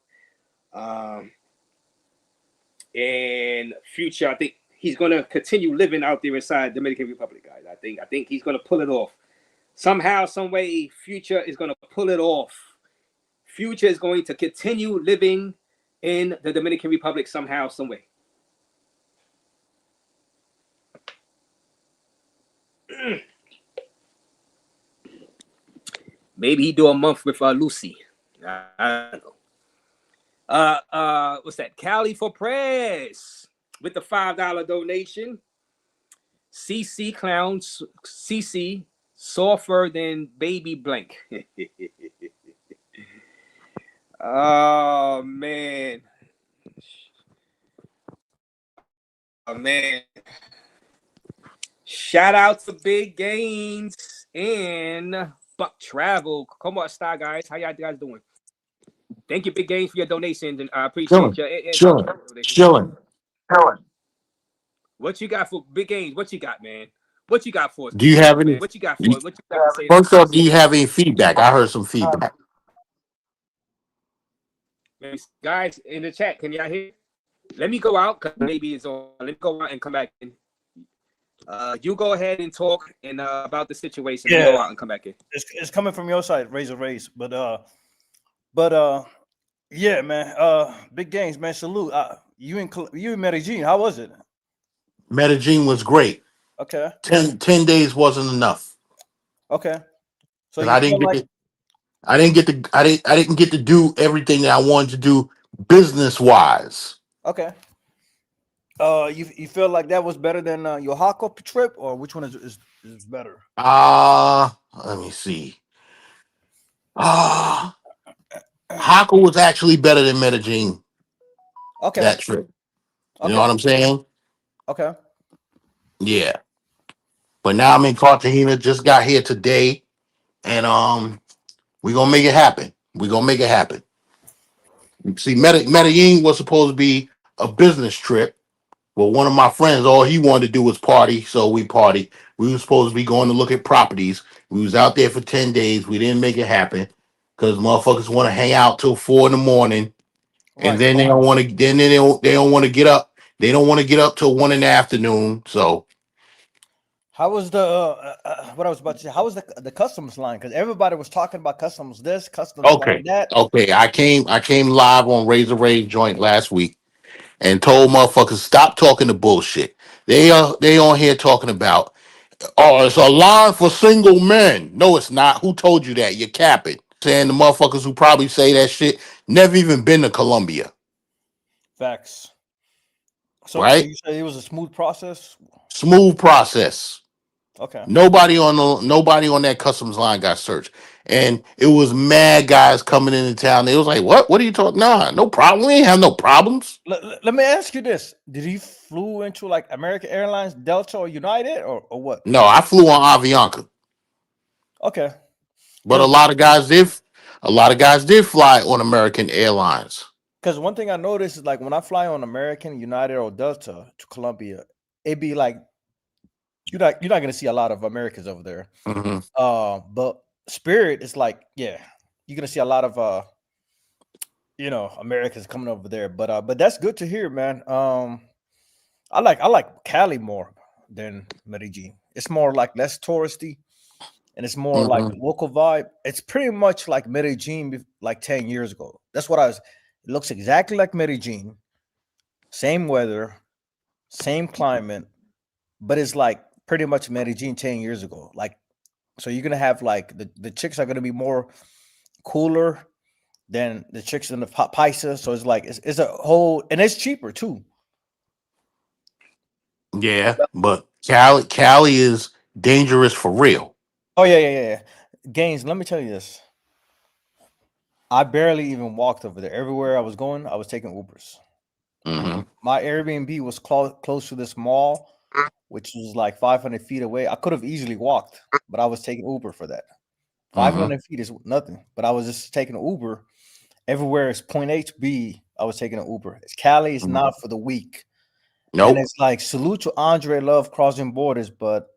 In future, I think he's going to continue living out there inside Dominican Republic, guys. I think he's going to pull it off. Somehow, some way, Future is going to pull it off. Future is going to continue living in the Dominican Republic somehow, some way. Maybe he do a month with Lucy. I don't know. What's that? Cali for Press with the $5 donation. CC clowns. CC softer than baby blank. Oh man. Shout out to Big Gains and Buck Travel. Come on, Star guys. How y'all guys doing? Thank you, Big Gains, for your donations, and I appreciate you. Chilling. What you got for Big Gains? What you got, man? What you got for us? Do you have any? What you got for us? What you got to say? First off, do you have any feedback? I heard some feedback. Guys in the chat, can y'all hear? Let me go out because maybe it's on. Let me go out and come back in. You go ahead and talk and about the situation. Yeah, go out and come back in. It's coming from your side, Raze, but yeah, man. Big Gains, man. Salute. You in Medellin? How was it? Medellin was great. Okay. 10 days wasn't enough. Okay. So I didn't get to do everything that I wanted to do business wise. Okay. You feel like that was better than your Hako trip, or which one is better? Let me see. Hako was actually better than Medellin. Okay. That trip. You know what I'm saying? Okay. Yeah. But now I'm in Cartagena, just got here today, and we're gonna make it happen. See, Medellin was supposed to be a business trip. Well, one of my friends, all he wanted to do was party, so we partied. We were supposed to be going to look at properties. We was out there for 10 days. We didn't make it happen because motherfuckers want to hang out till 4 a.m. And then they don't want to. Then they don't want to get up. They don't want to get up till 1 p.m. So, how was the what I was about to say? How was the customs line? Because everybody was talking about customs this, customs like that. Okay. I came live on Raze joint last week and told motherfuckers stop talking the bullshit. They on here talking about, oh, it's a line for single men. No, it's not. Who told you that? You're capping. Saying the motherfuckers who probably say that shit never even been to Colombia. Facts. So, right? So you say it was a smooth process? Smooth process. Okay. Nobody on that customs line got searched, and it was mad guys coming into town. They was like, "What? What are you talking? Nah, no problem. We ain't have no problems." Let me ask you this: did he flew into like American Airlines, Delta, or United, or what? No, I flew on Avianca, Okay. but a lot of guys did. A lot of guys did fly on American Airlines. Because one thing I noticed is like when I fly on American, United, or Delta to Colombia, it'd be like you're not gonna see a lot of Americans over there. Mhm. But Spirit is like, yeah, you're gonna see a lot of Americans coming over there. But that's good to hear, man. I like Cali more than Medellin. It's more like less touristy, and it's more like Mhm. local vibe. It's pretty much like Medellin, like 10 years ago. That's what I was. It looks exactly like Medellin, same weather, same climate, but it's like pretty much Medellin 10 years ago. Like, so you're gonna have like the chicks are gonna be more cooler than the chicks in the Paisa. So it's like it's a whole, and it's cheaper too. Yeah, but Cali is dangerous for real. Oh yeah. Gaines, let me tell you this. I barely even walked over there. Everywhere I was going, I was taking Ubers. Mhm. My Airbnb was close to this mall, which was like 500 feet away. I could have easily walked, but I was taking Uber for that. Mhm. 500 feet is nothing, but I was just taking an Uber. Everywhere is point A to B. I was taking an Uber. Cali is Mhm. not for the weak. And Nope. it's like salute to Andre Love crossing borders, but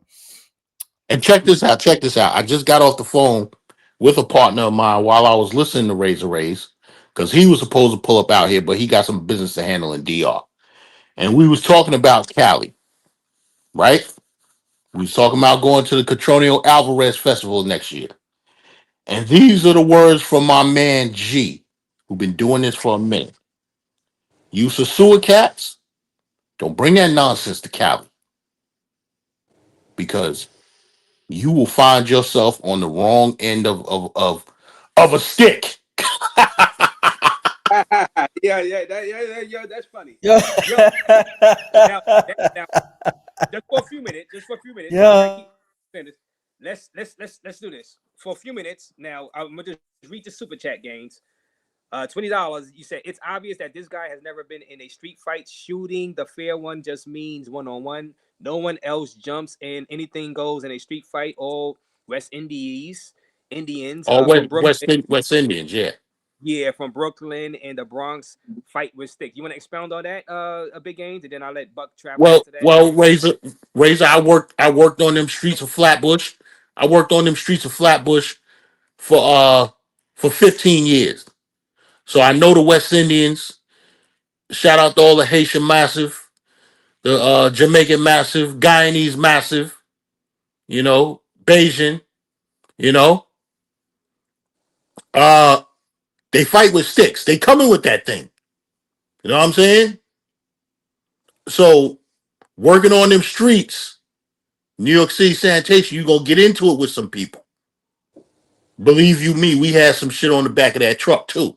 And check this out. Check this out. I just got off the phone with a partner of mine while I was listening to Raze because he was supposed to pull up out here, but he got some business to handle in DR. And we was talking about Cali, right? We was talking about going to the Catronio Alvarez Festival next year. And these are the words from my man G, who been doing this for a minute. You Sosua cats, don't bring that nonsense to Cali because you will find yourself on the wrong end of a stick. Yeah, that's funny. yeah, Yo, now, just for a few minutes, I'm trying to yeah. keep finished. Let's do this for a few minutes. Now, I'm gonna just read the super chat gains. $20. You said it's obvious that this guy has never been in a street fight shooting. The fair one just means one-on-one. No one else jumps and anything goes in a street fight. All Indians Or from Brooklyn. West Indians, yeah. Yeah, from Brooklyn and the Bronx fight with stick. You want to expound on that, a big gains, and then I'll let Buck travel Well, after that. well, Razor, I worked on them streets of Flatbush. I worked on them streets of Flatbush for 15 years. So I know the West Indians. Shout out to all the Haitian massive, the Jamaican massive, Guyanese massive, Bayesian, you know. Uh they fight with sticks. They coming with that thing. You know what I'm saying? So working on them streets, New York City sanitation, you gonna get into it with some people. Believe you me, we had some shit on the back of that truck too.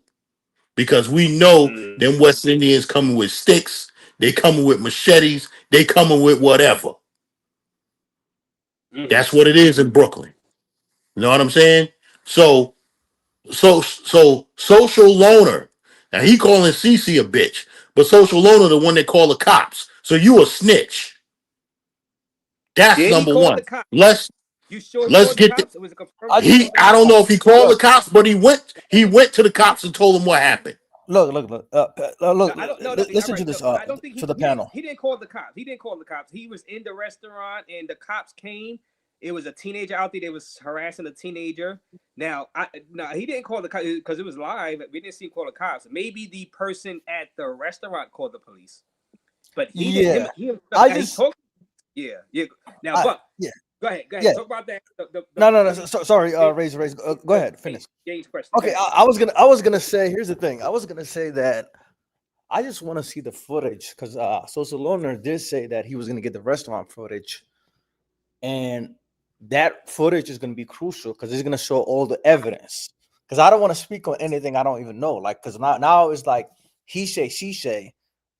Because we know them West Indians coming with sticks, they coming with machetes, they coming with whatever. That's what it is in Brooklyn. You know what I'm saying? So social loner. Now he calling Cece a bitch, but social loner the one that call the cops. So you a snitch. That's Did he number call the one. cops? Let's You sure he let's called the get the, cops? Or was it confirmed I that he just called the I cops? don't know if he called the look, cops, but he went to the cops and told them what happened. look. No, Look. I don't know. All Listen to right, this. no, I don't think To the panel. he didn't call the cops. He didn't call the cops. He was in the restaurant and the cops came. It was a teenager out there. They was harassing a teenager. Now, he didn't call the cops because it was live. We didn't see him call the cops. Maybe the person at the restaurant called the police, but he didn't. Yeah, He I he just, talked. Yeah. Now, Buck, yeah, go ahead. yeah. Talk about that. No. Sorry, Raise. Go ahead, finish. James question. Okay, I was gonna say. Here's the thing. I was gonna say that I just want to see the footage because Social Loner did say that he was gonna get the restaurant footage, and that footage is gonna be crucial because it's gonna show all the evidence. Because I don't want to speak on anything I don't even know. Like, because now it's like he say, she say.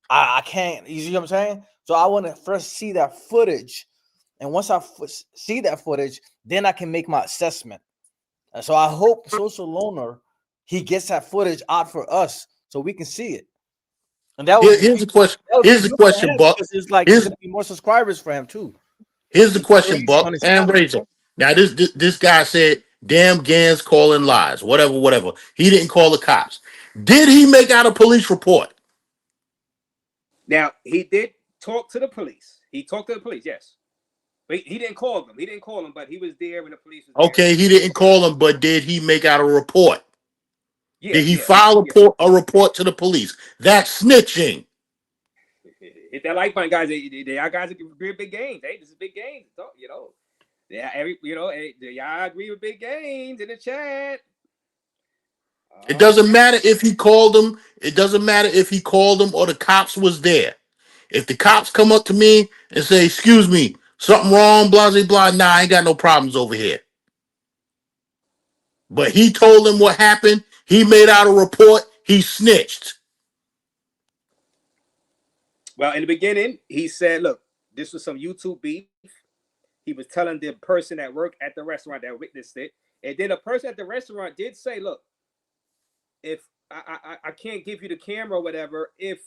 I can't. You see what I'm saying? So I want to first see that footage And once I see that footage, then I can make my assessment. And so I hope Social Loner, he gets that footage out for us so we can see it. And that would Here's the question. that would Here's be the good for question, him Buck. because it's like Here's gonna be more subscribers for him too. here's the question, He's Buck on his and channel. Razor. Now this guy said, "Damn Gans calling lies, whatever." He didn't call the cops. Did he make out a police report? Now he did talk to the police. He talked to the police, yes. But he didn't call them. He didn't call them, but he was there when the police was there. Okay, he didn't call him, but did he make out a report? Yeah, Did he yeah, file yeah. a report to the police? That's snitching. Hit that like button, guys. Y'all guys agree with big games. Hey, this is big games. You know, yeah, y'all agree with big games in the chat. It doesn't matter if he called them. It doesn't matter if he called them or the cops was there. If the cops come up to me and say, "Excuse me, something wrong," blah, blah, blah, nah, I ain't got no problems over here. But he told them what happened. He made out a report. He snitched. Well, in the beginning, he said, look, this was some YouTube beef. He was telling the person that worked at the restaurant that witnessed it. And then the person at the restaurant did say, look, if I can't give you the camera or whatever, if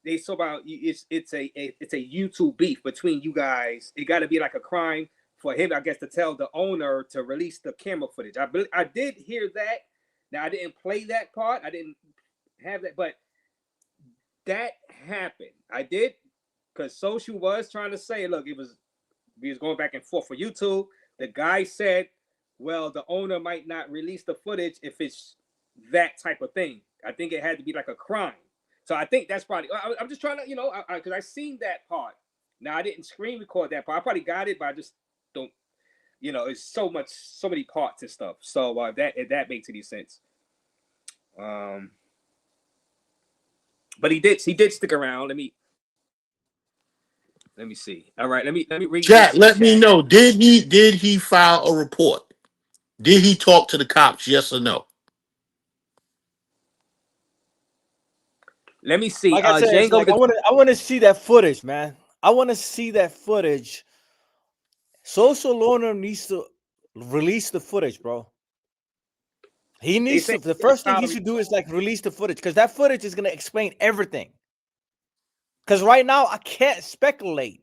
they saw about it's a YouTube beef between you guys. It got to be like a crime for him, I guess, to tell the owner to release the camera footage. I did hear that. Now, I didn't play that part. I didn't have that, but that happened. I did, because Sosua was trying to say, look, we was going back and forth for YouTube. The guy said, well, the owner might not release the footage if it's that type of thing. I think it had to be like a crime. So I think that's probably, I'm just trying to, because I seen that part. Now, I didn't screen record that part. I probably got it, but I just don't, it's so many parts and stuff. So if that makes any sense. But he did stick around. Let me see. All right, let me read. Chat, let me know. Did he file a report? Did he talk to the cops? Yes or no? Let me see. Like I said, it's like, I want to see that footage, man. I want to see that footage. Social Loner needs to release the footage, bro. He needs to. The first thing he should do is like release the footage, because that footage is gonna explain everything. Because right now I can't speculate.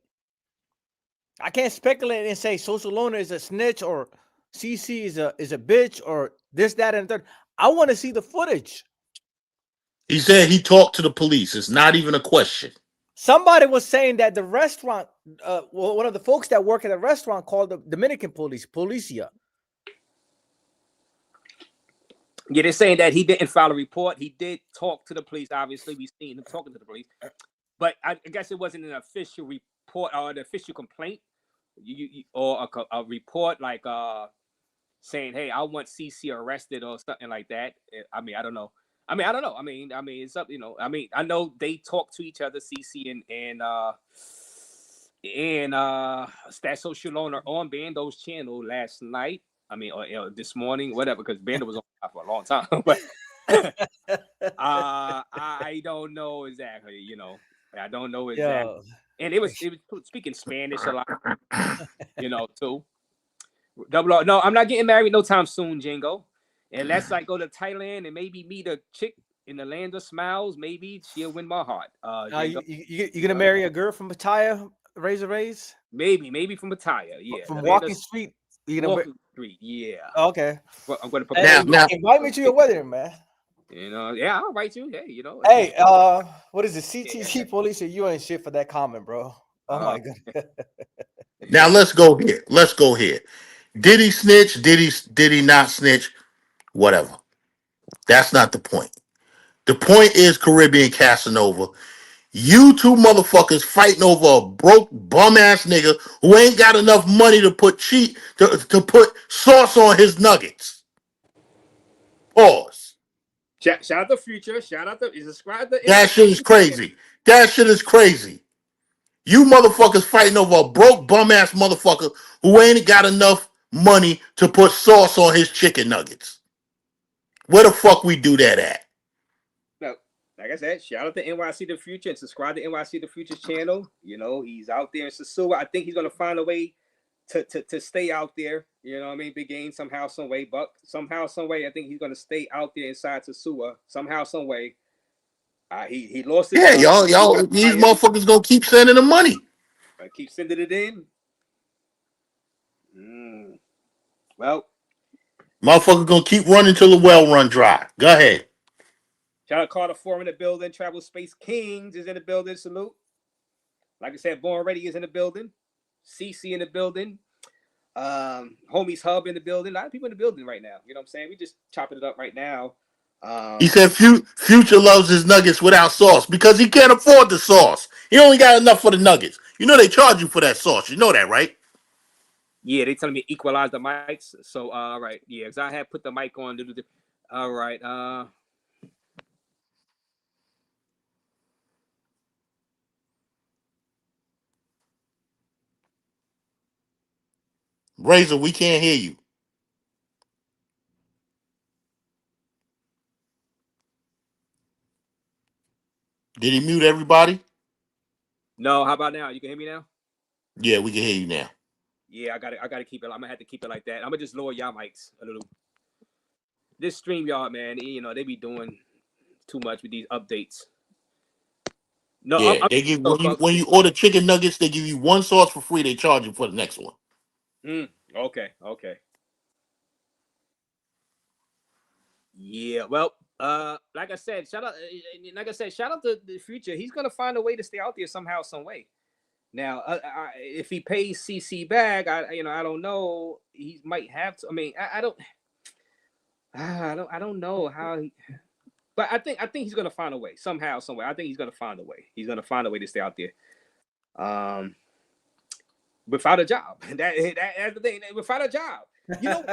I can't speculate and say Social Loner is a snitch or CC is a bitch or this, that, and third. I want to see the footage. He said he talked to the police. It's not even a question. Somebody was saying that the restaurant, one of the folks that work at the restaurant called the Dominican police, Policia. Yeah, they're saying that he didn't file a report. He did talk to the police. Obviously, we've seen him talking to the police. But I guess it wasn't an official report or an official complaint, or a report like saying, "Hey, I want CC arrested" or something like that. I mean, I don't know. I don't know. I mean, it's up. I know they talk to each other, CC and Stat Social Loner on Bando's channel last night. I mean, or this morning, whatever, because Bando was on for a long time. But I don't know exactly. I don't know exactly. Yeah. And it was speaking Spanish a lot. Too. Double R. No, I'm not getting married no time soon, Django. Unless I go to Thailand and maybe meet a chick in the land of smiles, maybe she'll win my heart. You gonna marry a girl from Pattaya, Raze? Maybe from Pattaya, yeah. From Walking Street. Walking Street, yeah. Okay. Well, I'm going to now, invite me to your wedding, man. Yeah, I'll invite you. Hey, Hey, what is it? CTC police? You ain't shit for that comment, bro. Oh my god. Now let's go here. Did he snitch? Did he not snitch? Whatever. That's not the point. The point is Caribbean Casanova. You two motherfuckers fighting over a broke bum ass nigga who ain't got enough money to put put sauce on his nuggets. Pause. Shout out the Future. Shout out the subscribe to that shit is crazy. That shit is crazy. You motherfuckers fighting over a broke bum ass motherfucker who ain't got enough money to put sauce on his chicken nuggets. Where the fuck we do that at? No, like I said, shout out to NYC The Future and subscribe to NYC The Future's channel. He's out there in Sosua. I think he's gonna find a way to stay out there. You know what I mean? Big game somehow, some way. Buck somehow, some way. I think he's gonna stay out there inside Sosua somehow, some way. He lost his Yeah, job. y'all, these motherfuckers gonna keep sending him money. I keep sending it in. Well, Motherfucker gonna keep running till the well run dry. Go ahead. shout out Carter Four in the building. Travel Space Kings is in the building. Salute. Like I said, Born Ready is in the building. CC in the building. Homies Hub in the building. A lot of people in the building right now. You know what I'm saying? We just chopping it up right now. He said Future loves his nuggets without sauce because he can't afford the sauce. He only got enough for the nuggets. You know they charge you for that sauce. You know that, right? Yeah, they telling me equalize the mics. So, all right. Yeah, because I had put the mic on. All right. Razor, we can't hear you. Did he mute everybody? No, how about now? You can hear me now? Yeah, we can hear you now. Yeah, I gotta keep it. I'm gonna have to keep it like that. I'm gonna just lower y'all mics a little. This StreamYard, man, you know, they be doing too much with these updates. No, Yeah, I'm they give when you order chicken nuggets, they give you one sauce for free. They charge you for the next one. Okay. Yeah, well, like I said, shout out to the Future. He's gonna find a way to stay out there somehow, some way. Now, if he pays CC back, I don't know. He might have to. I mean, I don't know how. But I think he's gonna find a way somehow, some way. I think he's gonna find a way. He's gonna find a way to stay out there. Without a job. That's the thing. Without a job. You know,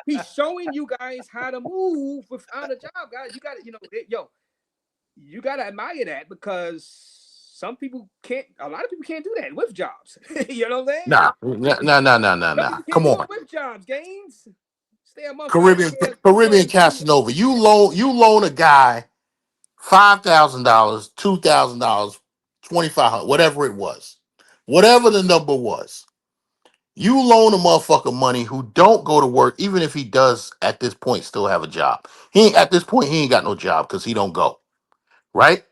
he's showing you guys how to move without a job, guys. You got to, you got to admire that because some people can't. A lot of people can't do that with jobs. You know what I'm saying? Nah. Come on, with jobs, Gaines. Stay a month Caribbean Casanova. You loan a guy $5,000, $2,000, $2,500, whatever it was, whatever the number was. You loan a motherfucker money who don't go to work, even if he does at this point still have a job. He ain't got no job because he don't go. Right?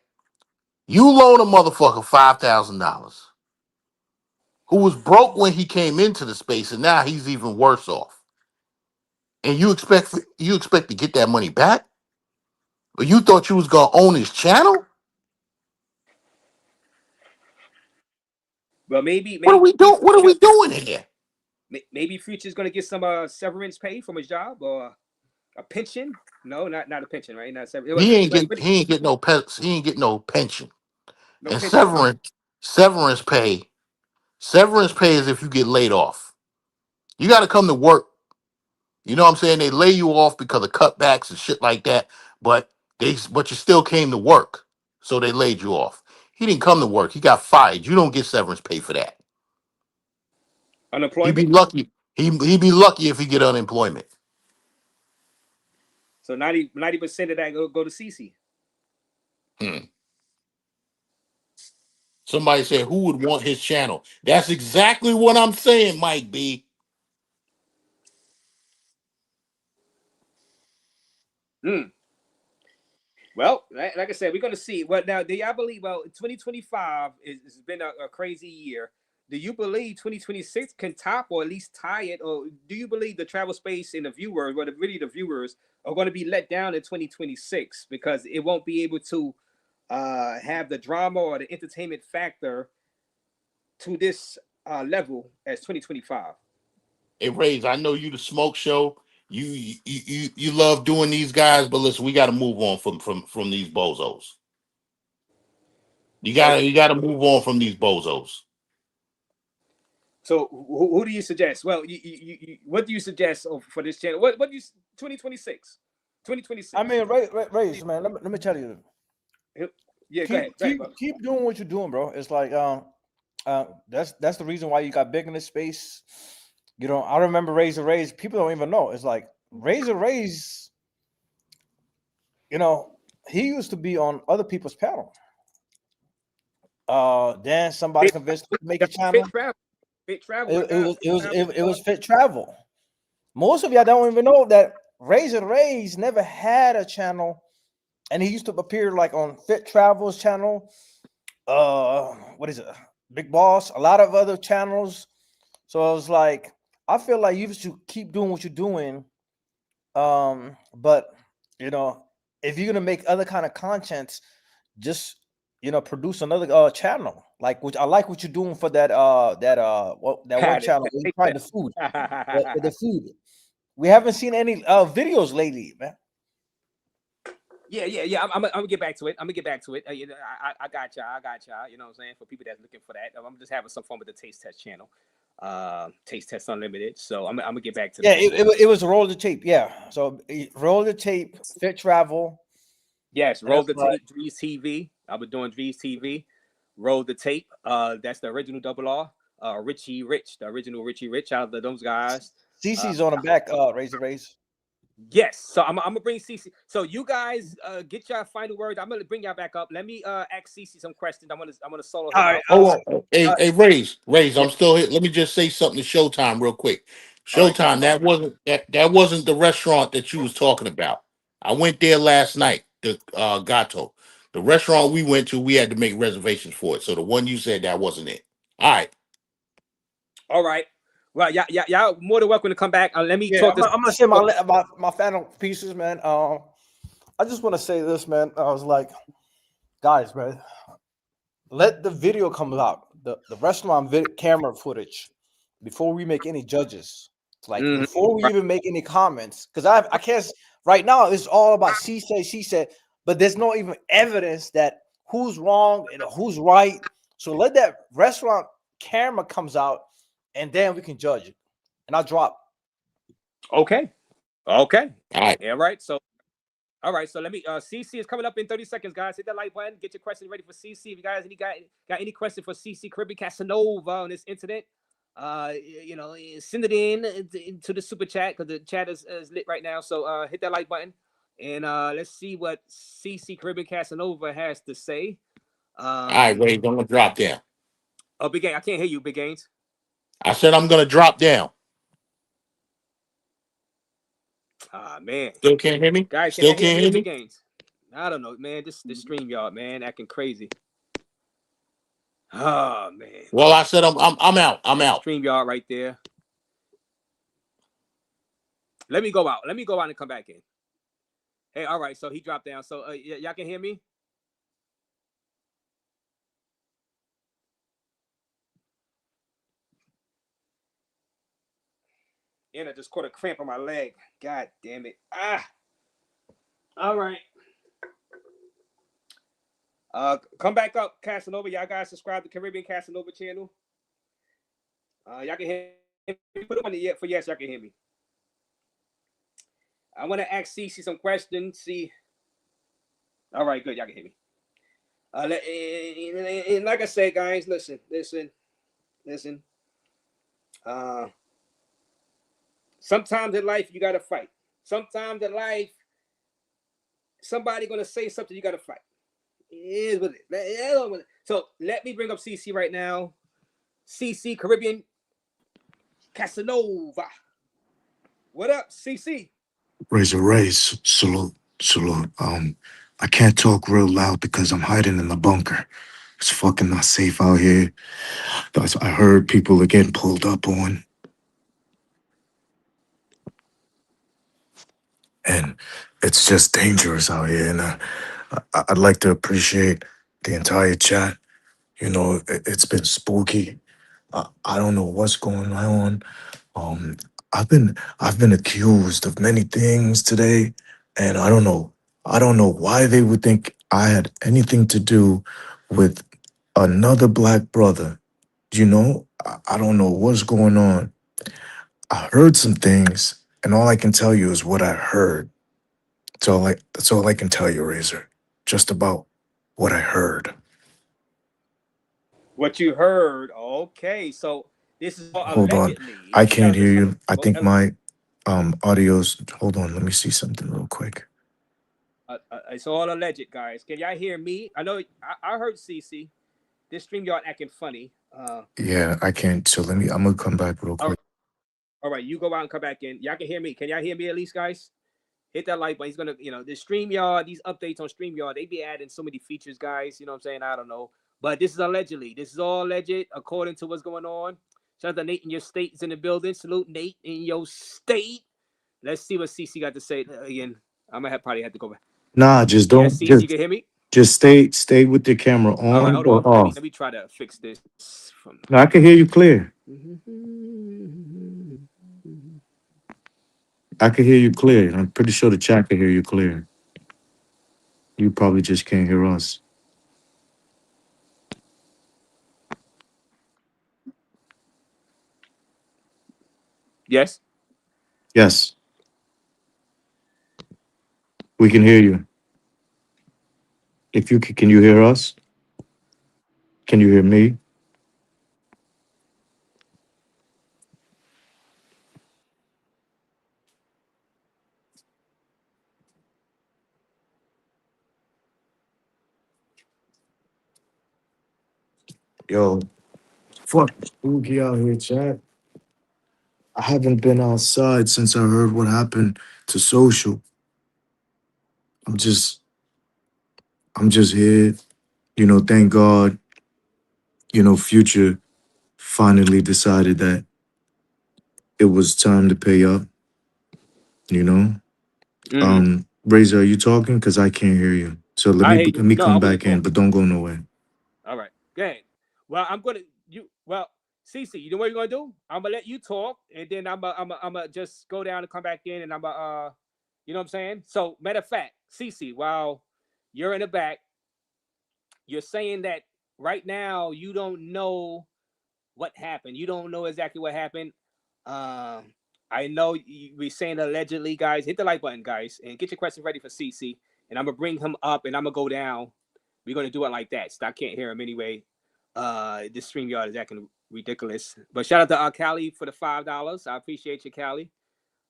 You loan a motherfucker $5,000 who was broke when he came into the space, and now he's even worse off. And you expect to get that money back? But you thought you was gonna own his channel? Well, maybe What are we doing? What are we doing here? Maybe Future's gonna get some severance pay from his job or a pension. No, not a pension, right? Not severance. He ain't get no pension. No And pension. severance pay is if you get laid off. You got to come to work. You know what I'm saying? They lay you off because of cutbacks and shit like that, but you still came to work. So they laid you off. He didn't come to work. He got fired. You don't get severance pay for that. Unemployment. He'd be lucky. He'd be lucky if he get unemployment. So 90% of that go to CC. Somebody said, who would want his channel? That's exactly what I'm saying, Mike B. Well, like I said, we're going to see. Well, now, do y'all believe, 2025 has been a crazy year. Do you believe 2026 can top or at least tie it? Or do you believe the travel space and the viewers, or the viewers, are going to be let down in 2026 because it won't be able to have the drama or the entertainment factor to this level as 2025? Hey, Raze, I know you the smoke show. You love doing these guys, but listen, we got to move on from these bozos. You gotta move on from these bozos. So who do you suggest? Well, what do you suggest for this channel? What do you 2026? 2026. I mean, Raze, man. Let me tell you. Yeah, go ahead. Keep doing what you're doing, bro. It's like that's the reason why you got big in this space. You know, I remember Razor Raze. People don't even know. It's like Razor Raze. You know, he used to be on other people's panel. Then somebody convinced him to make a channel. Fit Travel. It was Fit Travel. Most of y'all don't even know that Raze never had a channel, and he used to appear like on Fit Travel's channel. What is it? Big Boss, a lot of other channels. So I was like, I feel like you should keep doing what you're doing. But you know, if you're gonna make other kind of contents, just produce another channel. Like which I like what you're doing for that one channel. You try the food. the food. We haven't seen any videos lately, man. Yeah. I'm gonna get back to it. I got y'all. You know what I'm saying? For people that's looking for that, I'm just having some fun with the Taste Test channel. Taste Test Unlimited. So I'm gonna get back to that. It was roll the tape. Yeah. So roll the tape. Fit Travel. Yes, roll the tape. Drees TV. I've been doing Drees TV. Roll the tape. That's the original Double R. Richie Rich, the original Richie Rich, out of those guys. CC's on the back. Raze. Yes, so I'm gonna bring CC. So you guys get your final word. I'm gonna bring y'all back up. Let me ask CC some questions. I'm gonna solo. All right. Hold on. Hey, Raze, I'm still here. Let me just say something to Showtime real quick. Showtime, that wasn't the restaurant that you was talking about. I went there last night, the Gato. The restaurant we went to, we had to make reservations for it. So the one you said, that wasn't it. All right. All right. Well, y'all more than welcome to come back. Let me talk. I'm gonna say my final pieces, man. I just want to say this, man. I was like, guys, man, let the video come out, the restaurant camera footage, before we make any judges. Like before we even make any comments, because I can't right now. It's all about she said, but there's no even evidence that who's wrong and who's right. So let that restaurant camera comes out, and then we can judge it. And I'll drop. Okay. All right. Yeah, right. So, all right. So let me. CC is coming up in 30 seconds, guys. Hit that like button. Get your questions ready for CC. If you guys got any question for CC Caribbean Casanova on this incident, send it into the super chat, because the chat is lit right now. So hit that like button, and let's see what CC Caribbean Casanova has to say. All right, Raze, I'm gonna drop down. Oh, Big Gaines, I can't hear you, Big Gaines. I said I'm gonna drop down. Man. Still can't hear me? Guys, Still can't hear me? Big Gaines? I don't know, man. This StreamYard, man, acting crazy. Oh man. Well, I said I'm out. I'm out. StreamYard right there. Let me go out and come back in. Hey, all right. So he dropped down. So y'all can hear me? And I just caught a cramp on my leg. God damn it. All right. Come back up, Casanova. Y'all guys subscribe to Caribbean Casanova channel. Y'all can hear me. Put it on the for yes, y'all can hear me. I want to ask CC some questions. See. All right, good. Y'all can hear me. And like I said, guys, listen. Sometimes in life you gotta fight. Sometimes in life, somebody gonna say something, you gotta fight. It is what it is. So let me bring up CC right now. CC Caribbean Casanova. What up, CC? Raze, salute. I can't talk real loud because I'm hiding in the bunker. It's fucking not safe out here. I heard people are getting pulled up on. And it's just dangerous out here. And I'd like to appreciate the entire chat. You know, it's been spooky. I don't know what's going on. I've been accused of many things today, and I don't know why they would think I had anything to do with another black brother. You know, I don't know what's going on. I heard some things, and all I can tell you is what I heard. That's all I can tell you, Razor. Just about what I heard. What you heard? Okay, so this is all Hold on. allegedly. I can't hear you. I think my audio's. Hold on. Let me see something real quick. It's all alleged, guys. Can y'all hear me? I know I heard CC. This StreamYard acting funny. Yeah, I can't. So I'm gonna come back real quick. All right, you go out and come back in. Y'all can hear me. Can y'all hear me at least, guys? Hit that like button. He's gonna, the StreamYard, these updates on StreamYard, they be adding so many features, guys. You know what I'm saying? I don't know. But this is allegedly. This is all alleged according to what's going on. Shout out to Nate in your state is in the building. Salute Nate in your state. Let's see what CC got to say again. I'm gonna probably have to go back. Nah, just Yes, don't CC, you can hear me? just stay with the camera All right, on hold or on. off. Let me try to fix this. No, I can hear you clear. I can hear you clear. I'm pretty sure the chat can hear you clear. You probably just can't hear us. Yes. Yes, we can hear you. If you can you hear us? Can you hear me? Yo, fuck spooky out here, chat. I haven't been outside since I heard what happened to Social. I'm just I'm just here. Thank God, Future finally decided that it was time to pay up, you know? Razor, are you talking? Because I can't hear you. So let I me hear let you. me No, I come wasn't back in, talking. but don't go nowhere. All right. Good. Well, CC, you know what you're gonna do? I'm gonna let you talk, and then I'm gonna just go down and come back in, and I'm gonna you know what I'm saying? So, matter of fact, CC, while you're in the back, you're saying that right now you don't know what happened. You don't know exactly what happened. I know we're saying allegedly, guys. Hit the like button, guys, and get your questions ready for CC. And I'm gonna bring him up, and I'm gonna go down. We're gonna do it like that. So I can't hear him anyway. This StreamYard is acting ridiculous. But shout out to Callie for the $5. I appreciate you, Callie.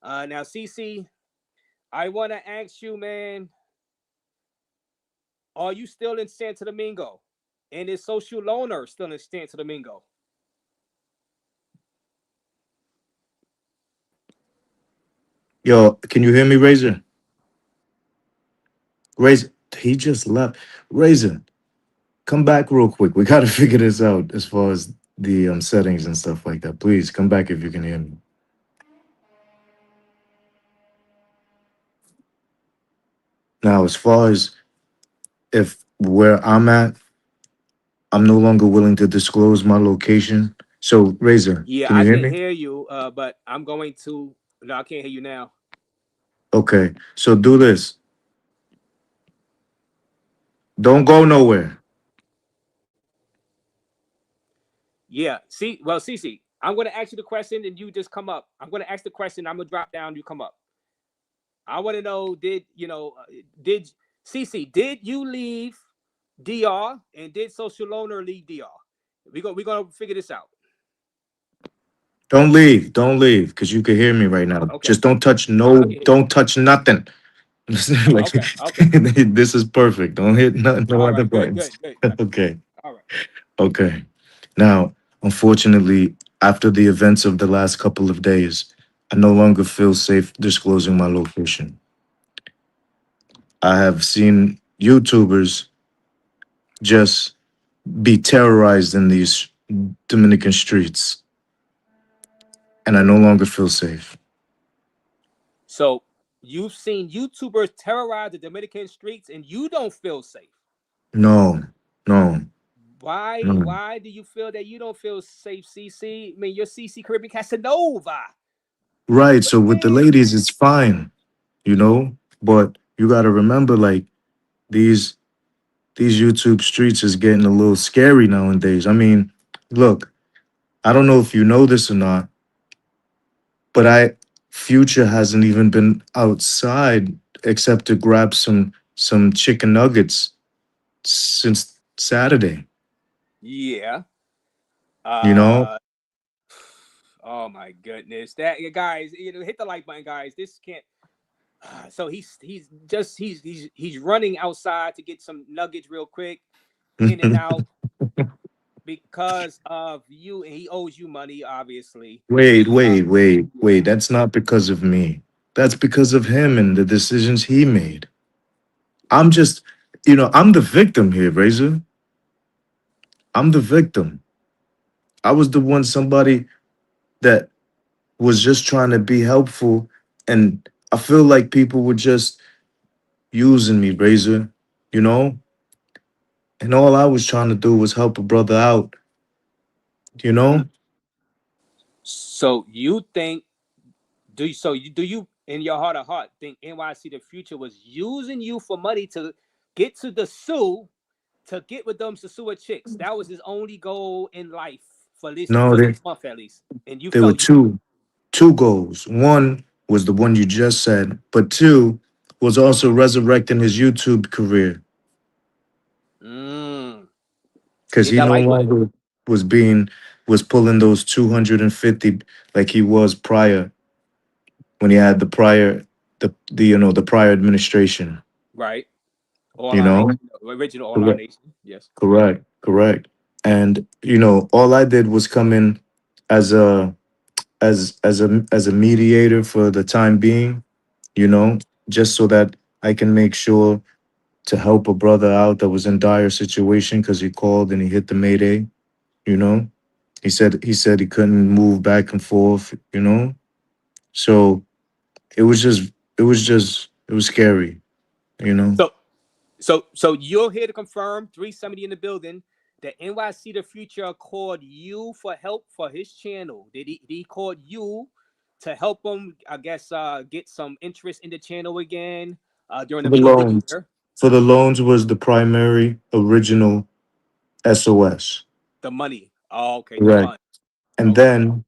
Now, CC, I want to ask you, man, are you still in Santo Domingo? And is Social Loner still in Santo Domingo? Yo, can you hear me, Razor? Razor, he just left. Razor, come back real quick. We gotta figure this out as far as the settings and stuff like that. Please come back if you can hear me. Now, as far as if where I'm at, I'm no longer willing to disclose my location. So, Razor, Yeah, can you I hear can me? hear you, but I'm going to. No, I can't hear you now. Okay, so do this. Don't go nowhere. Yeah. CC, I'm going to ask you the question, and you just come up. I'm going to ask the question. I'm going to drop down. You come up. I want to know: did CC? Did you leave DR, and did Social Loner leave DR? We're gonna figure this out. Don't leave, because you can hear me right now. Okay. Just don't touch Okay. don't touch nothing. Like, Okay. this is perfect. Don't hit no All other right. Good. buttons. Good. Good. Okay. All right. Okay. Now, unfortunately, after the events of the last couple of days, I no longer feel safe disclosing my location. I have seen YouTubers just be terrorized in these Dominican streets, and I no longer feel safe. So you've seen YouTubers terrorize the Dominican streets, and you don't feel safe. No, no, Why? no. Why do you feel that you don't feel safe, CC? I mean, you're CC Caribbean Casanova. Right. What So you with the mean? ladies, it's fine, but you got to remember, like, these these YouTube streets is getting a little scary nowadays. I mean, look, I don't know if you know this or not, but Future hasn't even been outside except to grab some chicken nuggets since Saturday. Yeah. You know, Oh my goodness. That guys, hit the like button, guys. This can't. So he's running outside to get some nuggets real quick, in and out, because of you, and he owes you money, obviously. Wait. That's not because of me. That's because of him and the decisions he made. I'm just, I'm the victim here, Razor. I'm the victim. I was the one, somebody that was just trying to be helpful. And I feel like people were just using me, Razor, you know? And all I was trying to do was help a brother out, you know? So you think do you in your heart of heart think NYC the Future was using you for money to get to the Sue to get with them Sosua chicks? That was his only goal in life for this No, month at least. And you there were felt two goals. One was the one you just said, but two was also resurrecting his YouTube career because Get he that no light with it. longer was pulling those 250 like he was prior when he had the prior administration. Right. All You Our know, Nation, original All Our correct, Nation. Yes. correct. And all I did was come in as a mediator for the time being, just so that I can make sure to help a brother out that was in dire situation because he called and he hit the mayday, you know. He said he couldn't move back and forth. So it was just it was scary, you know. So you're here to confirm 370 in the building that NYC the Future called you for help for his channel. Did he call you to help him, I guess, get some interest in the channel again during For the the middle of the loans, year? was the primary original SOS. The money. Oh, okay, the Right. fund. And Okay.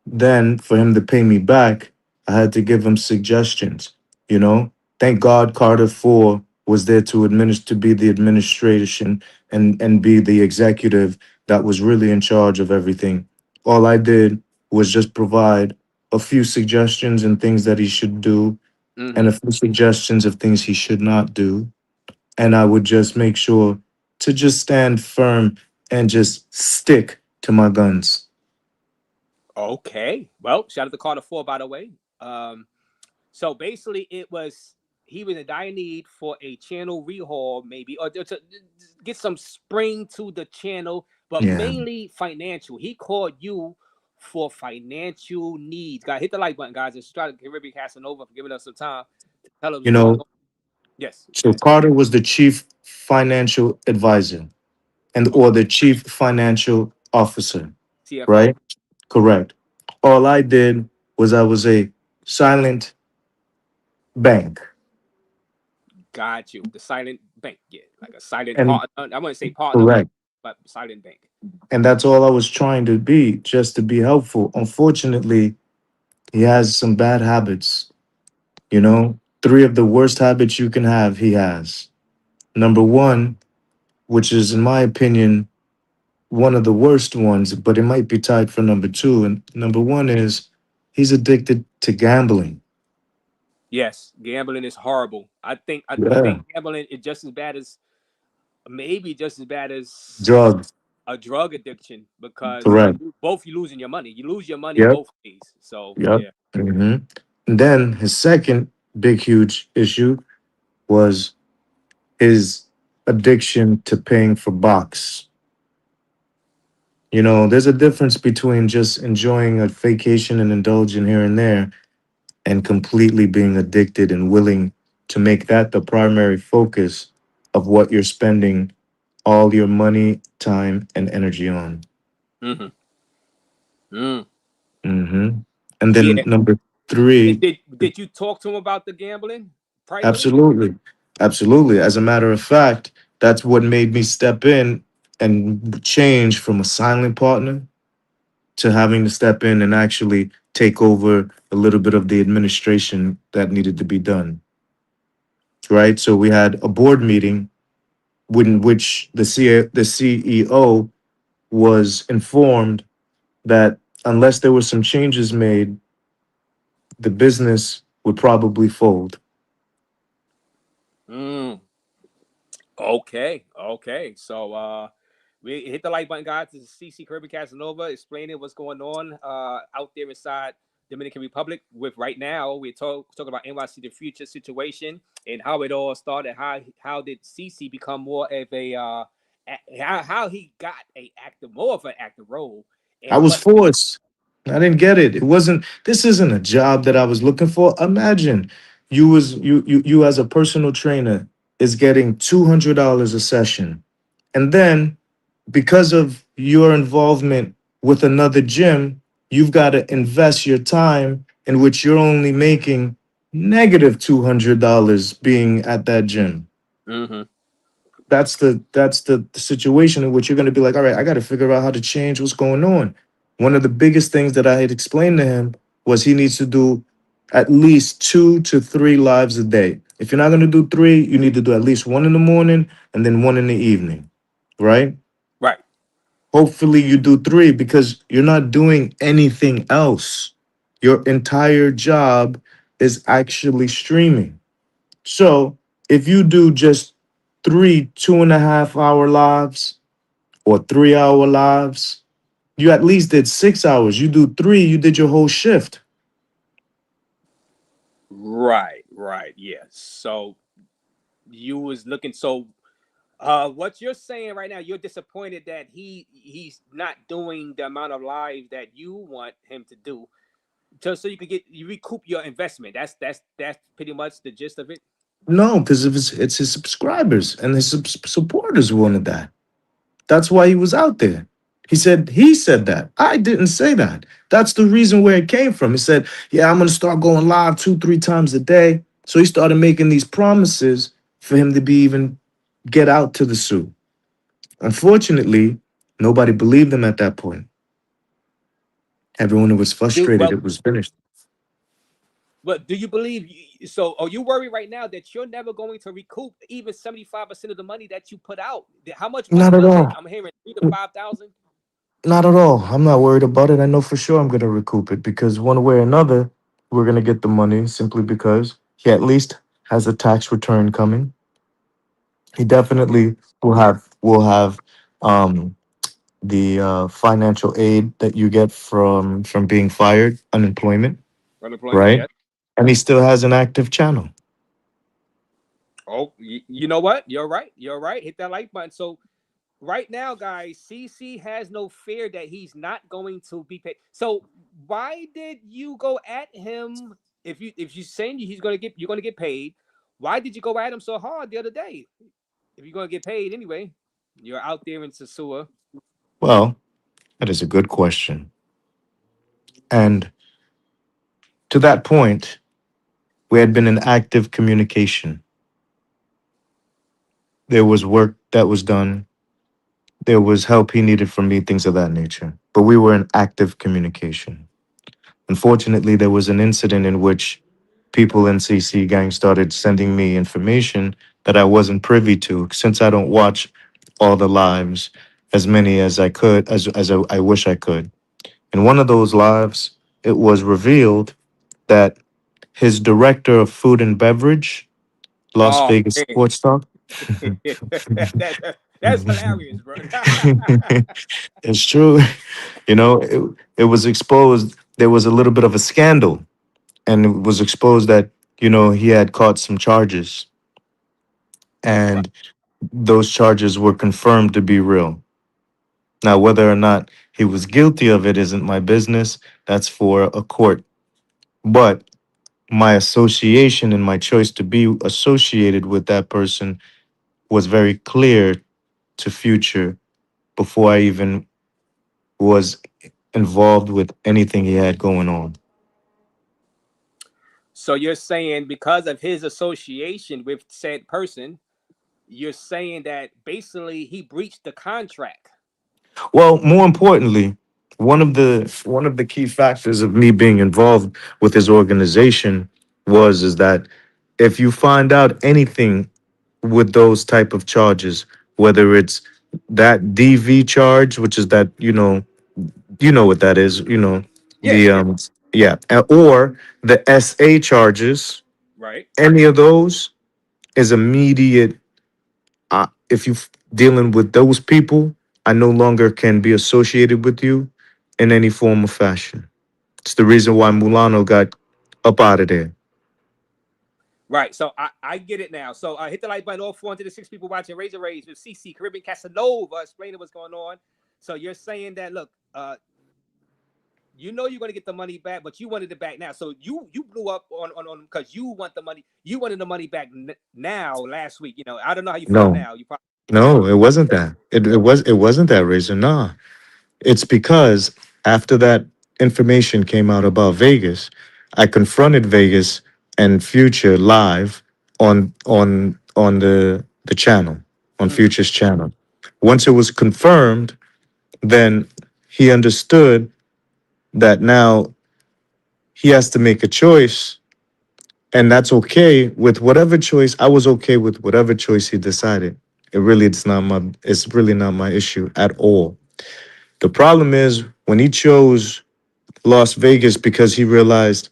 then for him to pay me back, I had to give him suggestions, you know. Thank God Carter 4 was there to be the administration and be the executive that was really in charge of everything. All I did was just provide a few suggestions and things that he should do and Mm-hmm. a few suggestions of things he should not do. And I would just make sure to just stand firm and just stick to my guns. Okay. Well, shout out to Carter 4, by the way. So basically, he was in dire need for a channel rehaul, maybe, or to get some spring to the channel, but Yeah. mainly financial. He called you for financial needs. Guys, hit the like button, guys. Just try to get Ribby Casanova for giving us some time to tell us You what's going know, on. Yes, go so ahead. Carter was the chief financial advisor or the chief financial officer, CFO. right? Correct. All I did was I was a silent bank. Got you. The silent bank, yeah, like a silent And partner. I wouldn't say partner, correct. but silent bank. And that's all I was trying to be, just to be helpful. Unfortunately, he has some bad habits, you know? Three of the worst habits you can have, he has. Number one, which is, in my opinion, one of the worst ones, but it might be tied for number two. And number one is he's addicted to gambling. Yes, gambling is horrible. I Yeah. think gambling is just as bad as maybe just as bad as Drugs. a drug addiction because Correct. you losing your money. You lose your money Yep. both ways. So Yep. yeah. hmm And then his second big, huge issue was his addiction to paying for box. There's a difference between just enjoying a vacation and indulging here and there and completely being addicted and willing to make that the primary focus of what you're spending all your money, time, and energy on. Mm-hmm. Mm. hmm And then Yeah. number And three, did you talk to him about the gambling privately? absolutely, absolutely. As a matter of fact, that's what made me step in and change from a silent partner to having to step in and actually take over a little bit of the administration that needed to be done. Right. So we had a board meeting in which the CEO was informed that unless there were some changes made, the business would probably fold. Mm. Okay. Okay. So We hit the like button, guys. This is CC Kirby Casanova explaining what's going on out there inside Dominican Republic. With right now, we're talking about NYC, the future situation, and how it all started. How did CC become more of a how he got more of an active role, I and was what? forced. I didn't get it. It wasn't. This isn't a job that I was looking for. Imagine you as a personal trainer is getting $200 a session, and then because of your involvement with another gym, you've got to invest your time in which you're only making negative $200 being at that gym. Mm-hmm. That's the situation in which you're going to be like, all right, I got to figure out how to change what's going on. One of the biggest things that I had explained to him was he needs to do at least 2 to 3 lives a day. If you're not going to do three, you need to do at least one in the morning and then one in the evening, right? Right. Hopefully you do three because you're not doing anything else. Your entire job is actually streaming. So if you do just three 2.5 hour lives or 3 hour lives, you at least did 6 hours. You do three, you did your whole shift. Right. Yeah. So you was looking so. What you're saying right now, you're disappointed that he's not doing the amount of lives that you want him to do, just so you recoup your investment. That's pretty much the gist of it. No, because it's his subscribers and his supporters wanted that. That's why he was out there. He said that. I didn't say that. That's the reason where it came from. He said, yeah, I'm gonna start going live 2, 3 times a day. So he started making these promises for him to be even get out to the Sioux. Unfortunately, nobody believed him at that point. Everyone who was Do frustrated, well, it was finished. but do you believe? So, are you worried right now that you're never going to recoup even 75% of the money that you put out? How much money Not at was it? all. I'm hearing 3 to 5,000. Not at all. I'm not worried about it. I know for sure I'm gonna recoup it because one way or another, we're gonna get the money simply because he at least has a tax return coming. He definitely will have um the financial aid that you get from being fired, unemployment, Unemployment, right? yes. And he still has an active channel. Oh, you know what? You're right. You're right. Hit that like button. So right now, guys, CC has no fear that he's not going to be paid. So why did you go at him if you saying you're gonna get paid? Why did you go at him so hard the other day? If you're gonna get paid anyway, you're out there in Sosua. Well, that is a good question. And to that point, we had been in active communication. There was work that was done. There was help he needed from me, things of that nature. But we were in active communication. Unfortunately, there was an incident in which people in CC gang started sending me information that I wasn't privy to since I don't watch all the lives as many as I could, as I wish I could. In one of those lives, it was revealed that his director of food and beverage, Las Oh Vegas man, Sports Talk, that's hilarious, bro. it's true. It was exposed. There was a little bit of a scandal, and it was exposed that he had caught some charges, Right. and those charges were confirmed to be real. Now, whether or not he was guilty of it isn't my business. That's for a court. But my association and my choice to be associated with that person was very clear to Future before I even was involved with anything he had going on. So you're saying because of his association with said person, you're saying that basically he breached the contract. Well, more importantly, one of the key factors of me being involved with his organization is that if you find out anything with those type of charges, whether it's that DV charge, which is that you know what that is, Yeah, the yeah. yeah, or the SA charges, Right. any of those is immediate. If you dealing with those people, I no longer can be associated with you in any form or fashion. It's the reason why Mulano got up out of there. Right. So I get it now. So hit the like button. All 406 people watching Raze with CC Caribbean Casanova explaining what's going on. So you're saying that look, you know you're gonna get the money back, but you wanted it back now. So you blew up on because you want the money. You wanted the money back now last week. You know, I don't know how you feel No, now. You probably no, it wasn't that. It wasn't that, Razor. Nah. It's because after that information came out about Vegas, I confronted Vegas and Future live on the channel, on Future's channel. Once it was confirmed, then he understood that now he has to make a choice, and that's okay with whatever choice. I was okay with whatever choice he decided. It's really not my issue at all. The problem is when he chose Las Vegas because he realized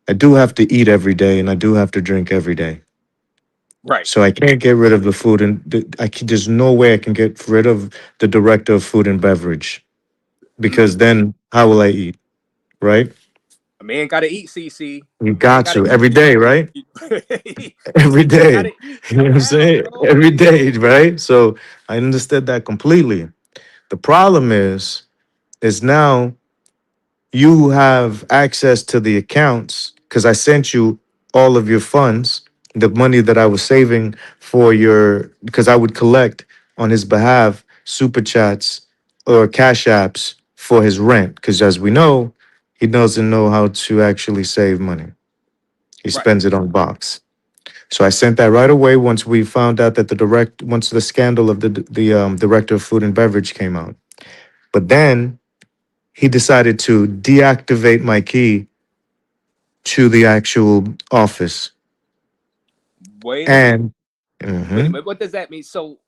I do have to eat every day and I do have to drink every day. right. So I can't get rid of the food, and there's no way I can get rid of the director of food and beverage because then how will I eat? Right? A man gotta eat, CC. You Man got gotta to eat. every day, right? Every Man day. gotta eat You know what I'm somehow, saying? bro. Every day, right? So I understood that completely. The problem is now you have access to the accounts because I sent you all of your funds, the money that I was saving for your, because I would collect on his behalf super chats or cash apps for his rent. Because as we know, he doesn't know how to actually save money. He Right. spends it on box. So I sent that right away once we found out that once the scandal of the director of food and beverage came out. But then he decided to deactivate my key to the actual office. Wait a minute. And Wait a Mhm. minute. What does that mean? So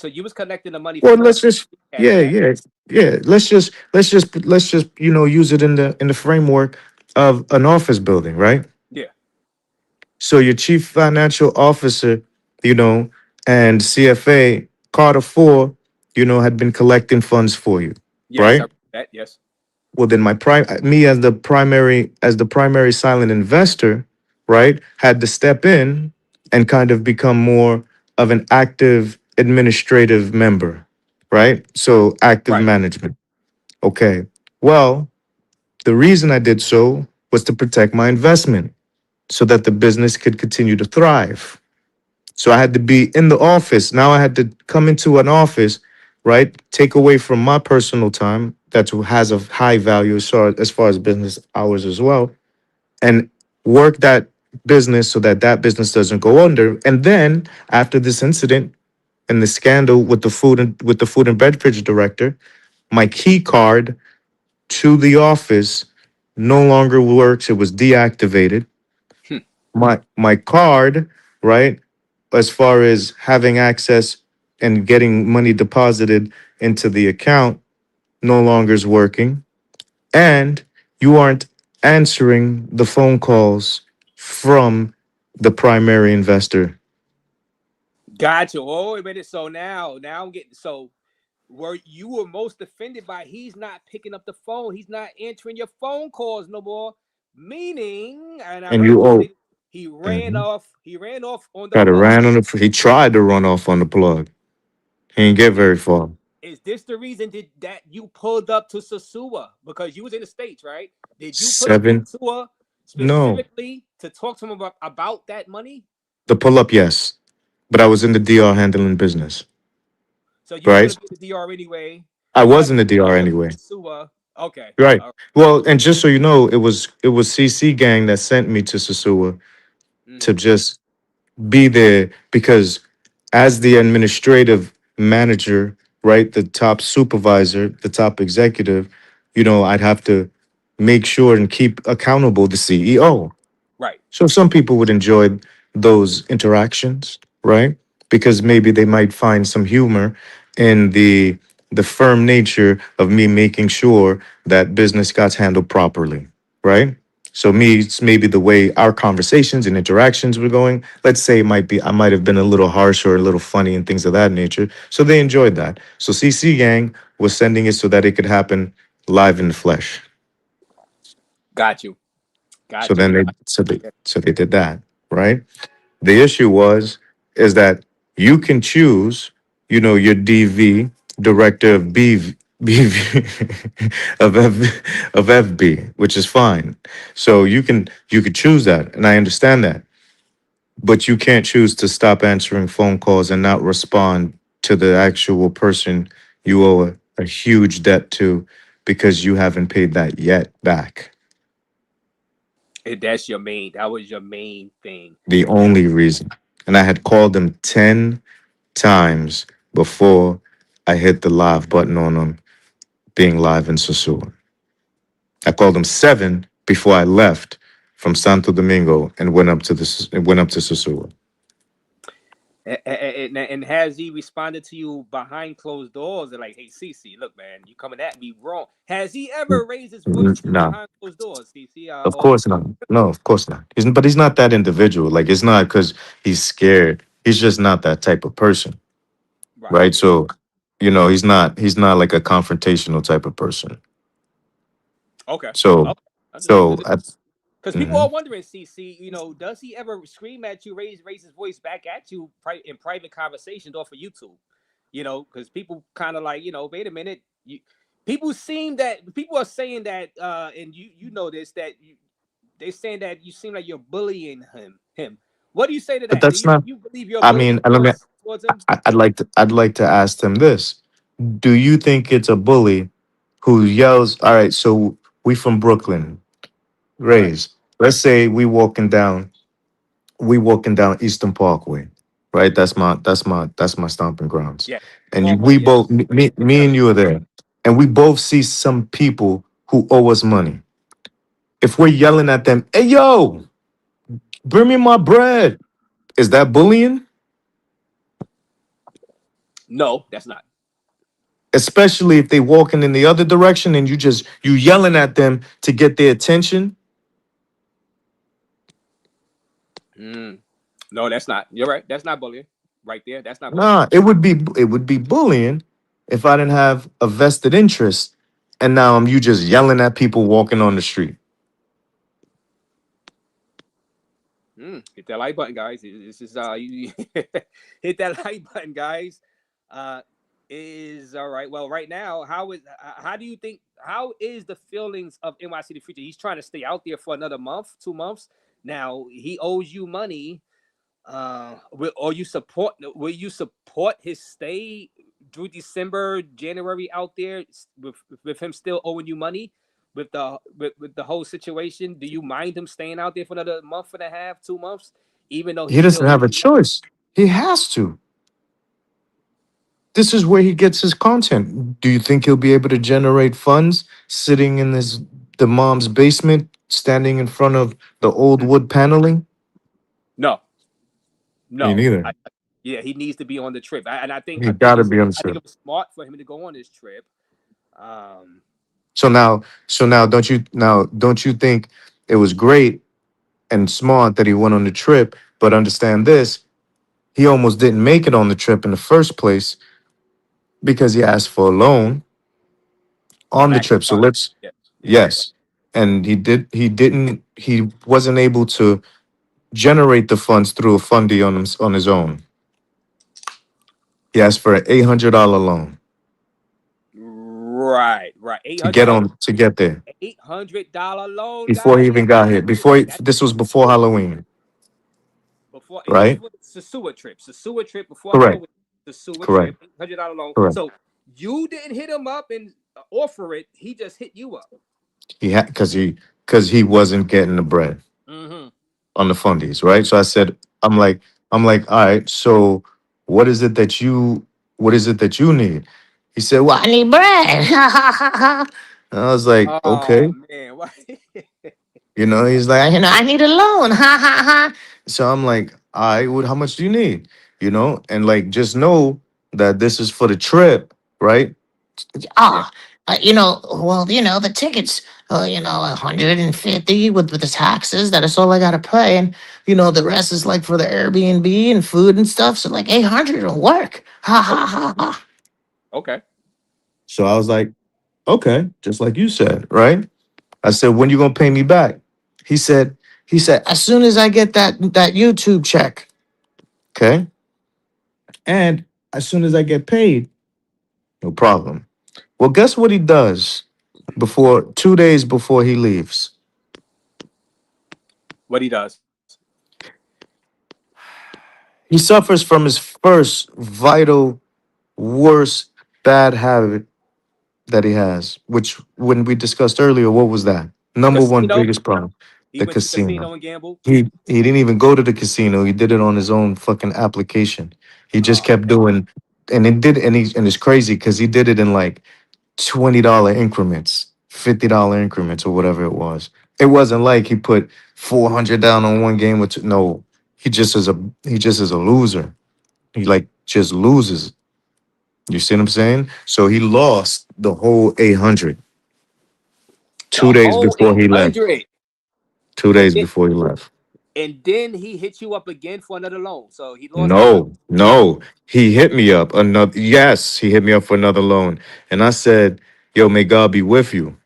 you was collecting the money Well, from let's us. just Cash yeah, App. yeah, yeah. Let's just use it in the framework of an office building, right? Yeah. So your chief financial officer, you know, and CFA Carter Four, had been collecting funds for you, Yes. I right? that. Yes. Well, then me as the primary silent investor, right, had to step in and kind of become more of an active administrative member, right? So active Right. management. Okay. Well, the reason I did so was to protect my investment so that the business could continue to thrive. So I had to be in the office. Now I had to come into an office, right? Take away from my personal time that has a high value as far as business hours as well, and work that business so that that business doesn't go under. And then after this incident and the scandal with the food and beverage director, my key card to the office no longer works. It was deactivated. My card, right, as far as having access and getting money deposited into the account no longer is working, and you aren't answering the phone calls from the primary investor. Gotcha. Oh, wait a minute. So now I'm getting where you were most offended by he's not picking up the phone. He's not answering your phone calls no more. Meaning, and I And heard you you owe say he ran off. He ran off on the got to plug. ran on the he tried to run off on the plug. He didn't get very far. Is this the reason that you pulled up to Sosua because you was in the States, right? Did you pull up to Seven? Sosua No. specifically to talk to him about that money? The pull up, yes. But I was in the DR handling business. So you was Right? gonna be in the DR anyway, I was but in the you DR pulled up to anyway. Sosua. Okay. Right. All Well, and just so you know, it was CC gang that sent me to Sosua to just be there because as the administrative manager, right, the top supervisor, the top executive, I'd have to make sure and keep accountable the CEO. right. So some people would enjoy those interactions, right? Because maybe they might find some humor in the firm nature of me making sure that business got handled properly, right? So me, it's maybe the way our conversations and interactions were going. Let's say I might have been a little harsh or a little funny and things of that nature. So they enjoyed that. So CC Gang was sending it so that it could happen live in the flesh. Got you. So Got you. then they did that, right? The issue is that you can choose, your DV, director of BV of FB, which is fine. So you could choose that, and I understand that. But you can't choose to stop answering phone calls and not respond to the actual person you owe a huge debt to because you haven't paid that yet back. That was your main thing. The only reason. And I had called them 10 times before I hit the live button on them being live in Sosua. I called them 7 before I left from Santo Domingo and went up to Sosua. And has he responded to you behind closed doors and like, hey, CC, look, man, you coming at me wrong? Has he ever raised his voice to you No, behind closed doors, CC? of course not. No, of course not. But he's not that individual. Like, it's not because he's scared. He's just not that type of person, right? So, he's not like a confrontational type of person. Okay. So, so I, because people mhm. are wondering, CC, does he ever scream at you, raise his voice back at you in private conversations or for YouTube? Because people kind of like, wait a minute, people are saying that, and you know this, that they're saying that you seem like you're bullying him. What do you say to But that? Do that's not. you believe you're I bullying mean, let me. towards him? I'd like to ask them this: do you think it's a bully who yells? All right, so we from Brooklyn, Right. Raze. Let's say we walking down Eastern Parkway, right? That's my stomping grounds. Yeah. And we Parkway, yeah. both, me and you are there, and we both see some people who owe us money. If we're yelling at them, "Hey yo, bring me my bread," is that bullying? No, that's not. Especially if they walking in the other direction and you yelling at them to get their attention. No, that's not. You're right. That's not bullying. Right there. That's not bullying. Nah, it would be bullying if I didn't have a vested interest, and now you just yelling at people walking on the street. Hit that like button, guys. This is you hit that like button, guys. Is all right. Well, right now, how do you think, how is the feelings of NYC the future? He's trying to stay out there for another month, 2 months. Now he owes you money. Will you support his stay through December, January out there with him still owing you money with the whole situation? Do you mind him staying out there for another month and a half, 2 months, even though he He still doesn't have owes a you money? choice. He has to. This is where he gets his content. Do you think he'll be able to generate funds sitting in the mom's basement, standing in front of the old wood paneling? No, Me no. neither. Yeah, he needs to be on the trip, and I think He got to be on the I think trip. it was smart for him to go on this trip. Um, So now, don't you think it was great and smart that he went on the trip? But understand this: he almost didn't make it on the trip in the first place because he asked for a loan on the back trip. So let's yeah, yeah. yes, and he wasn't able to generate the funds through a fundy on his own. He asked for an $800 loan Right. Eight to hundred get dollar on to get there $800 loan, before he guys. even got here. That's This was before Halloween, before, and this right? was the Sosua trip before Correct. Halloween. The Sosua Correct. trip, $800 loan. Correct. So you didn't hit him up and offer it. He just hit you up. He had because he wasn't getting the bread Mm-hmm. on the fundies, right? So I'm like, all right. So what is it that you need? He said, well, I need bread. I was like, Oh okay. man, why? He's like, I need a loan. Ha ha ha. So I'm like, all right, how much do you need? And like, just know that this is for the trip, right? Yeah. Ah, the tickets, 150 with the taxes. That's all I gotta pay, and the rest is like for the Airbnb and food and stuff. So like 800 will work. Ha ha ha ha. Okay. So I was like, okay, just like you said, right? I said, when you gonna pay me back? He said, as soon as I get that YouTube check. Okay. And as soon as I get paid, no problem. Well, guess what he does before 2 days before he leaves? What he does? He suffers from his first vital, worst, bad habit that he has, which when we discussed earlier, what was that? Number one Casino. biggest problem. He The went to casino. casino and gambled. He didn't even go to the casino. He did it on his own fucking application. He just kept doing and it's crazy because he did it in like $20 increments, $50 increments, or whatever it was. It wasn't like he put 400 down on one game with no. He just is a loser. He like just loses. You see what I'm saying? So he lost the whole 800 The 2 days whole before he left. 800. 2 days before he left. And then he hit you up again for another loan. So he lost 800. No. He hit me up another. Yes, he hit me up for another loan, and I said, "Yo, may God be with you.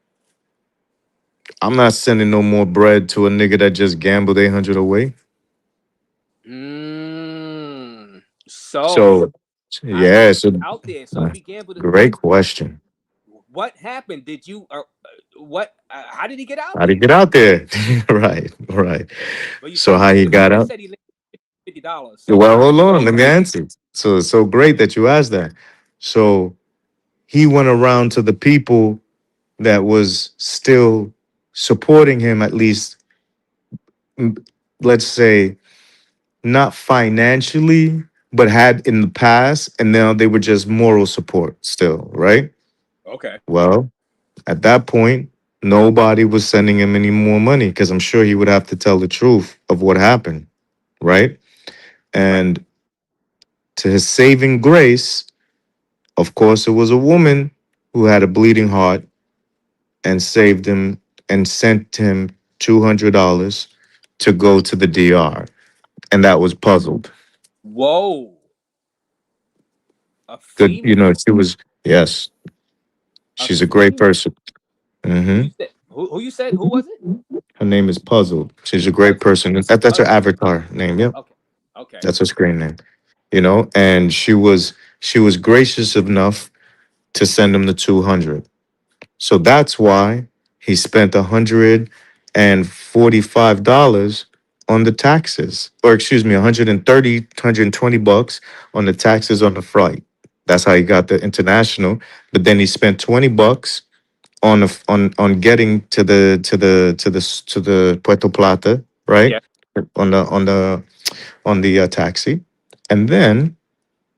I'm not sending no more bread to a nigga that just gambled 800 away." So So, how did yeah. So, he get out there? So if he gambled, great question. what happened? Did you what? How did he get out How did he there? get out there? Right. Well, you So said how he got you out? said he landed $50. So Well, how did hold he get on. out Let me there? answer. So it's so great that you asked that. So he went around to the people that was still supporting him, at least, mm, let's say, not financially, but had in the past, and now they were just moral support still, right? Okay. Well, at that point, nobody was sending him any more money because I'm sure he would have to tell the truth of what happened, right? And to his saving grace, of course, it was a woman who had a bleeding heart and saved him and sent him $200 to go to the DR. And that was puzzled. Whoa. A Good, female. she was, yes, A she's a great female. person. Hmm. You said who you said? Who was it? Her name is Puzzled. She's a great Puzzle. person. That's her avatar name. Yep. Okay. Okay. That's her screen name. And she was gracious enough to send him the 200. So that's why he spent $145 on the taxes, or excuse me, 120 bucks on the taxes on the flight. That's how he got the international. But then he spent 20 bucks on getting to the Puerto Plata, right? Yeah. On the taxi, and then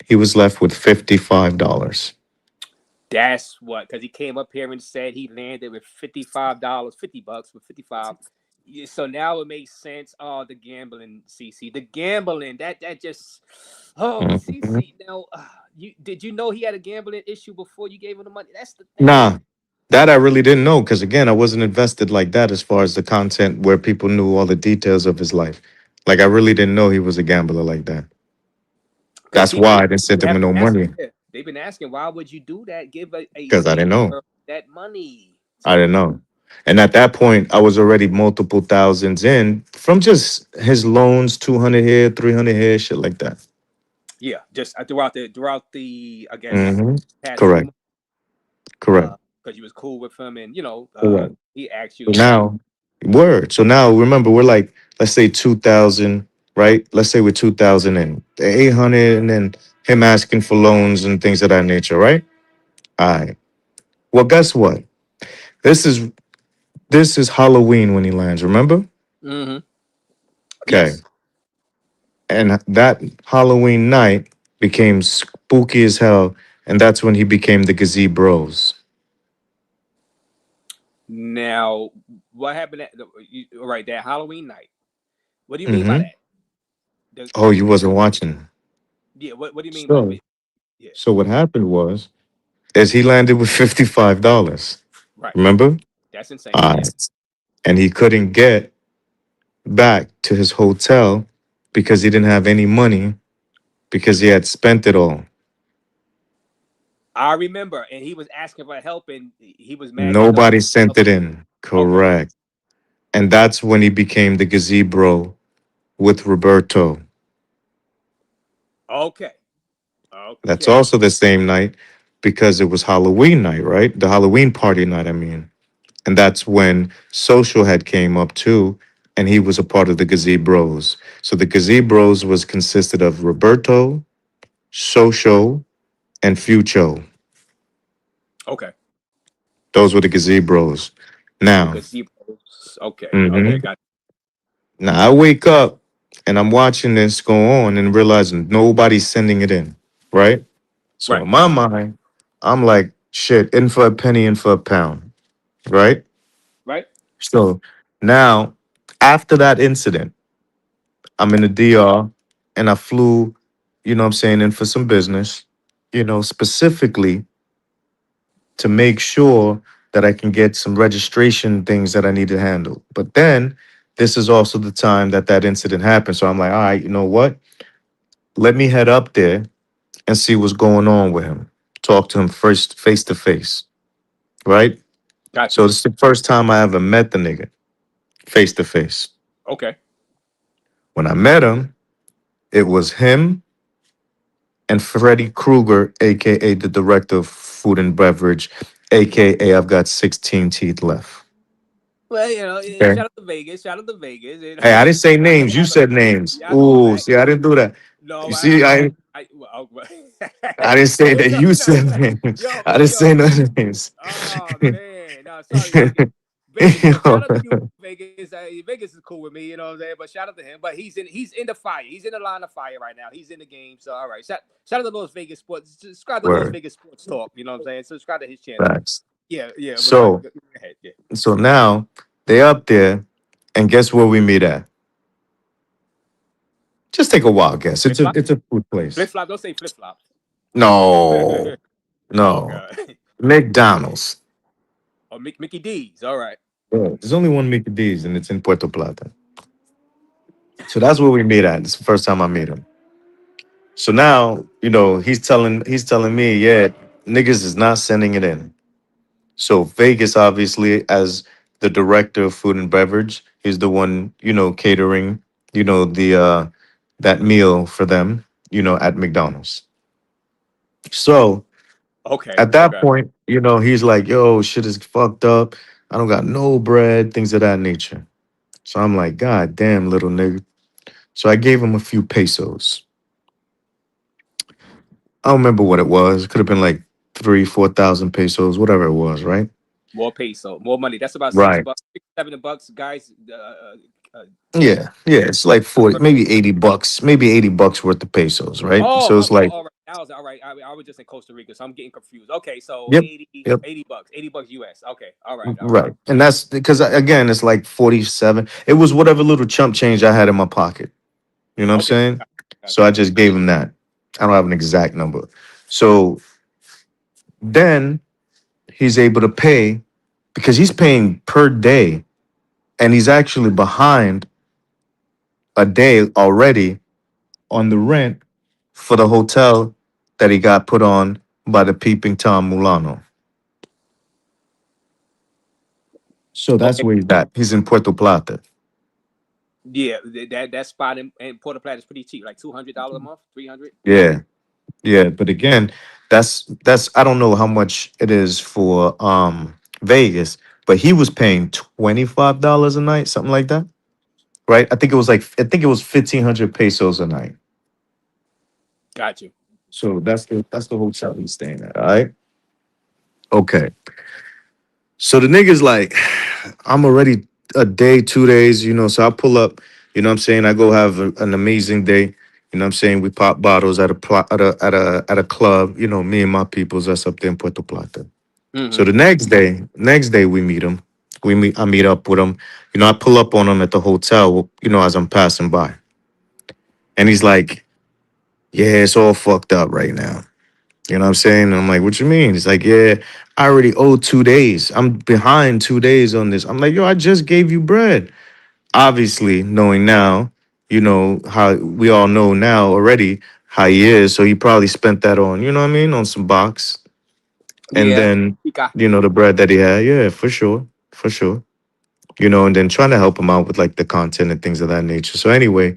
he was left with $55. That's what, because he came up here and said he landed with $55, $50 with 55. Yeah, so now it makes sense. Oh, the gambling, CC, the gambling. That just, oh, Mhm. CC. Now, did you know he had a gambling issue before you gave him the money? That's the thing. Nah, that I really didn't know because again, I wasn't invested like that as far as the content where people knew all the details of his life. Like I really didn't know he was a gambler like that. Because That's why I didn't send him have been no asking, money yeah, they've been asking, why would you do that? Give a because I didn't single know. girl that money. I didn't know. And at that point, I was already multiple thousands in from just his loans, 200 here, 300 here, shit like that. Yeah, just throughout the I guess Hmm. past few Correct. months, Correct. because you was cool with him, and Correct. he asked So you. now, word. So now, remember, we're like, let's say 2000, right? Let's say we're 2000 and 800, and then him asking for loans and things of that nature, right? All right. Well, guess what? This is this is Halloween when he lands. Remember? Mm-hmm. Okay. Yes. And that Halloween night became spooky as hell, and that's when he became the Gazebros. Now, what happened right that Halloween night? What do you mean by Hmm. that? Oh, you wasn't watching. Yeah. What do you mean by So, yeah? so what happened was is he landed with $55. Right. Remember? That's insane. All Yeah. right. And he couldn't get back to his hotel because he didn't have any money because he had spent it all. I remember, and he was asking for help, and he was mad that nobody Nobody sent helped it him. in. Okay. Correct. And that's when he became the gazebo with Roberto. Okay. That's Okay. also the same night because it was Halloween night, right? The Halloween party night, I mean. And that's when Social had came up too, and he was a part of the Gazebros. So the Gazebros was consisted of Roberto, Social, and Fucho. Okay. Those were the Gazebros. The Now, gazebos. Okay. Okay. mhm. Got Now I wake up and I'm watching this go on and realizing nobody's sending it in, right? So right. in my mind, I'm like, shit, in for a penny, in for a pound, right? Right. So now, after that incident, I'm in the DR and I flew, you know what I'm saying, in for some business, specifically to make sure that I can get some registration things that I need to handle. But then this is also the time that that incident happened. So I'm like, all right, you know what? Let me head up there and see what's going on with him. Talk to him first, face to face, right? Got So you. this is the first time I ever met the nigga face to face. Okay. When I met him, it was him and Freddie Krueger, aka the director of food and beverage, aka I've got 16 teeth left. Well, Okay. shout out to Vegas. Shout out to Vegas. Hey, I didn't say Y'all names. know You I love said you. names. Y'all know I'm Ooh, back. see, I didn't do that. No, You see, I didn't say that. no, You no, said names. yo, I didn't say yo. no names. Oh man, no, sorry, Vegas. Vegas, but shout out to you, Vegas. Vegas is cool with me, you know what I'm saying. But shout out to him. But he's in the fire. He's in the line of fire right now. He's in the game. So all right, shout out to Las Vegas Sports. Subscribe to Las Word. Vegas Sports Talk. You know what I'm saying. Subscribe to his channel. Facts. Yeah, yeah. But go So, ahead. Go ahead. Yeah. so now they up there, and guess where we meet at? Just take a wild guess. Flip flop. It's a food Flip place. flop. Don't say flip flop. No, Oh no. god. McDonald's. Oh, Mickey D's. All right. Yeah, there's only one Mickey D's, and it's in Puerto Plata. So that's where we meet at. It's the first time I meet him. So now, he's telling me, yeah, niggas is not sending it in. So Vegas, obviously, as the director of food and beverage, is the one, catering, the that meal for them, at McDonald's. So Okay. at that Okay. point, he's like, yo, shit is fucked up. I don't got no bread, things of that nature. So I'm like, God damn, little nigga. So I gave him a few pesos. I don't remember what it was. It could have been like 3, 4,000 pesos, whatever it was, right? More peso, more money. That's about Right. $6, $7, guys. Yeah, yeah. It's like 40, maybe $80 worth of pesos, right? So it's like, all right. I was all right. I was just in Costa Rica, so I'm getting confused. Okay, so yep, 80, yep, $80, $80 US. Okay, all right, all right. right. And that's because again, it's like 47. It was whatever little chump change I had in my pocket. You know what I'm Okay, saying? So gotcha. I just gave him that. I don't have an exact number. So then he's able to pay because he's paying per day and he's actually behind a day already on the rent for the hotel that he got put on by the peeping Tom Mulano. So that's Okay, where he's at. He's in Puerto Plata. yeah, that spot in Puerto Plata is pretty cheap, like $200 a month, 300. Yeah, yeah. But again, that's I don't know how much it is for Vegas, but he was paying $25 a night, something like that. Right? I think it was 1,500 pesos a night. Got you. So that's the hotel he's staying at. All right. Okay. So the nigga's like, I'm already a day, 2 days, so I pull up, what I'm saying? I go have an amazing day. You know what I'm saying? We pop bottles at a club, me and my peoples that's up there in Puerto Plata. So Mm-hmm. the next day we meet him. I meet up with him. I pull up on him at the hotel, as I'm passing by. And he's like, yeah, it's all fucked up right now. You know what I'm saying? And I'm like, what you mean? He's like, yeah, I already owe 2 days. I'm behind 2 days on this. I'm like, yo, I just gave you bread. Obviously, knowing now, you know, how we all know now already how he is. So he probably spent that on, you know what I mean, on some box. And Yeah. then, He got you know, the bread that he had. Yeah, for sure. For sure. You know, and then trying to help him out with like the content and things of that nature. So anyway,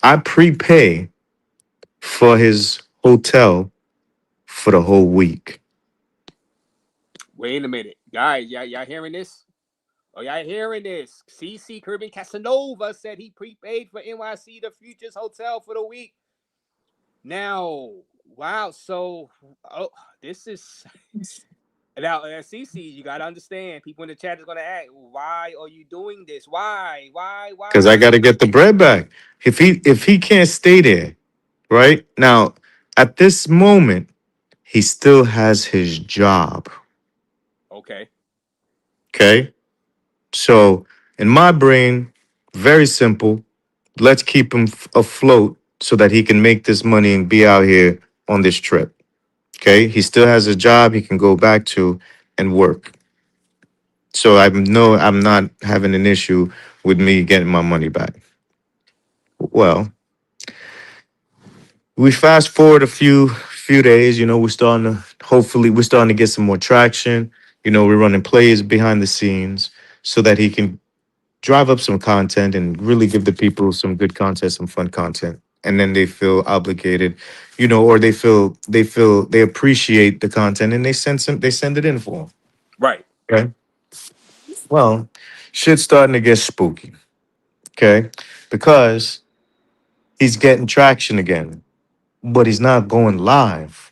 I prepay for his hotel for the whole week. Wait a minute, guys. Y'all hearing this? Oh, y'all hearing this? CC Kirby Casanova said he prepaid for NYC the Futures Hotel for the week. Now, wow. So, this is now, CC. You gotta understand. People in the chat is gonna ask, "Why are you doing this? Why? Why? Because I Why?" gotta get the bread back. If he can't stay there, right? Now, at this moment, he still has his job. Okay. Okay. So in my brain, very simple. Let's keep him afloat so that he can make this money and be out here on this trip. Okay. He still has a job he can go back to and work. So I'm not having an issue with me getting my money back. Well, we fast forward a few days, you know, we're starting to get some more traction. You know, we're running plays behind the scenes so that he can drive up some content and really give the people some good content, some fun content. And then they feel obligated, you know, or they appreciate the content and they send it in for them. Right. Okay. Well, shit's starting to get spooky. Okay. Because he's getting traction again, but he's not going live.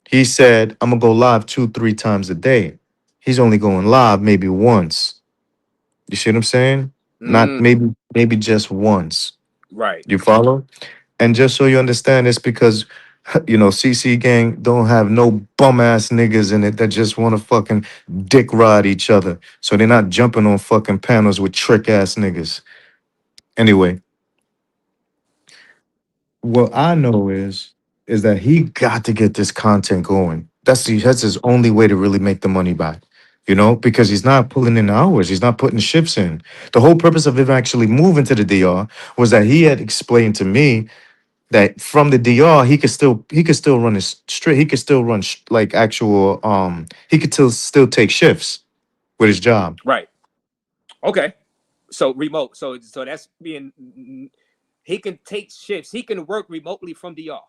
He said, I'm gonna go live 2, 3 times a day. He's only going live maybe once. You see what I'm saying? Not Mm, maybe just once. right. You follow? And just so you understand, it's because you know, CC gang don't have no bum ass niggas in it that just want to fucking dick ride each other. So they're not jumping on fucking panels with trick ass niggas. Anyway, what I know is that he got to get this content going. That's his only way to really make the money back. You know, because he's not pulling in hours, he's not putting shifts in. The whole purpose of him actually moving to the DR was that he had explained to me that from the DR he could still run his straight. He could still run like actual he could still take shifts with his job. Right. Okay. So remote. So that's being. He can take shifts. He can work remotely from DR.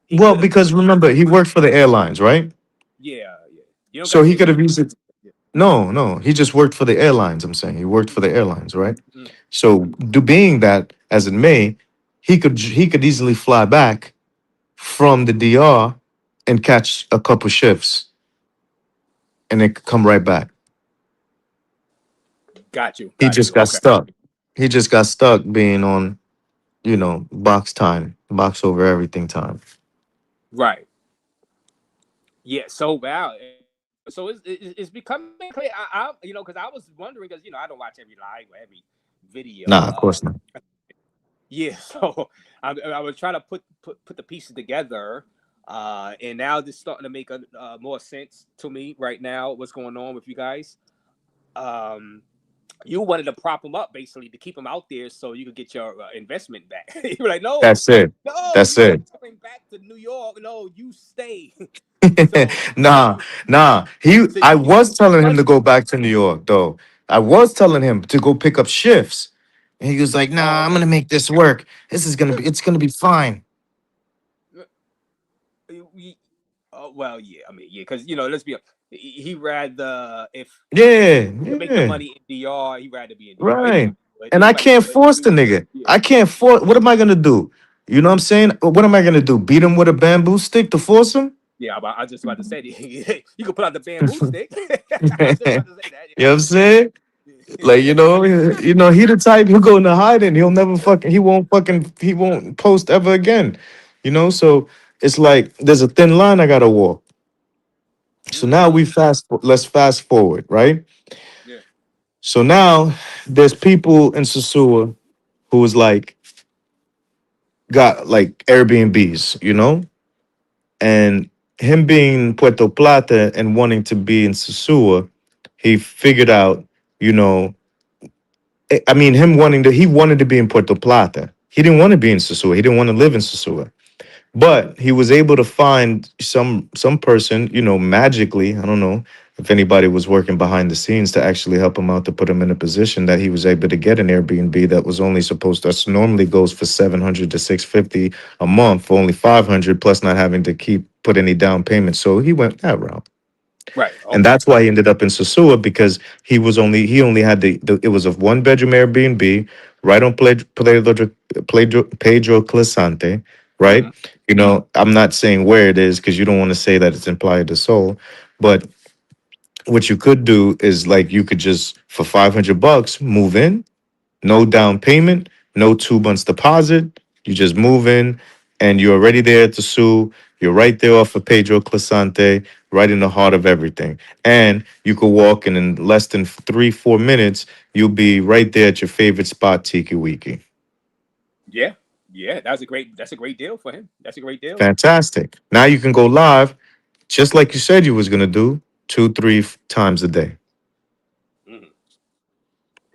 He Well, could have. because remember he worked for the airlines, right? Yeah. Yeah. You don't got So to he say could who. have used it. Yeah. No, he just worked for the airlines. I'm saying he worked for the airlines, right? Mm, So do being that as it may, he could easily fly back from the DR and catch a couple shifts and then come right back. got you. He Got just you. got Okay. stuck. He just got stuck being on, you know, box time, box over everything time. Right. Yeah. So wow. So it's becoming clear. Because I was wondering because I don't watch every live or every video. Nah, of course not. Yeah. So I was trying to put the pieces together. And now this starting to make more sense to me right now. What's going on with you guys? Um, you wanted to prop them up basically to keep them out there so you could get your investment back. You were like, no, That's it. no, That's you're not it. coming back to New York. No, you stay. So, Nah. so I you can was keep the telling him to money. go back to New York, though. I was telling him to go pick up shifts. And he was like, nah, Oh, I'm okay. gonna make this work. It's gonna be fine. Well, yeah. I mean, yeah, because let's be honest. He rather if Yeah, he could make the yeah. money in DR, he'd rather be in DR anyway. Right. But And I can't but force the nigga. yeah. I can't force what am I gonna do? You know what I'm saying? What am I gonna do? Beat him with a bamboo stick to force him? Yeah, I was just about to say you could put out the bamboo You stick. I was just about to say that. know what I'm saying? Like, he the type who go into hiding. He won't post ever again. So it's like there's a thin line I gotta walk. So now Mm, let's fast forward, right? yeah. So now there's people in Sosua who is like got like Airbnbs, and him being Puerto Plata and wanting to be in Sosua, he figured out, you know, I mean, he wanted to be in Puerto Plata. He didn't want to be in Sosua. He didn't want to live in Sosua. But he was able to find some person, you know, magically. I don't know if anybody was working behind the scenes to actually help him out to put him in a position that he was able to get an Airbnb that was only supposed to, that's normally goes for 700 to 650 a month for only 500 plus not having to put any down payment. So he went that route. Right. And Okay. that's why he ended up in Sosua because he only had it was a one bedroom Airbnb right on Pedro Clisante, right? Mhm. You know, I'm not saying where it is because you don't want to say that it's in Playa del Sol, but what you could do is like you could just for $500 move in, no down payment, no 2 months deposit. You just move in and you're already there at the Sue. You're right there off of Pedro Clisante, right in the heart of everything. And you could walk in less than 3-4 minutes, you'll be right there at your favorite spot, Tiki Wiki. Yeah. Yeah. That's a great deal for him. That's a great deal. Fantastic. Now you can go live, just like you said you was gonna do, 2-3 times a day. Mhm.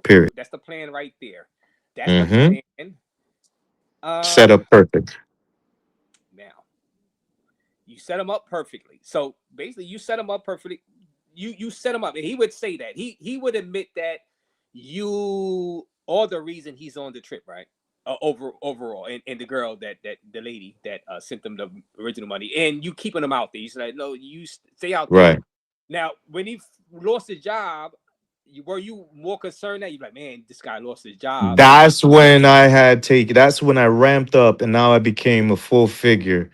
Period. That's the plan right there. That's the Mm-hmm. plan. Set up perfect. Now you set him up perfectly. So basically, you set him up perfectly. You set him up, and he would say that he would admit that you are the reason he's on the trip, right? Overall, and the girl that the lady that sent them the original money, and you keeping him out there. He's like, no, you stay out there. Right. Now, when he lost his job, were you more concerned that you're like, man, this guy lost his job? That's when I ramped up and now I became a full figure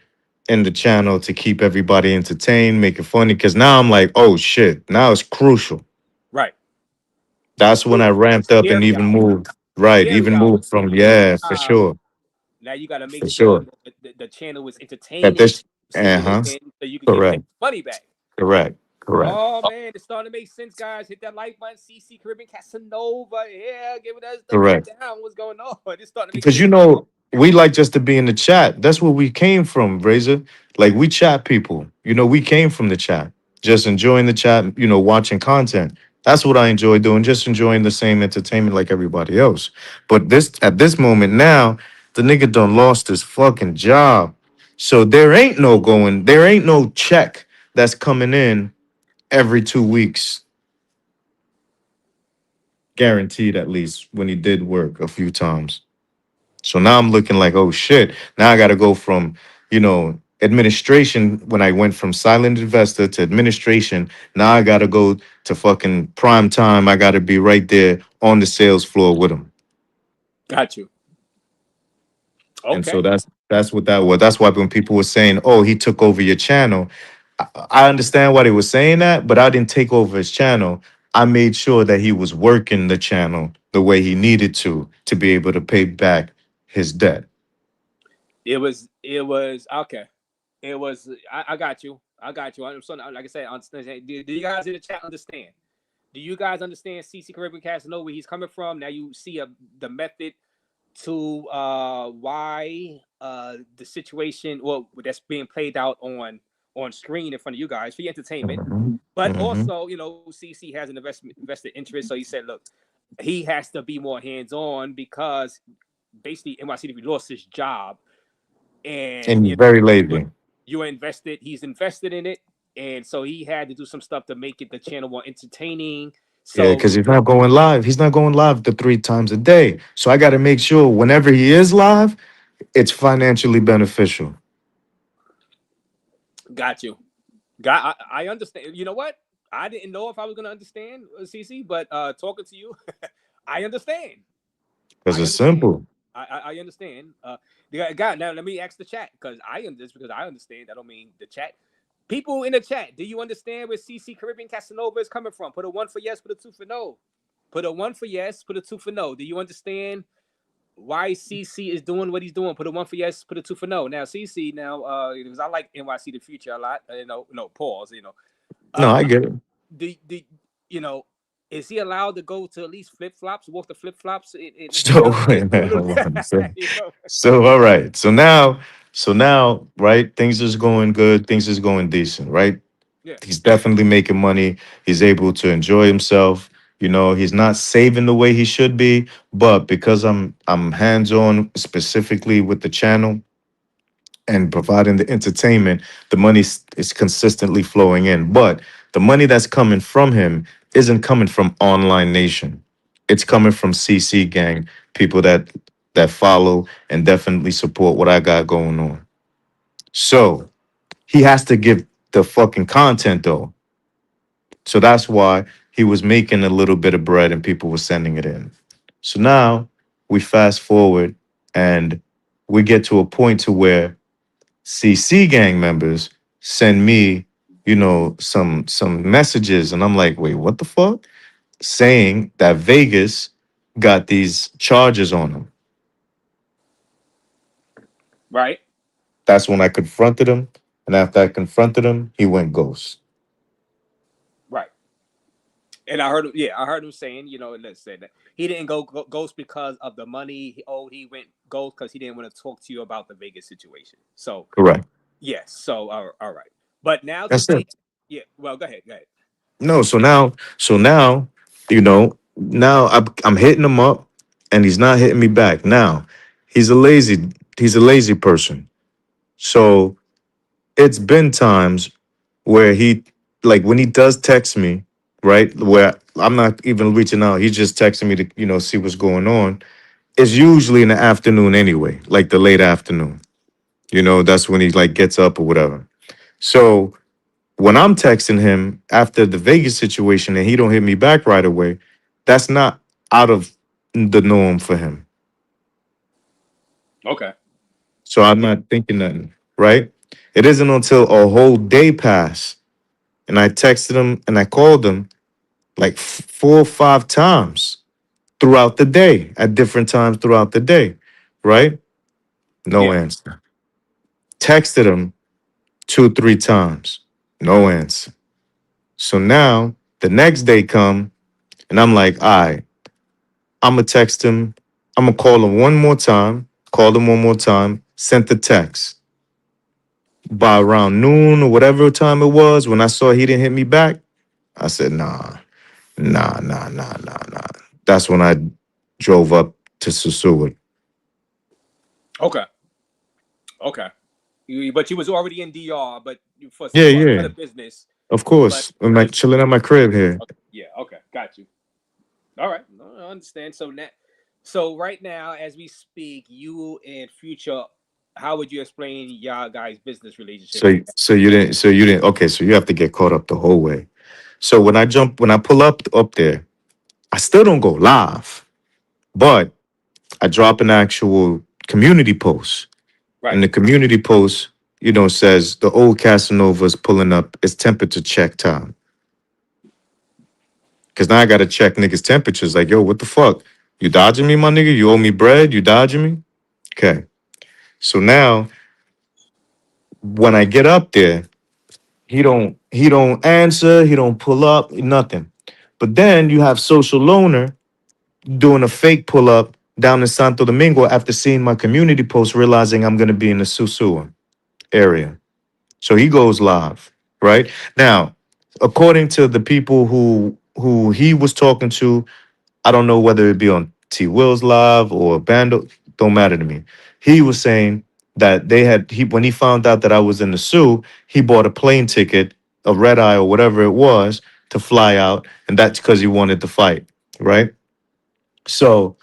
in the channel to keep everybody entertained, make it funny. Cause now I'm like, oh shit, now it's crucial. Right. That's when I ramped up and Scary even hours. moved. Right. Scary Even moved hours. from, You lose yeah, your for job. sure. Now you got to make For sure sure. that the channel is That entertaining, this sticking uh-huh. in, so you can give that Correct. money back. Correct. Correct. Oh man, it's starting to make sense, guys. Hit that like button. CC Caribbean Casanova, yeah, give it us the Correct. rundown. What's going on? It's starting to make Because sense. you know, we like just to be in the chat. That's where we came from, Razor. Like we chat people. You know, we came from the chat. Just enjoying the chat, you know, watching content. That's what I enjoy doing, just enjoying the same entertainment like everybody else. But this at this moment now, the nigga done lost his fucking job. So there ain't no check that's coming in every 2 weeks, guaranteed at least when he did work a few times. So now I'm looking like, oh shit. Now I got to go from, you know, administration when I went from silent investor to administration. Now I got to go to fucking prime time. I got to be right there on the sales floor with him. Got you. And so Okay. that's what that was. That's why when people were saying, "Oh, he took over your channel," I understand why they were saying that, but I didn't take over his channel. I made sure that he was working the channel the way he needed to be able to pay back his debt. It was okay. It was. I got you. I got you. I'm so like I said. Understand. Do you guys in the chat understand? Do you guys understand CC Caribbean Cast know where he's coming from? Now you see the method to why the situation well that's being played out on screen in front of you guys for your entertainment. Mhm. But Mhm. also, CC has an invested interest. So he said, look, he has to be more hands-on because basically NYC lost his job and And he's very lazy. you're invested, he's invested in it. And so he had to do some stuff to make it the channel more entertaining. Yeah, So because he's not going live. He's not going live the 3 times a day. So I got to make sure whenever he is live, it's financially beneficial. got you. I understand. You know what? I didn't know if I was gonna understand, CC, but talking to you, I understand. Because I it's understand. simple. I understand. God, now let me ask the chat because because I understand. I don't mean the chat. People in the chat, do you understand where CC Caribbean Casanova is coming from? Put a 1 for yes, put a 2 for no. Put a 1 for yes, put a 2 for no. Do you understand why CC is doing what he's doing? Put a 1 for yes, put a 2 for no. Now CC, because I like NYC the future a lot. No pause. No, Uh, I get it. the you know, is he allowed to go to at least flip flops, walk the flip flops and hang So, out? wait a minute, hold on. So, all right. So now So now, right, things is going good, things is going decent, right? Yeah. He's definitely making money. He's able to enjoy himself. You know, he's not saving the way he should be, but because I'm hands-on specifically with the channel and providing the entertainment, the money is consistently flowing in. But the money that's coming from him isn't coming from online nation. It's coming from CC gang, people that follow and definitely support what I got going on. So he has to give the fucking content though. So that's why he was making a little bit of bread and people were sending it in. So now we fast forward and we get to a point to where CC gang members send me, you know, some messages and I'm like, "Wait, what the fuck?" Saying that Vegas got these charges on him. Right. That's when I confronted him, and after I confronted him, he went ghost. Right. And I heard him. Yeah, I heard him saying, let's say that he didn't go ghost because of the money he owed. He went ghost because he didn't want to talk to you about the Vegas situation. So Correct. yes. So all right. But now That's today, it. yeah. Well, go ahead. Go ahead. No, so now, you know, now I'm hitting him up, and he's not hitting me back. Now, he's a lazy person. So it's been times where he, like, when he does text me, right, where I'm not even reaching out, he's just texting me to, see what's going on. It's usually in the afternoon anyway, like the late afternoon. That's when he like gets up or whatever. So when I'm texting him after the Vegas situation and he don't hit me back right away, that's not out of the norm for him. Okay. So I'm not thinking nothing, right? It isn't until a whole day passed and I texted him and I called him like 4 or 5 times throughout the day at different times throughout the day, right? No Yeah. answer. Texted him 2, 3 times, no answer. So now the next day come and I'm like, all right, I'm gonna text him. I'm gonna call him one more time. Called him one more time. Sent the text. By around noon or whatever time it was, when I saw he didn't hit me back, I said, nah. That's when I drove up to Sosua. Okay. Okay. But you was already in DR, but Yeah, for yeah. other business. Of But course. I'm like but chilling at my crib here. okay, yeah. Okay. Got you. All right. No, I understand. So right now, as we speak, you and Future, how would you explain y'all guys' business relationship So right now? so you didn't okay, so you have to get caught up the whole way. So when I pull up there, I still don't go live, but I drop an actual community post. Right. And the community post, says the old Casanova's pulling up. It's temperature check time. Cause now I gotta check niggas' temperatures. Like, yo, what the fuck? You dodging me, my nigga? You owe me bread? You dodging me? Okay. So now when I get up there, he don't answer, he don't pull up, nothing. But then you have social loner doing a fake pull up down in Santo Domingo after seeing my community post, realizing I'm gonna be in the Sosua area. So he goes live, right? Now, according to the people who he was talking to, I don't know whether it be on T Will's live or Bando, don't matter to me. He was saying that he when he found out that I was in the Sioux, he bought a plane ticket, a red eye or whatever it was, to fly out, and that's because he wanted to fight, right? So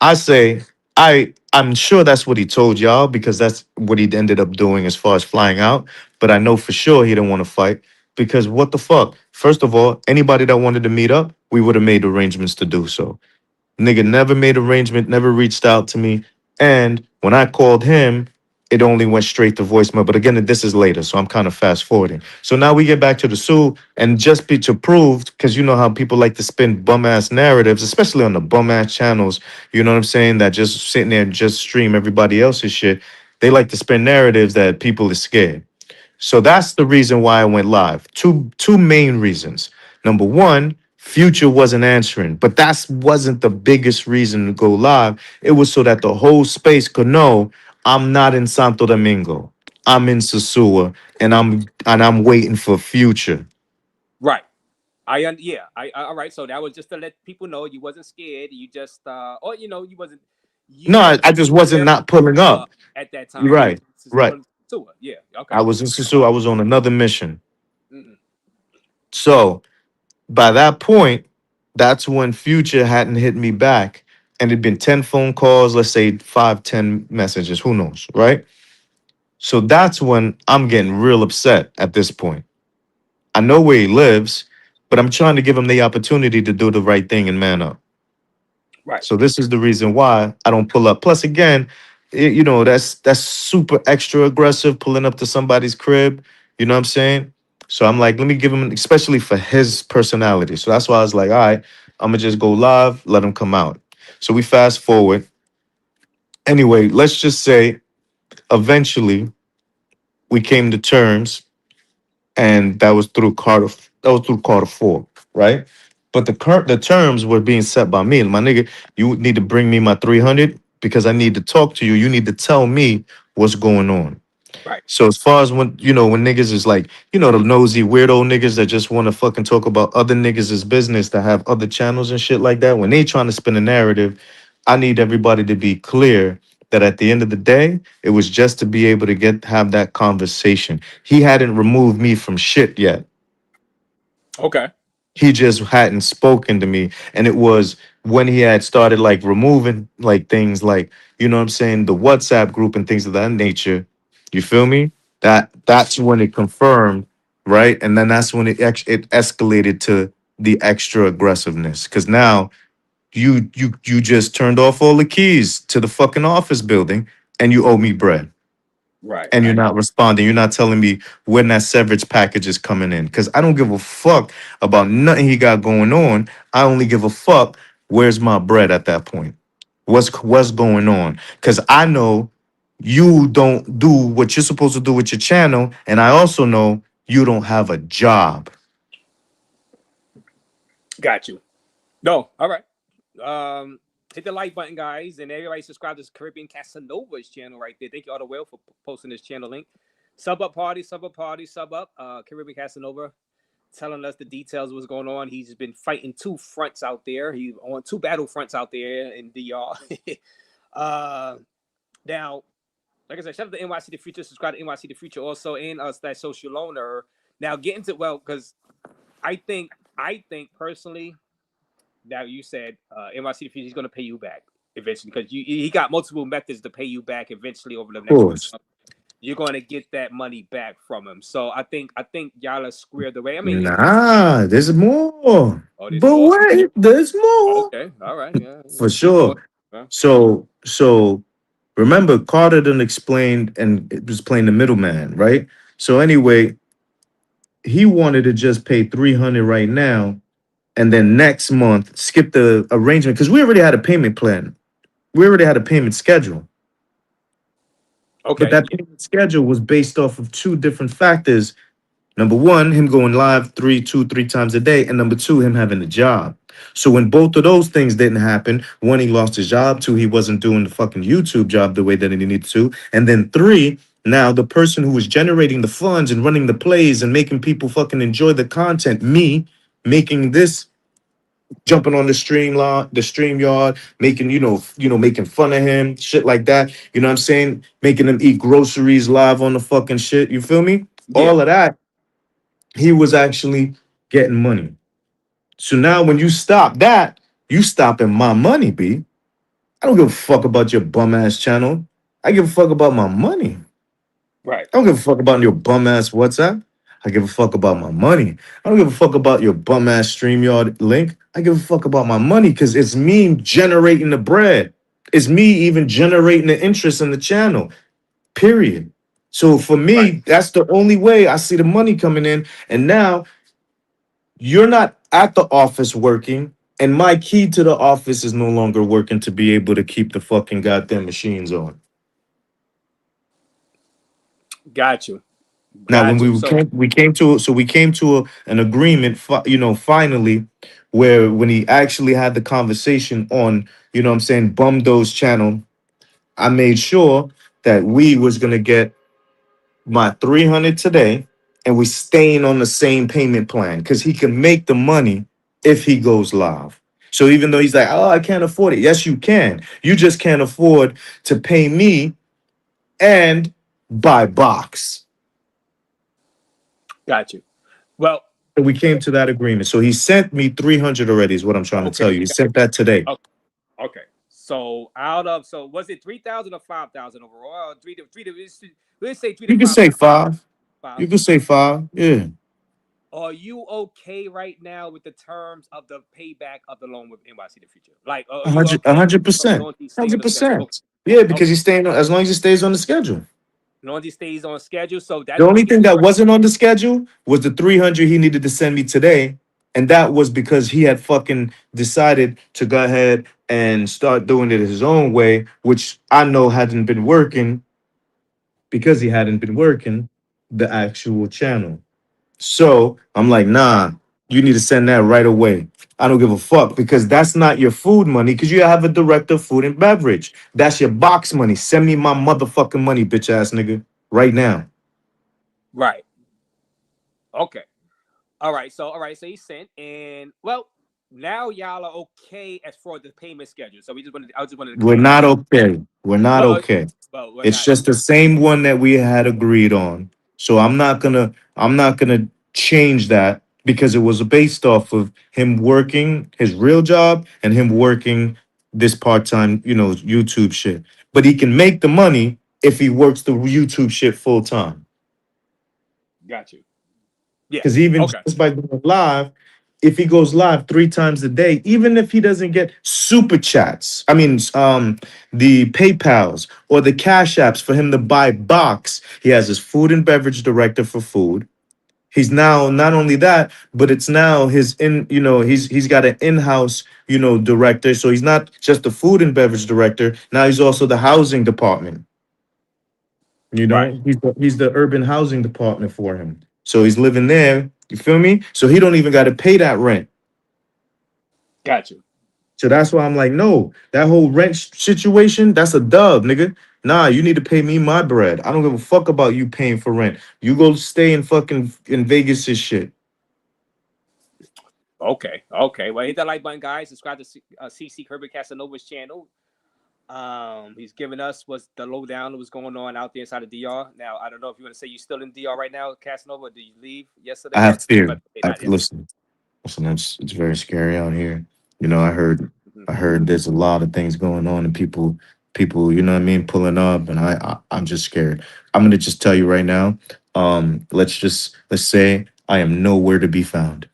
I say I'm sure that's what he told y'all because that's what he ended up doing as far as flying out. But I know for sure he didn't want to fight because what the fuck? First of all, anybody that wanted to meet up, we would have made arrangements to do so. Nigga never made arrangement, never reached out to me. And when I called him, it only went straight to voicemail. But again, this is later, so I'm kind of fast forwarding. So now we get back to the Sioux, and just be to prove, because you know how people like to spin bum ass narratives, especially on the bum ass channels. You know what I'm saying? That just sitting there and just stream everybody else's shit. They like to spin narratives that people are scared. So that's the reason why I went live. Two main reasons. Number one, Future wasn't answering, but that wasn't the biggest reason to go live. It was so that the whole space could know, I'm not in Santo Domingo. I'm in Sosua, and I'm waiting for Future. Right. Yeah. All right. So that was just to let people know you wasn't scared. You just or you wasn't No, you I just wasn't there not pulling up. at that time. You was Right, right. on tour. Yeah. Okay. I was in Sosua. I was on another mission. Mm-mm. So by that point, that's when Future hadn't hit me back. And it'd been 10 phone calls, let's say 5, 10 messages, who knows, right? So that's when I'm getting real upset at this point. I know where he lives, but I'm trying to give him the opportunity to do the right thing and man up. Right. So this is the reason why I don't pull up. Plus, again, that's super extra aggressive pulling up to somebody's crib. You know what I'm saying? So I'm like, let me give him, especially for his personality. So that's why I was like, all right, I'm gonna just go live, let him come out. So we fast forward. Anyway, let's just say eventually we came to terms, and that was through Carter 4, right? But the terms were being set by me. My nigga, you need to bring me my 300 because I need to talk to you. You need to tell me what's going on. Right. So as far as when niggas is like, the nosy weirdo niggas that just want to fucking talk about other niggas' business that have other channels and shit like that, when they trying to spin a narrative, I need everybody to be clear that at the end of the day, it was just to be able to have that conversation. He hadn't removed me from shit yet. Okay. He just hadn't spoken to me. And it was when he had started like removing like things like, you know what I'm saying, the WhatsApp group and things of that nature. You feel me? That's when it confirmed, right? And then that's when it escalated to the extra aggressiveness. Cause now you just turned off all the keys to the fucking office building and you owe me bread. Right. And you're not responding. You're not telling me when that severance package is coming in. Because I don't give a fuck about nothing he got going on. I only give a fuck where's my bread at that point. What's going on? Because I know you don't do what you're supposed to do with your channel. And I also know you don't have a job. Got you. No. All right. Hit the like button, guys, and everybody subscribe to Caribbean Casanova's channel right there. Thank you all the well for posting this channel link. Sub up party, sub up party, sub up. Caribbean Casanova telling us the details of what's going on. He's been fighting two fronts out there. He's on two battle fronts out there in DR. Now, like I said, shout out to NYC The Future. Subscribe to NYC The Future also, and us that social loaner. Now, get into because I think personally. Now you said NYC he's going to pay you back eventually because he got multiple methods to pay you back eventually over the next course. month. You're going to get that money back from him. So I think y'all are squared away. I mean, Nah, there's more. oh, there's But more. wait, there's more. Okay, all right, yeah, For sure. Huh? So remember, Carter done explained and it was playing the middleman, right? So anyway, he wanted to just pay 300 right now, and then next month skip the arrangement because we already had a payment plan. We already had a payment schedule. Okay. But that payment schedule was based off of two different factors. Number one, him going live three times a day, and number two, him having a job. So when both of those things didn't happen, one, he lost his job. Two, he wasn't doing the fucking YouTube job the way that he needed to. And then three, now the person who was generating the funds and running the plays and making people fucking enjoy the content, me, making this, jumping on the stream yard, making, making fun of him, shit like that. You know what I'm saying? Making him eat groceries live on the fucking shit. You feel me? Yeah. All of that, he was actually getting money. So now when you stop that, you stopping my money, B. I don't give a fuck about your bum ass channel. I give a fuck about my money. Right. I don't give a fuck about your bum ass WhatsApp. I give a fuck about my money. I don't give a fuck about your bum ass StreamYard link. I give a fuck about my money because it's me generating the bread. It's me even generating the interest in the channel. Period. So for me, that's the only way I see the money coming in. And now you're not at the office working, and my key to the office is no longer working to be able to keep the fucking goddamn machines on. Got you. Now, when we came to an agreement, finally, where when he actually had the conversation on, Bumdo's channel, I made sure that we was gonna get my 300 today, and we staying on the same payment plan because he can make the money if he goes live. So even though he's like, oh, I can't afford it. Yes, you can. You just can't afford to pay me and buy box. Got you. Well, we came to that agreement. So he sent me 300 already, is what I'm trying to tell you. He sent that today. Okay. So so was it 3,000 or 5,000 overall? Let's say 3 to You can 5. say 5. You can say 5. Yeah. Are you okay right now with the terms of the payback of the loan with NYC the future? Like, are you okay? 100%. 100%. Yeah, because he's staying as long as he stays on the schedule. As long as he stays on schedule. So that's The only thing that wasn't on the schedule was the 300 he needed to send me today. And that was because he had fucking decided to go ahead and start doing it his own way, which I know hadn't been working because he hadn't been working the actual channel. So I'm like, nah, you need to send that right away. I don't give a fuck because that's not your food money because you have a director of food and beverage. That's your box money. Send me my motherfucking money, bitch ass nigga, right now. Right. Okay. All right. So he sent, and well, now y'all are okay as far as the payment schedule. So I just wanted to We're not okay. We're not well, okay. we're It's not. just the same one that we had agreed on. So I'm not gonna change that because it was based off of him working his real job and him working this part-time, YouTube shit. But he can make the money if he works the YouTube shit full time. Got you. Yeah. Because even Okay. just by going live, if he goes live 3 times a day, even if he doesn't get super chats, the PayPals or the Cash Apps for him to buy box, he has his food and beverage director for food. He's now not only that, but it's now he's got an in-house, director. So he's not just the food and beverage director. Now he's also the housing department. Right. He's the urban housing department for him. So he's living there. You feel me? So he don't even got to pay that rent. Got you. So that's why I'm like, no, that whole rent situation, that's a dub, nigga. Nah, you need to pay me my bread. I don't give a fuck about you paying for rent. You go stay in Vegas and shit. Okay. Well, hit that like button, guys. Subscribe to CC Kirby Casanova's channel. He's giving us what's the lowdown of what's going on out there inside of DR. Now, I don't know if you want to say you're still in DR right now, Casanova. Did you leave yesterday? I have fear. Not yet. Listen, it's very scary out here. I heard there's a lot of things going on and people, pulling up, and I'm just scared. I'm gonna just tell you right now. Let's say I am nowhere to be found.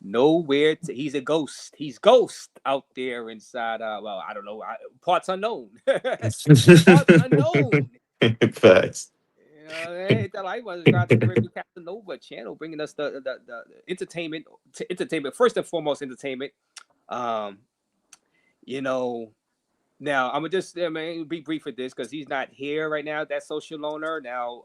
Nowhere. He's a ghost. He's ghost out there inside. Well, I don't know. Parts unknown. Parts unknown. Facts. Hey, that I was subscribe to Kirby Casanova channel, bringing us the entertainment. Entertainment first and foremost, entertainment. Now I'm gonna just be brief with this because he's not here right now. That social loner now.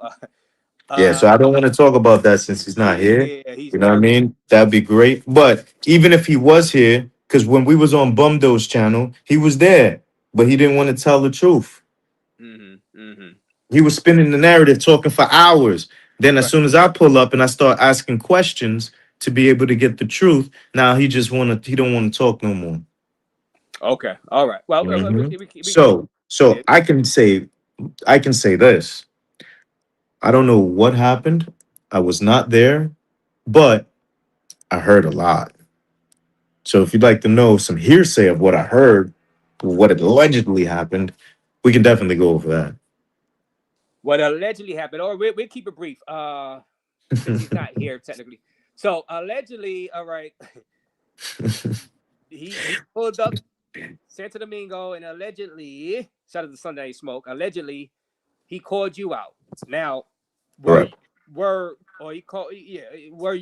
Yeah, so I don't want to talk about that since he's not here. Yeah, he's You know what I not. mean? That'd be great. But even if he was here, because when we was on Bumdo's channel, he was there, but he didn't want to tell the truth. He was spinning the narrative, talking for hours. Then as soon as I pull up and I start asking questions to be able to get the truth, now he don't want to talk no more. Okay. All right. Well, So I can say this. I don't know what happened. I was not there, but I heard a lot. So if you'd like to know some hearsay of what I heard, what allegedly happened, we can definitely go over that. What allegedly happened, or we'll keep it brief. Since he's not here technically. So allegedly, all right, he pulled up Santo Domingo, and allegedly, shout out to Sunday Smoke. Allegedly, he called you out. Now, were you?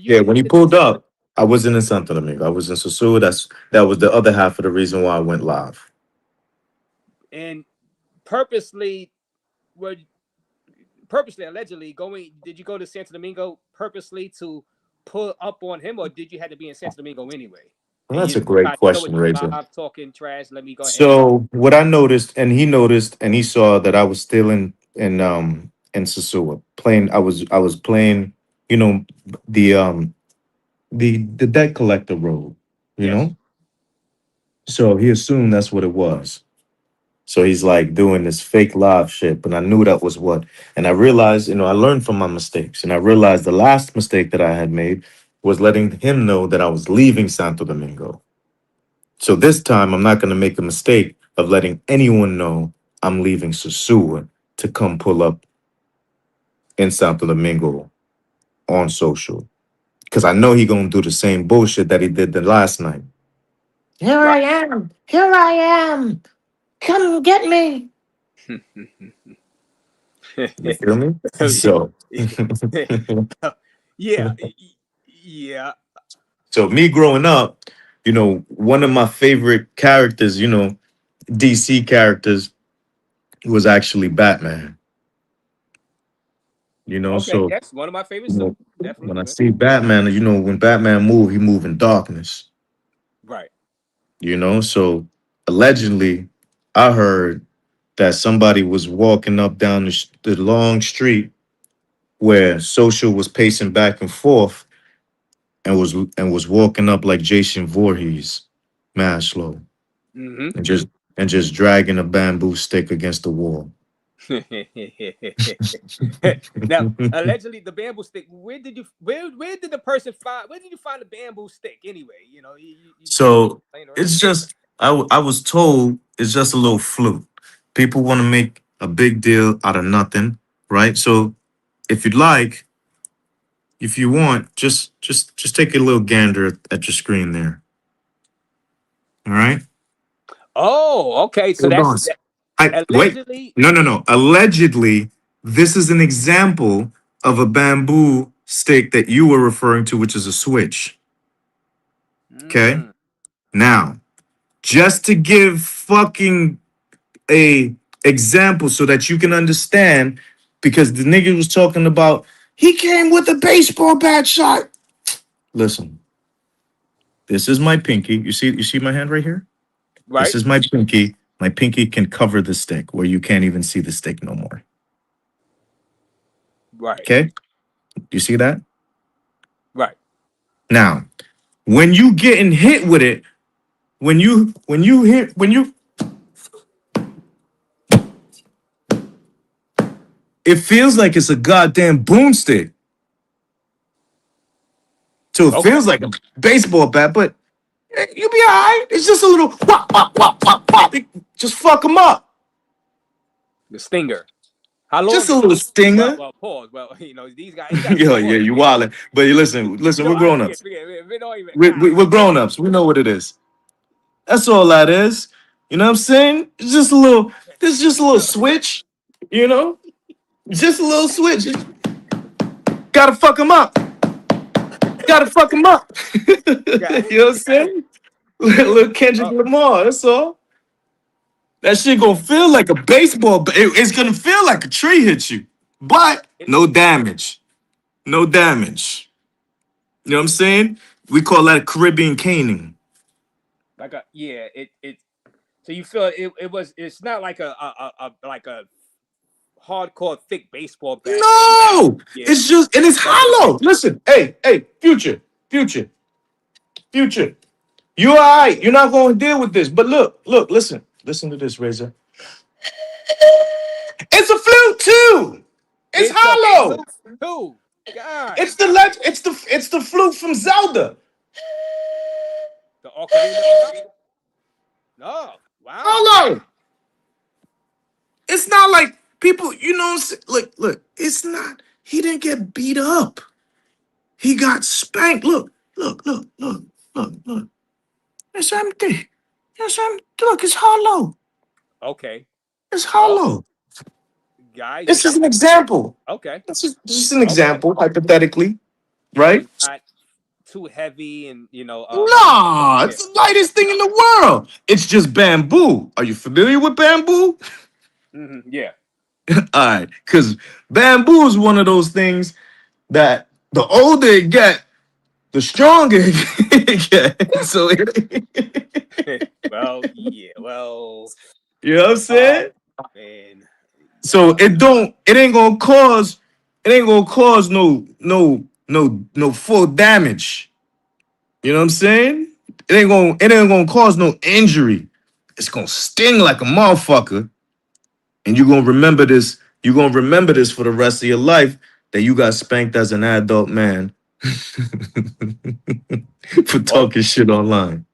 Yeah, when he pulled up, I wasn't in Santo Domingo. I was in Sosua. That was the other half of the reason why I went live. And purposely, allegedly did you go to Santo Domingo purposely to pull up on him, or did you have to be in Santo Domingo anyway? Well, that's a great You know what question, you Razor. live talking trash. Let me go ahead. So what I noticed, and he noticed, and he saw that I was still in Sosua playing. I was playing, you know, the debt collector role, you Yes. know. So he assumed that's what it was. So he's like doing this fake live shit, but I knew that was what. And I realized, I learned from my mistakes, and I realized the last mistake that I had made was letting him know that I was leaving Santo Domingo. So this time, I'm not going to make a mistake of letting anyone know I'm leaving Sosua to come pull up in Santo Domingo on social. Because I know he going to do the same bullshit that he did the last night. Here I Right. am. Here I am. Come get me. You feel me? So, Yeah. Yeah. so me growing up, one of my favorite characters, DC characters was actually Batman. Okay. So Yes. One of my favorites too. when Definitely, I man. see Batman, when Batman move, he move in darkness. Right. So allegedly, I heard that somebody was walking up down the long street where Social was pacing back and forth and was walking up like Jason Voorhees, mad slow, Mm-hmm. and just dragging a bamboo stick against the wall. Now, allegedly, the bamboo stick. Where did the person find? Where did you find the bamboo stick anyway? You So playing around. it's just I was told it's just a little fluke. People want to make a big deal out of nothing, right? So if you'd like, if you want, just take a little gander at your screen there. All right. Oh, okay. So Hold on. Wait. allegedly. No. Allegedly, this is an example of a bamboo stick that you were referring to, which is a switch. Okay. Now, just to give fucking a example so that you can understand, because the nigga was talking about he came with a baseball bat shot. Listen, this is my pinky. You see my hand right here? This Right. is my pinky. My pinky can cover the stick where you can't even see the stick no more. Right. Okay? You see that? Right. Now, when you getting hit with it, when you it feels like it's a goddamn boomstick. So it feels like a baseball bat, but you'll be all right. It's just a little wop, wop, wop, wop, wop. Just fuck them up. The stinger. How long? Just a little stinger. Well, pause. Well, these guys. Yo, yeah, you wildin'. But listen, No, we're grown ups. forget. We don't even. We're grown ups. We know what it is. That's all that is. You know what I'm saying? It's just a little. This is just a little switch. Just a little switch. Gotta fuck them up. Gotta fuck them up. You know what I'm saying? Little Kendrick Lamar. That's all. That shit gonna feel like a baseball. It's gonna feel like a tree hit you, but no damage. No damage. You know what I'm saying? We call that Caribbean caning. It. So you feel it was. It's not like a hardcore thick baseball bat. No, it's just, and it's hollow. Listen, hey, future. You all right? You're not gonna deal with this. But look, listen to this, Razor. It's a flute too. It's hollow. Who? God. It's the flute from Zelda. The ocarina. No. Wow. Hollow. It's not like people, look, it's not, he didn't get beat up. He got spanked. Look. It's empty. Look, it's hollow. Okay. It's hollow. Guys. This is an example. Okay. This is just an example, hypothetically, right? Not too heavy and Nah, it's the lightest thing in the world. It's just bamboo. Are you familiar with bamboo? Yeah. All right, because bamboo is one of those things that the older it get, the stronger it gets. So Well, yeah, well, you know what I'm saying? man. So it ain't gonna cause no full damage. You know what I'm saying? It ain't gonna cause no injury. It's gonna sting like a motherfucker. And you're gonna remember this. You're gonna remember this for the rest of your life that you got spanked as an adult man for talking shit online.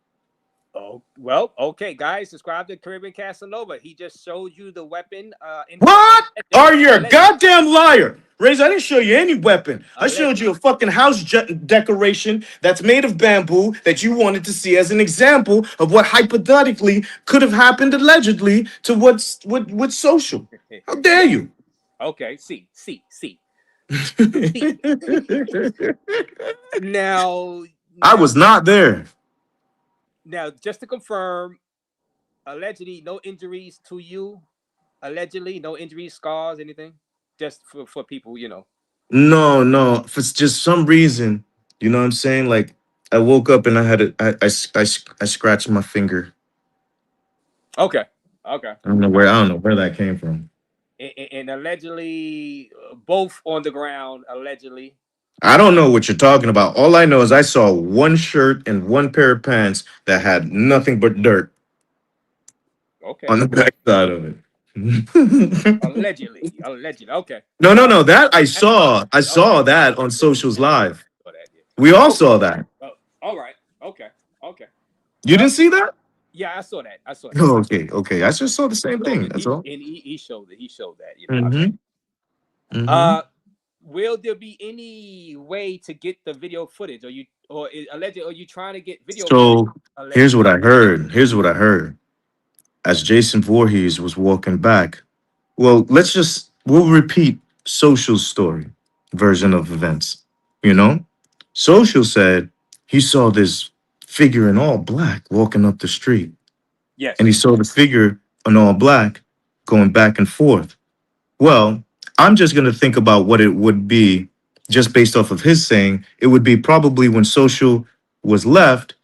Oh, well, okay, guys, subscribe to Caribbean Casanova. He just showed you the weapon. What? Are you a goddamn liar? Raze, I didn't show you any weapon. I showed you a fucking house decoration that's made of bamboo that you wanted to see as an example of what hypothetically could have happened allegedly to what's with social. How dare you? Okay, see. Now, I was not there. Now, just to confirm, allegedly, no injuries to you. Allegedly, no injuries, scars, anything. Just for people, you know. No. For just some reason, you know what I'm saying? Like, I woke up and I had I scratched my finger. Okay. I don't know where that came from. And allegedly, both on the ground. Allegedly. I don't know what you're talking about. All I know is I saw one shirt and one pair of pants that had nothing but dirt. Okay. On the back side of it. Allegedly. Okay. No. That I saw. I saw that on socials live. We all saw that. All right. Okay. You didn't see that? Yeah, I saw that. Oh, okay. I just saw the same thing. That's all. And he showed it. He showed that. You know. Mm-hmm. Will there be any way to get the video footage? Are you trying to get video? So footage, here's what I heard. As Jason Voorhees was walking back. Well, we'll repeat Social's story version of events. You know? Social said he saw this figure in all black walking up the street. Yes. And he saw the figure in all black going back and forth. Well, I'm just going to think about what it would be just based off of his saying. It would be probably when Social was left,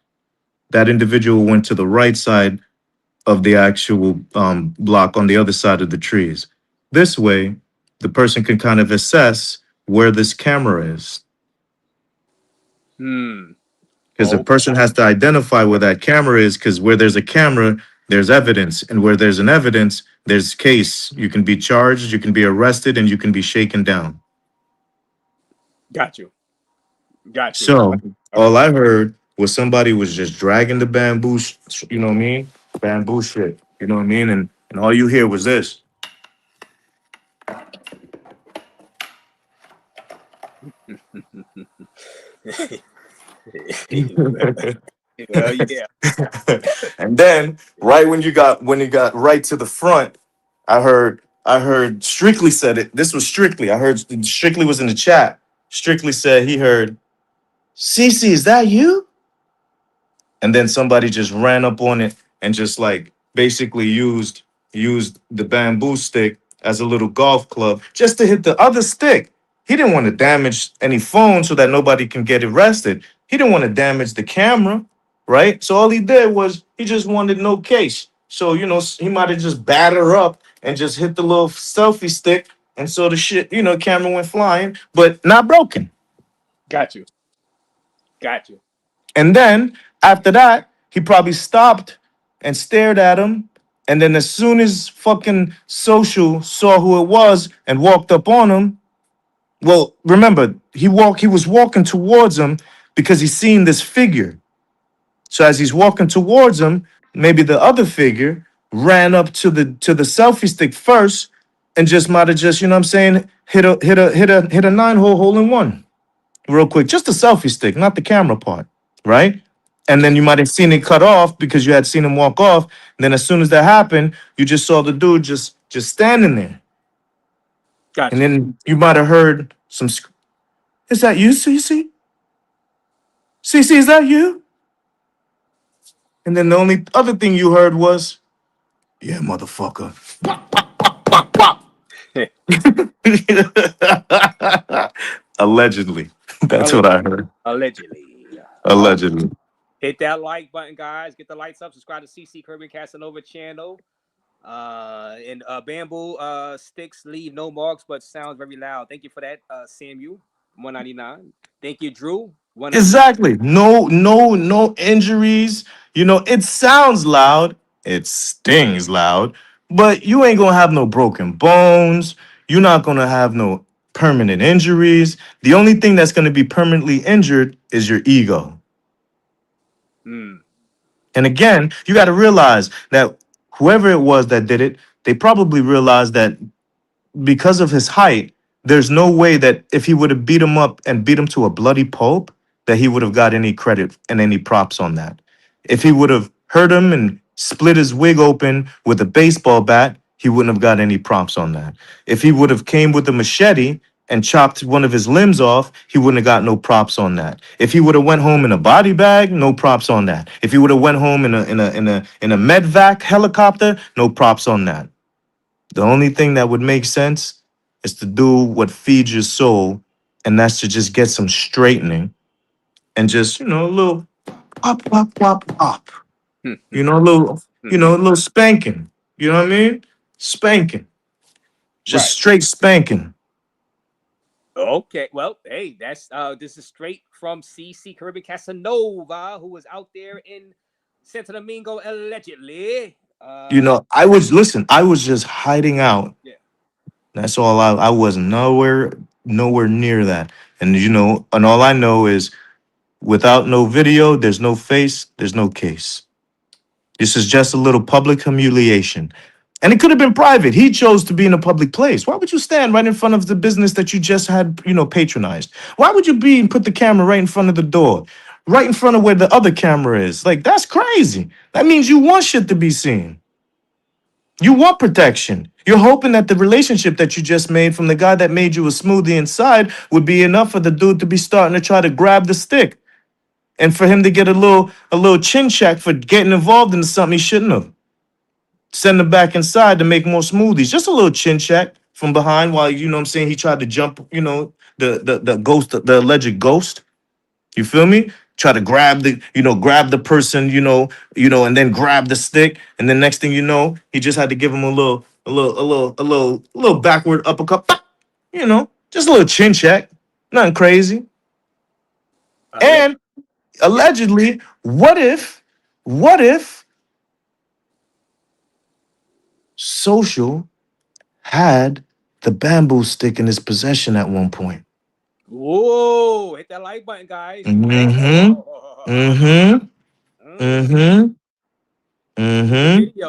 that individual went to the right side of the actual block on the other side of the trees. This way, the person can kind of assess where this camera is. Because the person has to identify where that camera is, because where there's a camera, there's evidence. And where there's an evidence, there's case. You can be charged, you can be arrested, and you can be shaken down. Got you. So all I heard was somebody was just dragging the bamboo, you know what I mean? Bamboo shit, you know what I mean? And all you hear was this. Well, yeah. And then right when you got right to the front, I heard Strictly said it. This was Strictly. I heard Strictly was in the chat. Strictly said he heard, "Cece, is that you?" And then somebody just ran up on it and just like basically used the bamboo stick as a little golf club just to hit the other stick. He didn't want to damage any phone so that nobody can get arrested. He didn't want to damage the camera, right? So all he did was he just wanted no case. So, you know, he might have just battered her up and just hit the little selfie stick. And so the shit, you know, camera went flying, but not broken. Got you. And then after that, he probably stopped and stared at him. And then as soon as fucking Social saw who it was and walked up on him, well, remember, he was walking towards him because he's seen this figure. So as he's walking towards him, maybe the other figure ran up to the selfie stick first and just might have just, you know what I'm saying, hit a 9-hole in one real quick. Just the selfie stick, not the camera part, right? And then you might have seen it cut off because you had seen him walk off. And then as soon as that happened, you just saw the dude just standing there. Gotcha. And then you might have heard some. Is that you, Cece? Cece, is that you? And then the only other thing you heard was, "Yeah, motherfucker." Allegedly. That's what I heard. Allegedly. Allegedly. Hit that like button, guys. Get the lights up. Subscribe to CC Caribbean Casanova channel. And bamboo sticks leave no marks, but sounds very loud. Thank you for that, Samuel, 199. Thank you, Drew, 100. Exactly. No injuries. You know, it sounds loud, it stings loud, but you ain't gonna have no broken bones. You're not gonna have no permanent injuries. The only thing that's gonna be permanently injured is your ego. And again, you got to realize that whoever it was that did it, they probably realized that because of his height, there's no way that if he would have beat him up and beat him to a bloody pulp, that he would have got any credit and any props on that. If he would have hurt him and split his wig open with a baseball bat, he wouldn't have got any props on that. If he would have came with a machete and chopped one of his limbs off, he wouldn't have got no props on that. If he would have went home in a body bag, no props on that. If he would have went home in a medvac helicopter, no props on that. The only thing that would make sense is to do what feeds your soul, and that's to just get some straightening and just, you know, a little pop, pop, pop, pop. You know, a little spanking. You know what I mean? Spanking. Just Right. straight spanking. Okay, well, hey, that's this is straight from CC Caribbean Casanova, who was out there in Santo Domingo allegedly. You know, I was just hiding out. Yeah. That's all I was nowhere near that. And you know, and all I know is without no video, there's no face, there's no case. This is just a little public humiliation. And it could have been private. He chose to be in a public place. Why would you stand right in front of the business that you just had, you know, patronized? Why would you be and put the camera right in front of the door? Right in front of where the other camera is? Like, that's crazy. That means you want shit to be seen. You want protection. You're hoping that the relationship that you just made from the guy that made you a smoothie inside would be enough for the dude to be starting to try to grab the stick. And for him to get a little chin check for getting involved into something he shouldn't have. Send him back inside to make more smoothies. Just a little chin check from behind while, you know what I'm saying, he tried to jump, you know, the ghost, the alleged ghost. You feel me? Try to grab the person, and then grab the stick. And then next thing you know, he just had to give him a little backward uppercut. You know, just a little chin check. Nothing crazy. And allegedly, what if Social had the bamboo stick in his possession at one point? Whoa, hit that like button, guys. Video.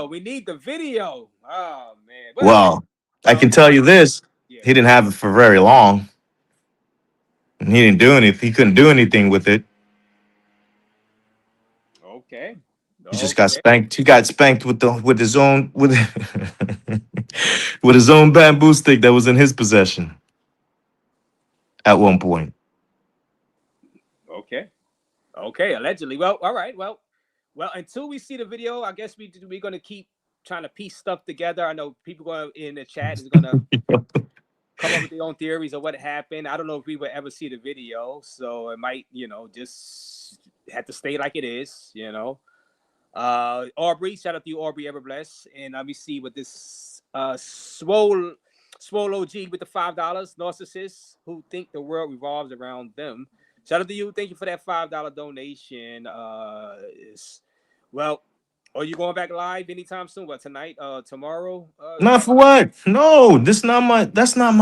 We need the video. Oh man. Well, I can tell you this. He didn't have it for very long. And he didn't do anything. He couldn't do anything with it. Okay. He just got spanked. He got spanked with his own with his own bamboo stick that was in his possession at one point. Okay, allegedly. Well, all right. Well, until we see the video, I guess we're gonna keep trying to piece stuff together. I know people going in the chat is gonna come up with their own theories of what happened. I don't know if we would ever see the video, so it might, just have to stay like it is, Aubrey, shout out to you, Aubrey Everbless. And let me see what this swole OG with the $5 narcissists who think the world revolves around them. Shout out to you. Thank you for that $5 donation. Well, are you going back live anytime soon? What, tonight? Tomorrow? Not for what? No, that's not my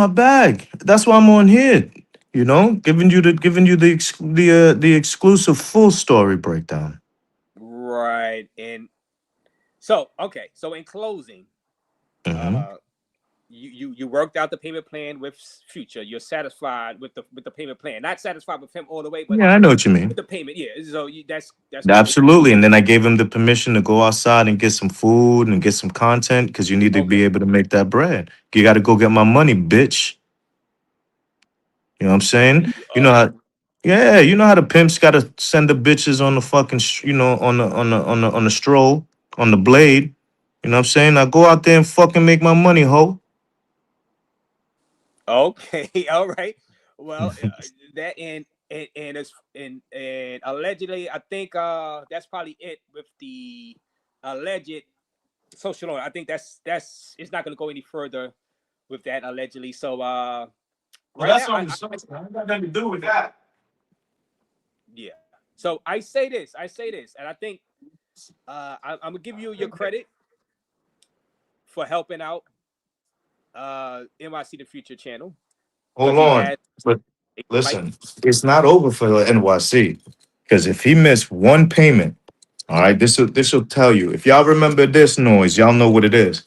bag. That's why I'm on here. Giving you the exclusive full story breakdown. Right. And so, okay. So in closing, you worked out the payment plan with Future. You're satisfied with the payment plan. Not satisfied with him all the way, but yeah, I know what you mean. With the payment, yeah. So that's absolutely. And then I gave him the permission to go outside and get some food and get some content because you need to be able to make that bread. You got to go get my money, bitch. You know what I'm saying? You know how. Yeah, you know how the pimps got to send the bitches on the fucking, on the stroll, on the blade. You know what I'm saying? Now go out there and fucking make my money, ho. Okay, all right. Well, that and and it's and allegedly, I think that's probably it with the alleged social loan. I think that's it's not going to go any further with that allegedly. So Well, right that's now, on the source. I ain't got nothing to do with that. yeah. So I say this, and I think I'm gonna give you your credit for helping out NYC the Future channel because Hold he on. had But a light. listen, it's not over for NYC. Because if he missed one payment, all right, this will tell you. If y'all remember this noise, y'all know what it is.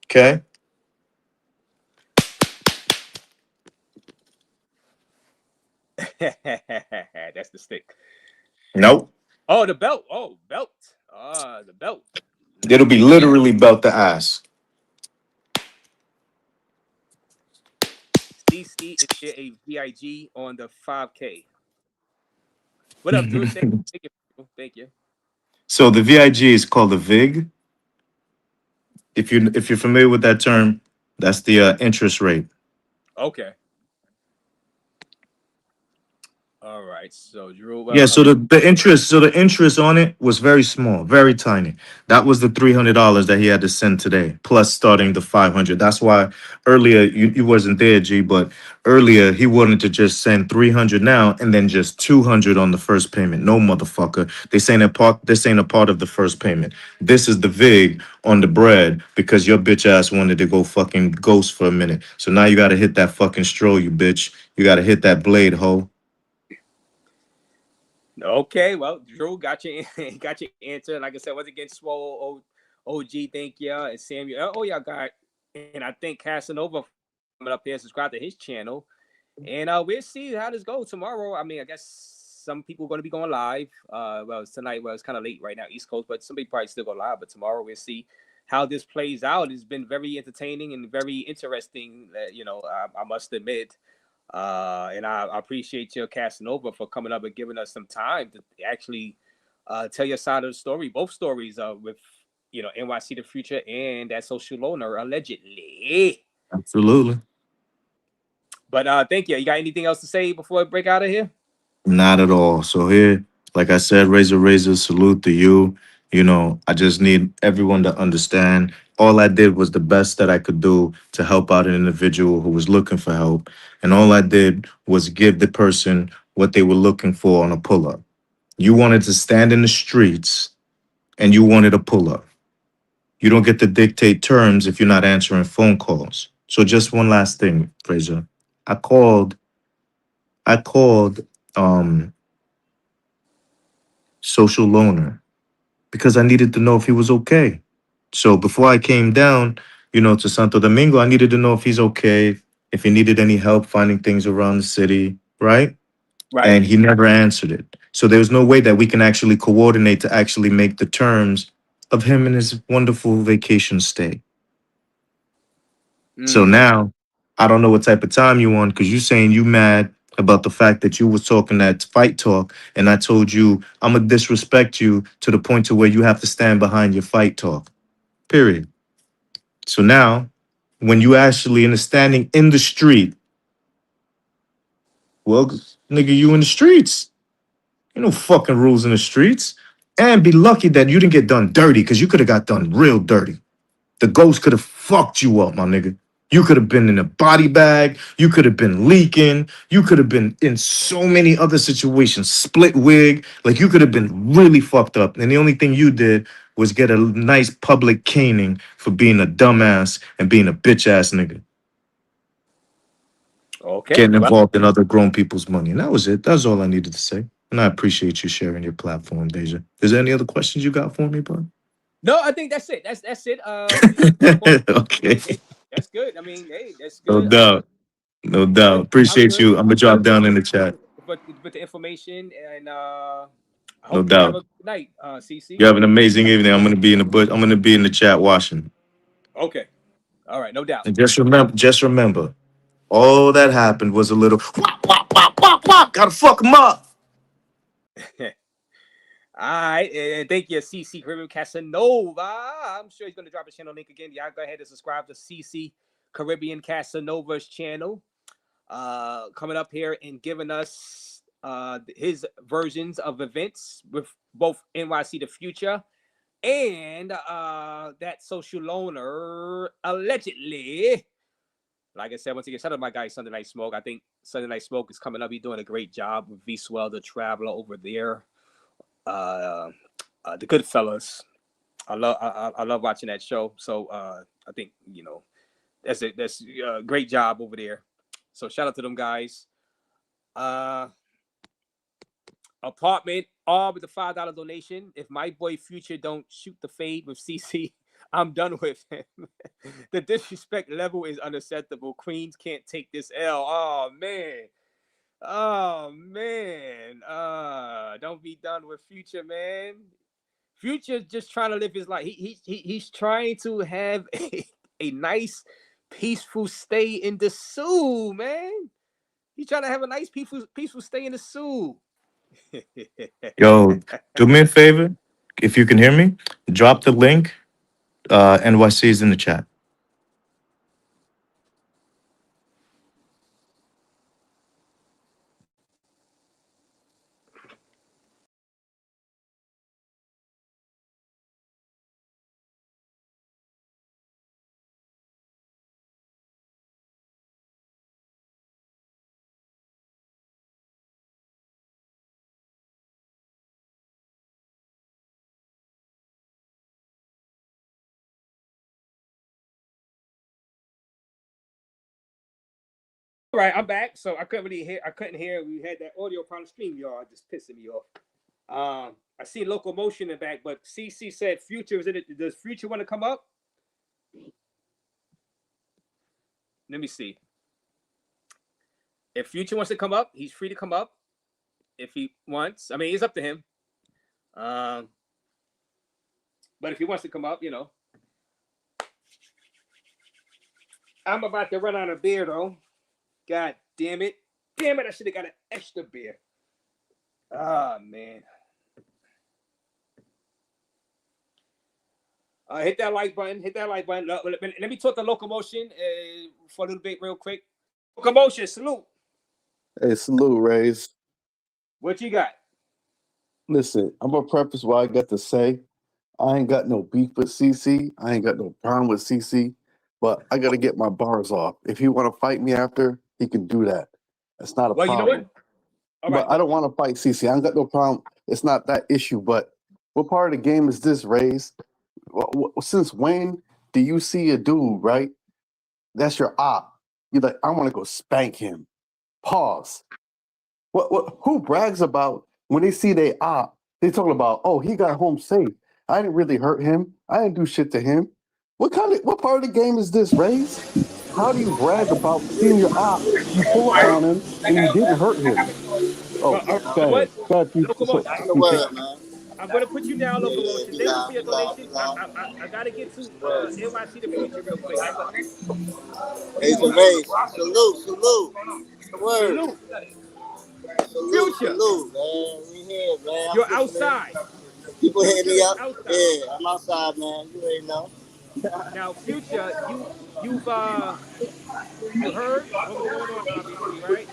Okay? That's the stick. Nope. Oh, the belt. Oh, belt. The belt. It'll be literally belt the ass. CC is there a VIG on the 5K? What up, Drew? Thank you. Thank you. So the VIG is called the VIG. If you're familiar with that term, that's the interest rate. Okay. All right. So Drew, Yeah, well, so the interest on it was very small, very tiny. That was the $300 that he had to send today, plus starting the 500. That's why earlier you wasn't there, G, but earlier he wanted to just send 300 now and then just 200 on the first payment. No, motherfucker. This ain't a part of the first payment. This is the VIG on the bread because your bitch ass wanted to go fucking ghost for a minute. So now you gotta hit that fucking stroll, you bitch. You gotta hit that blade, hoe. okay. Well, Drew got your got your answer. Like I said, once again, Swole OG, thank you, and Samuel. Oh, y'all got, and I think Casanova coming up here. Subscribe to his channel, and we'll see how this goes tomorrow. I mean, I guess some people are going to be going live. Well, it's tonight. Well, it's kind of late right now, East Coast, but somebody probably still go live. But tomorrow we'll see how this plays out. It's been very entertaining and very interesting. I must admit. And I appreciate you, Casanova, for coming up and giving us some time to actually tell your side of the story, both stories with NYC the Future and that social loaner allegedly. Absolutely. But thank you. You got anything else to say before I break out of here? Not at all. So here, like I said, razor, salute to you. I just need everyone to understand. All I did was the best that I could do to help out an individual who was looking for help. And all I did was give the person what they were looking for on a pull up. You wanted to stand in the streets and you wanted a pull up. You don't get to dictate terms if you're not answering phone calls. So just one last thing, Fraser. I called um social loaner because I needed to know if he was okay. So before I came down, to Santo Domingo, I needed to know if he's okay, if he needed any help finding things around the city, right? Right. And he never answered it. So there was no way that we can actually coordinate to actually make the terms of him and his wonderful vacation stay. So now I don't know what type of time you on because you saying you mad about the fact that you was talking that fight talk, and I told you I'm gonna disrespect you to the point to where you have to stand behind your fight talk. Period. So now, when you actually in standing in the street, well, nigga, you in the streets. You know fucking rules in the streets, and be lucky that you didn't get done dirty because you could have got done real dirty. The ghost could have fucked you up, my nigga. You could have been in a body bag. You could have been leaking. You could have been in so many other situations. Split wig. Like you could have been really fucked up. And the only thing you did was get a nice public caning for being a dumbass and being a bitch ass nigga. Okay. Getting Well, involved in other grown people's money. And that was it. That's all I needed to say. And I appreciate you sharing your platform, Deja. Is there any other questions you got for me, bud? no, I think that's it. That's it. Okay. That's good. I mean, hey, that's No good. doubt. No doubt. I'm Appreciate good. you. I'm gonna I'm drop good down in the chat. with the information, and I No hope you have doubt. a good night, CC. You have an amazing evening. I'm gonna be in the bush. I'm gonna be in the chat watching. Okay. All right. No doubt. And just remember, all that happened was a little whop, whop, whop, whop, whop. Gotta fuck him up. All right. And thank you, CC Caribbean Casanova. I'm sure he's going to drop his channel link again. Y'all go ahead and subscribe to CC Caribbean Casanova's channel. coming up here and giving us his versions of events with both NYC The Future and that social loner allegedly. Like I said, once again, shout out to my guy Sunday Night Smoke. I think Sunday Night Smoke is coming up. He's doing a great job with V Swell, the Traveler over there. The good fellas. I love watching that show. So I think that's a great job over there. So shout out to them guys. Apartment all with the $5 donation. If my boy Future don't shoot the fade with CC, I'm done with him. The disrespect level is unacceptable. Queens can't take this L. Oh man. Don't be done with Future, man. Future's just trying to live his life. He's trying to have a nice, peaceful stay in the Sioux, man. He's trying to have a nice, peaceful stay in the Sioux. Yo, do me a favor, if you can hear me, drop the link. NYC is in the chat. All right, I'm back. So I couldn't hear. We had that audio problem stream, y'all. Just pissing me off. I see Locomotion in the back, but CC said Future is in it. Does Future want to come up? Let me see. If Future wants to come up, he's free to come up. If he wants, I mean, it's up to him. But if he wants to come up, I'm about to run out of beer though. God damn it. I should have got an extra beer. Ah, man. Hit that like button. Let me talk to Locomotion for a little bit real quick. Locomotion, salute. Hey, salute, Raze. What you got? Listen, I'm gonna preface what I got to say. I ain't got no beef with CC. I ain't got no problem with CC, but I gotta get my bars off. If he want to fight me after, he can do that. That's not a problem. You know what? All right, but I don't want to fight CC. I ain't got no problem. It's not that issue. But what part of the game is this, Raze? Since when do you see a dude, right? That's your op. You're like, I want to go spank him. Pause. What? Who brags about when they see they op? They talking about, oh, he got home safe. I didn't really hurt him. I didn't do shit to him. What part of the game is this, Raze? How do you brag about seeing your op? You pull up on him and you didn't hurt him. Oh, what? Locomotion. I'm gonna put you down, Locomotion. Thank you for your donation. I gotta get to NYC The Future real quick. Hey, Raze. Salute. Word. Future. Salute, man. We here, man. You're outside. People hitting me up. Yeah, I'm outside, man. You already know. Now, Future, you heard what was going on, obviously, right?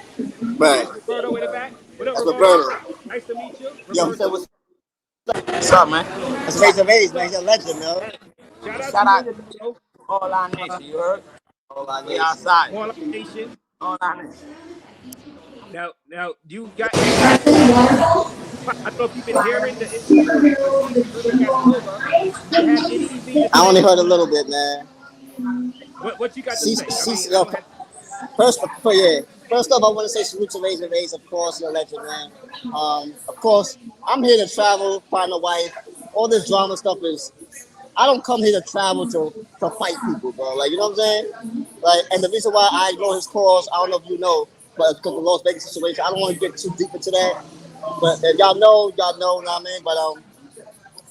Right. Roberto in the back. What up, That's Roberto? Nice to meet you. Yo, so what's up, man? That's Raze, man. He's a legend, man. Shout out to you, All our nation, you heard? All our nation. We outside. All our nation. All our nation. Now, you got. I don't know if you've been hearing the interview with CC Urban Casanova. You have anything to say? I only heard a little bit, man. What you got to say? First off, I want to say salute to Raze, of course, you're a legend, man. Of course, I'm here to travel, find a wife. All this drama stuff is. I don't come here to travel to fight people, bro. Like, you know what I'm saying? Like, and the reason why I ignore his calls, I don't know if you know, but because the Las Vegas situation, I don't want to get too deep into that. But if y'all know, what I mean? But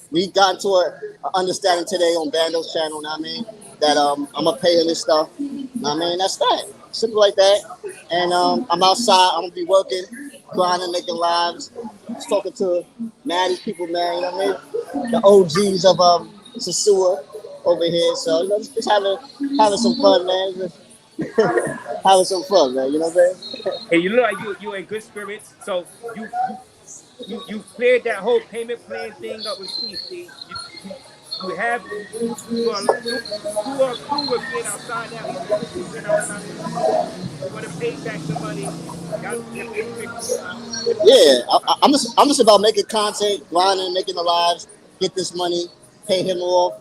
we got into an understanding today on Bando's channel, know what I mean? That I'm gonna pay him this stuff. Know what I mean? That's that. Simple like that. And I'm outside, I'm gonna be working, grinding, making lives, just talking to Maddie's people, man, you know what I mean? The OGs of Sosua over here. So, just having some fun, man. having some fun, man. You know what I'm saying? Hey, you look like you in good spirits. So you cleared that whole payment plan thing up with CC. You have you are cool with being outside now. He's cool with being outside. You want to pay back the money. Y'all Yeah, I'm just about making content, grinding, making the lives, get this money, pay him off,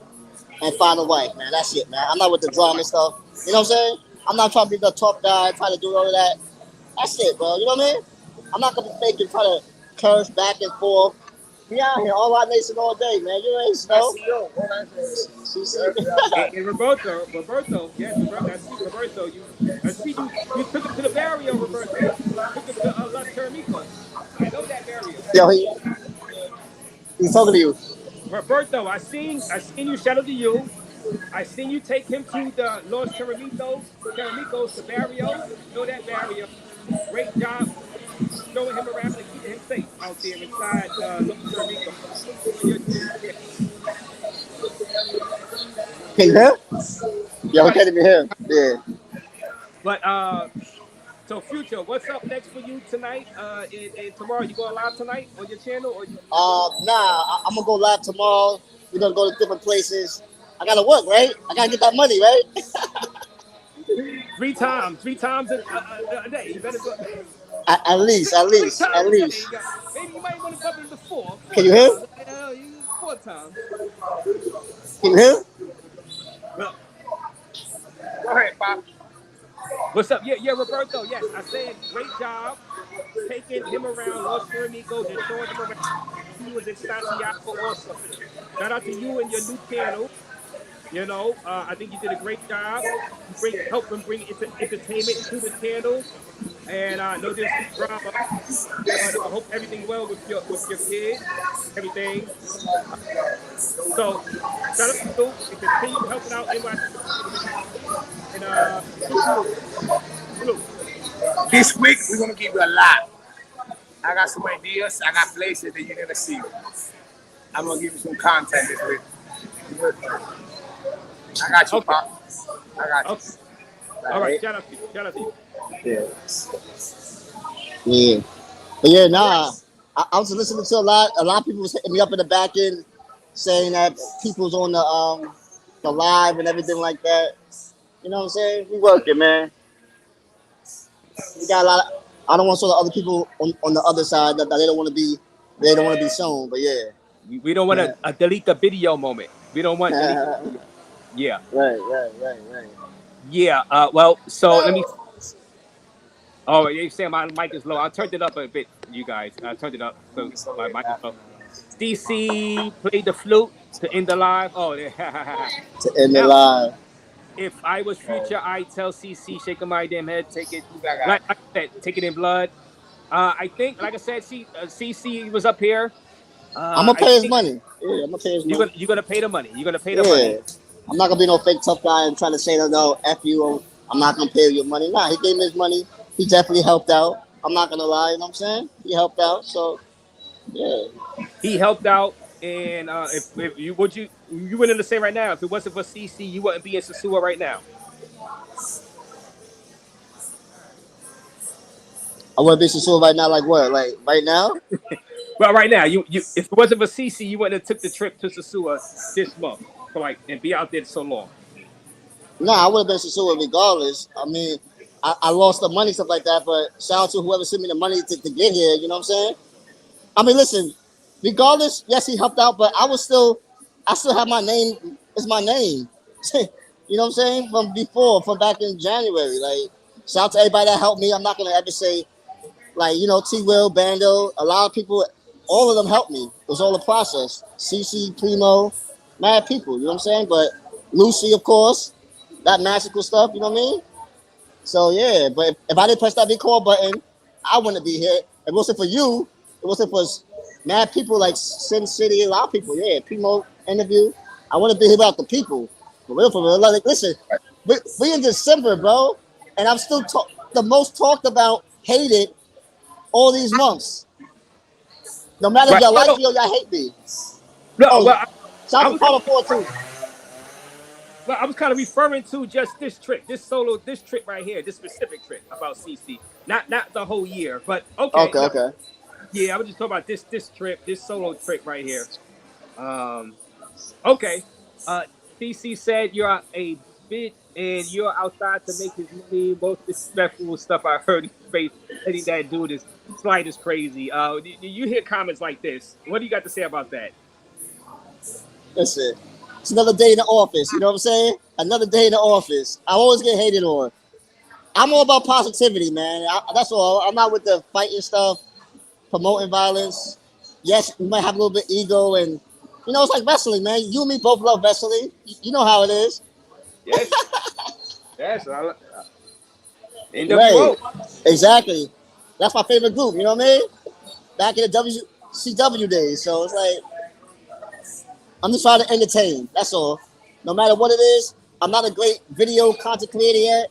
and find a wife, man. That's it, man. I'm not with the drama stuff. You know what I'm saying? I'm not trying to be the top guy, trying to do all of that. That's it, bro. You know what I mean? I'm not gonna be faking, try to curse back and forth. We out here, all our nation all day, man. You ain't know. And Roberto, yes, Roberto. I see you took him to the barrio, Roberto. Took him to Los Termicos. I know that barrio. Yo, he's talking to you. Roberto, I seen you. Shout out to you. I seen you take him to the Los Termicos, the barrio. Know that barrio. Great job showing him around and keeping him safe out there inside Los Termicos. Can you hear? Yeah, we can't even hear. Yeah. But so Future, what's up next for you tonight? And tomorrow, you going live tonight on your channel, or you? Nah, I'm gonna go live tomorrow. We're gonna go to different places. I gotta work, right? I gotta get that money, right? three times a day. You better go. At least. Three times a day. Maybe you might want to bump it to four Can you hear? times. Four times. Can you hear? Well, go ahead, Pop. What's up? Yeah, Roberto. Yes, I said great job taking him around Los Ceremicos and showing him around. He was in Santiago also. Shout out to you and your new channel. You know, I think you did a great job. Help him bring entertainment to the channel. And I know there's some drama, but I hope everything well with your kid, everything. So shout out to you and continue helping out NYC. And salute. This week we're gonna give you a lot. I got some ideas. I got places that you're gonna see. I'm gonna give you some content this week. I got you, Okay. Pop. I got you. Okay. All right. Shout out to you. Yeah. But yeah, nah. I was listening to a lot of people was hitting me up in the back end saying that people's on the live and everything like that. You know what I'm saying? We working, man. We got a lot of, I don't want to show the other people on the other side that they don't want to be shown, but yeah. We don't want a delete the video moment. We don't want delete. Yeah. Right. Yeah. Well, so let me. Oh, you saying my mic is low? I turned it up a bit, you guys. I turned it up so my mic is low. DC played the flute to end the live. Oh, to end the now, live. if I was Future, I'd tell CC, shake my damn head, take it. Like I said, take it in blood. I think, like I said, CC was up here. I'm gonna pay his money. Yeah, I'm gonna pay his money. You're gonna pay the money. You're gonna pay the money. I'm not gonna be no fake tough guy and trying to say no, F you, or I'm not gonna pay you your money. Nah, he gave me his money. He definitely helped out. I'm not gonna lie, you know what I'm saying? He helped out, so yeah. He helped out, and if you wouldn't to say right now, if it wasn't for CC, you wouldn't be in Sosua right now. I wouldn't be Sosua right now, like what? Like right now? Well, right now, you if it wasn't for CC, you wouldn't have took the trip to Sosua this month for and be out there so long. Nah, I would have been Sosua regardless. I mean, I lost the money, stuff like that, but shout out to whoever sent me the money to get here, you know what I'm saying? I mean, listen, regardless, yes, he helped out, but I still have my name. It's my name. You know what I'm saying? From before, from back in January. Like, shout out to everybody that helped me. I'm not gonna ever say, like, you know, T Will, Bando, a lot of people, all of them helped me. It was all a process. CC, Primo, mad people, you know what I'm saying? But Lucy, of course, that magical stuff, you know what I mean? So yeah, but if I didn't press that record button, I wouldn't be here. If it wasn't for you, it wasn't for mad people like Sin City, a lot of people. Yeah, Primo interview. I wouldn't be here without the people. For real. Like, listen, we in December, bro, and I'm still the most talked about, hated all these months. No matter if y'all like me or y'all hate me. No, well, shout out to Carter 4 too. Well, I was kind of referring to just this trip, this trip right here, this specific trip about CC, not the whole year, but okay, Okay, no, okay. yeah, I was just talking about this trip, this solo trip right here. Um, okay, uh, CC said you're a bitch and you're outside to make his money. Most disrespectful stuff I heard in his face. Letting that dude is slight is crazy. You hear comments like this? What do you got to say about that? Listen, it's another day in the office. You know what I'm saying? Another day in the office. I always get hated on. I'm all about positivity, man. That's all. I'm not with the fighting stuff, promoting violence. Yes, we might have a little bit ego, and you know, it's like wrestling, man. You and me both love wrestling. You know how it is. Yes, yes, Right. NWO. Exactly. That's my favorite group. You know what I mean? Back in the WCW days. So it's like I'm just trying to entertain. That's all. No matter what it is, I'm not a great video content creator yet.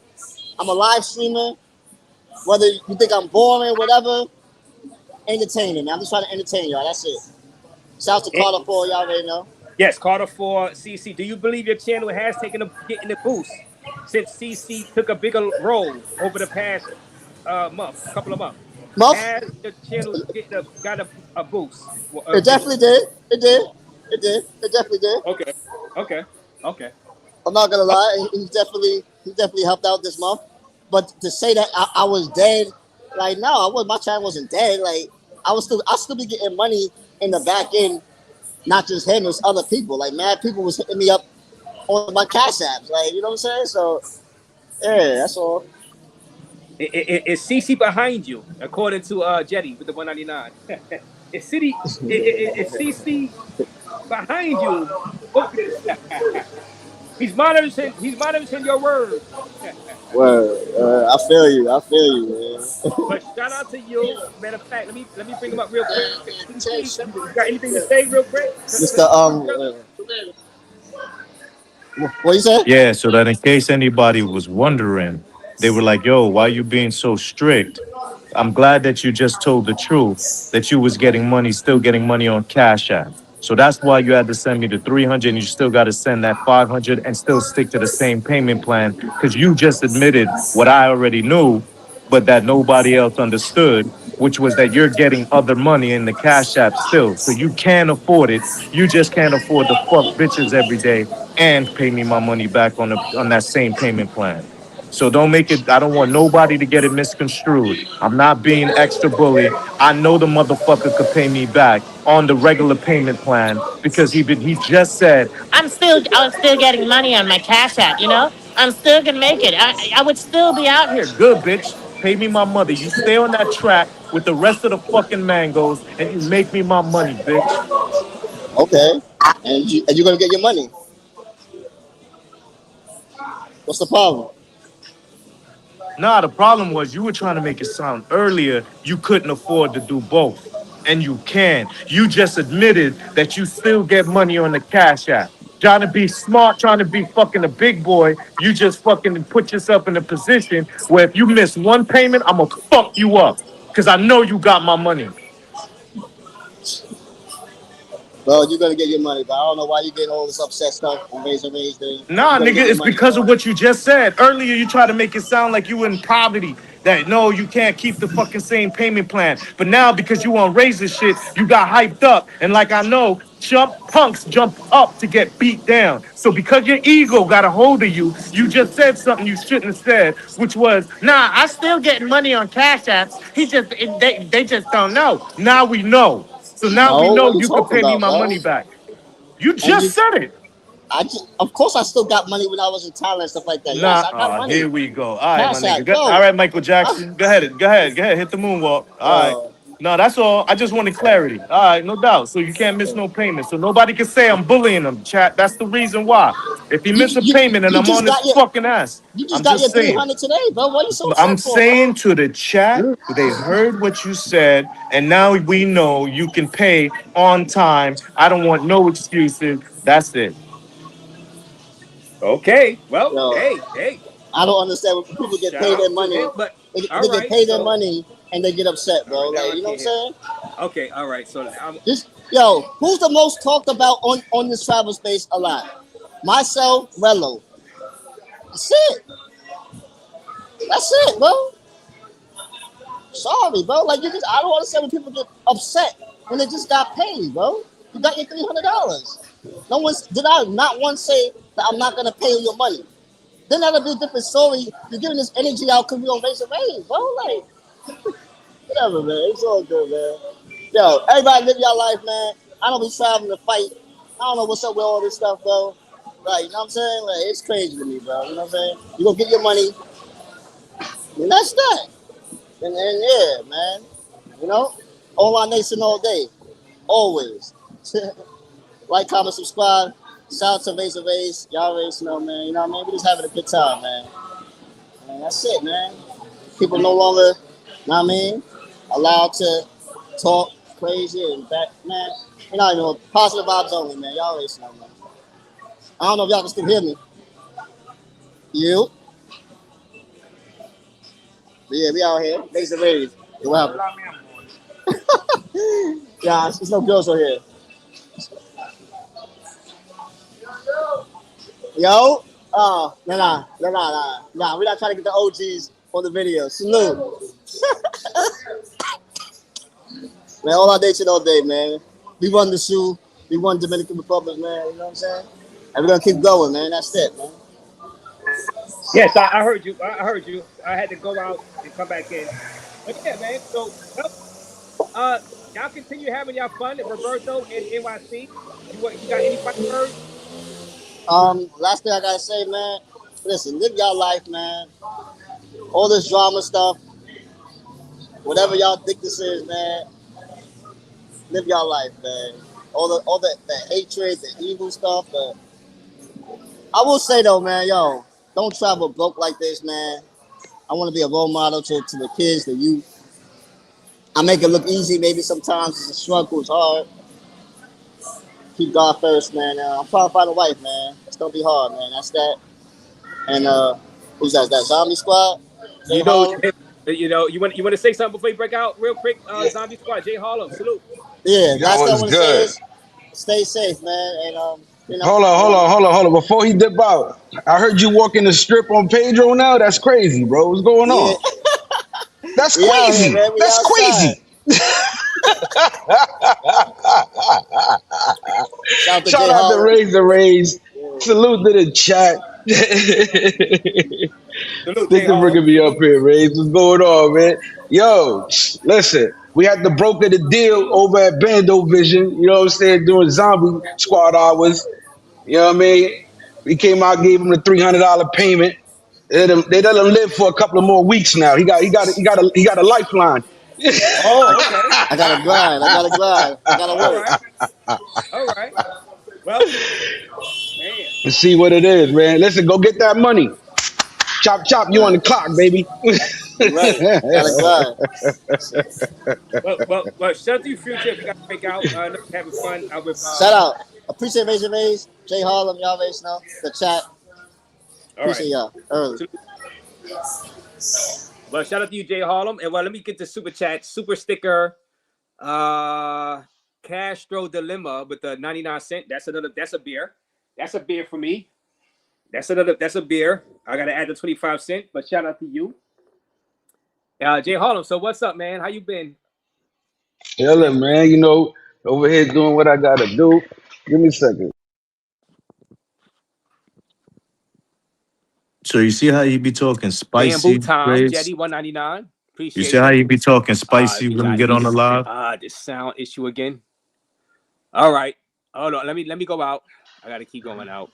I'm a live streamer. Whether you think I'm boring, whatever, entertaining. I'm just trying to entertain y'all. That's it. Shout out to Carter 4, y'all already know. Yes, Carter for CC. Do you believe your channel has taken getting a boost since CC took a bigger role over the past couple of months? Muff? Has the channel got a boost? It definitely did. It did. It did. It definitely did. Okay. Okay. Okay. I'm not gonna lie. He definitely helped out this month. But to say that I was dead, like no, my channel wasn't dead. Like I still be getting money in the back end, not just him, it's other people. Like mad people was hitting me up on my cash apps. Like, you know what I'm saying? So yeah, that's all. Is CC behind you, according to Jetty with the 199? Is CC behind you? He's monitoring. He's monitoring your words. Well, I feel you. I feel you, man. But shout out to you. Matter of fact, let me bring him up real quick. CC, you got anything to say real quick? Mr. What you say? Yeah, so that in case anybody was wondering, they were like, yo, why you being so strict? I'm glad that you just told the truth, that you was getting money, still getting money on Cash App. So that's why you had to send me the 300 and you still got to send that 500 and still stick to the same payment plan because you just admitted what I already knew, but that nobody else understood, which was that you're getting other money in the Cash App still. So you can afford it. You just can't afford to fuck bitches every day and pay me my money back on that same payment plan. So don't make it, I don't want nobody to get it misconstrued. I'm not being extra bully. I know the motherfucker could pay me back on the regular payment plan because he just said, I'm still getting money on my Cash App, you know? I'm still gonna make it. I would still be out here. good bitch, pay me my money. You stay on that track with the rest of the fucking mangoes and you make me my money, bitch. Okay. And you're gonna get your money. What's the problem? Nah, the problem was you were trying to make it sound earlier you couldn't afford to do both. And you can. You just admitted that you still get money on the Cash App. Trying to be smart, trying to be fucking a big boy, you just fucking put yourself in a position where if you miss one payment, I'm gonna fuck you up. Cause I know you got my money. Well, you're gonna get your money, but I don't know why you getting all this upset stuff on Raze Day. Nah, You're gonna nigga, get your it's money, because bro. of what you just said. Earlier, you tried to make it sound like you were in poverty. That no, you can't keep the fucking same payment plan. But now, because you on Razor shit, you got hyped up. And like I know, punks jump up to get beat down. So because your ego got a hold of you, you just said something you shouldn't have said, which was, nah, I still getting money on Cash Apps. They just don't know. Now we know. So now we No, know what are you you could talking pay me about, my bro? money back. You And just said it. of course, I still got money when I was in Thailand and stuff like that. Yes, Nah, I got money. here we go. All right, my Cash nigga. out, yo. All right, Michael Jackson. Go ahead. Hit the moonwalk. All right. No, that's all. I just wanted clarity. All right, no doubt. So you can't miss no payment. So nobody can say I'm bullying them, chat. That's the reason why. If he miss a payment and You I'm just on his got your fucking ass, you just I'm got your just saying. 300 today, bro. What are you so I'm upset for, saying bro? to the chat, they heard what you said, and now we know you can pay on time. I don't want no excuses. That's it. Okay. Well, Yo, hey. I don't understand when people get Shout paid their out to money. him. But all They get right. paid their So money and they get upset, all bro. right. Now Like, I you know can't what I'm hear. saying? Okay. All right. So Yo, who's the most talked about on this travel space alive? Myself, Rello. That's it. That's it, bro. Sorry, bro. Like you just, I don't understand when people get upset when they just got paid, bro. You got your $300. No one's did I not once say that I'm not gonna pay you your money. Then that'll be a different story. You're giving this energy out because we don't raise a raise, bro. Like whatever, man. It's all good, man. Yo, everybody live your life, man. I don't be traveling to fight. I don't know what's up with all this stuff, bro. Like, you know what I'm saying? Like, it's crazy to me, bro. You know what I'm saying? You gonna get your money, and that's that. And yeah, man. You know? All our nation all day. Always. Like, comment, subscribe. Shout out to Raze. Y'all already know, man. You know what I mean? We just having a good time, man. And that's it, man. People no longer, you know what I mean, allowed to talk crazy and back, man. You know, positive vibes only, man. Y'all already know, man. I don't know if y'all can still hear me. You? But yeah, we out here. Raise. What happened? Yeah, there's no girls over here. Yo? Nah. We're not trying to get the OGs on the video. Salute. Man, all our day shit all day, man. We run the shoe. We run Dominican Republic, man. You know what I'm saying? And we're going to keep going, man. That's it, man. Yes, I heard you. I heard you. I had to go out and come back in. But yeah, man. So, y'all continue having y'all fun at Roberto and NYC. You got any final words? Last thing I gotta say, man. Listen, live y'all life, man. All this drama stuff, whatever y'all think this is, man. Live y'all life, man. All the hatred, the evil stuff. I will say though, man, yo, don't travel broke like this, man. I want to be a role model to the kids, the youth. I make it look easy. Maybe sometimes it's a struggle. It's hard. Keep God first, man. I'm trying to find a wife, man. It's gonna be hard, man. That's that. And who's that? Is that Zombie Squad? Jay You know, Harlem? you want to say something before you break out real quick? Zombie Squad, Jay Harlem, salute. Yeah, Yo, last thing I what's want to say good? is stay safe, man. And you know, Hold on. Before he dip out, I heard you walking the strip on Pedro now. That's crazy, bro. What's going yeah, on? That's we out here, crazy. man. We That's outside. crazy. Shout out to Shout Jay out to Harlem. Raze. Salute to the chat. Salute, Thank Jay you for Harlem. bringing me up here, Raze. What's going on, man? Yo, listen. We had to broker the deal over at Bando Vision. You know what I'm saying? Doing Zombie Squad hours. You know what I mean? We came out, gave him the $300 payment. They let him live for a couple of more weeks now. He got a lifeline. Oh, okay. I gotta grind. I gotta All work. right. All right. Well, man. Let's see what it is, man. Listen, go get that money. Chop, chop, you on the Right. clock, baby. I'm ready. Gotta grind. Well. Shout out to you, Future. If you got to break out, I know you're having fun with. Shout out. Appreciate Raze. Jay Harlem, y'all already know. The chat. All right. Appreciate y'all. Early. Well, shout out to you, Jay Harlem. And well, let me get the super chat, super sticker, Castro Dilemma with the 99 cent. That's a beer. That's a beer for me. That's a beer. I gotta add the 25 cent, but shout out to you. Jay Harlem. So what's up, man? How you been? Chilling, man. You know, over here doing what I gotta do. Give me a second. So you see how you be talking Bamboo spicy, Tom, Grace? Jetty 199. You Appreciate see how you. you be talking spicy We when you got get on the live? this sound issue again. All right. Hold on. Let me go out. I gotta keep going out.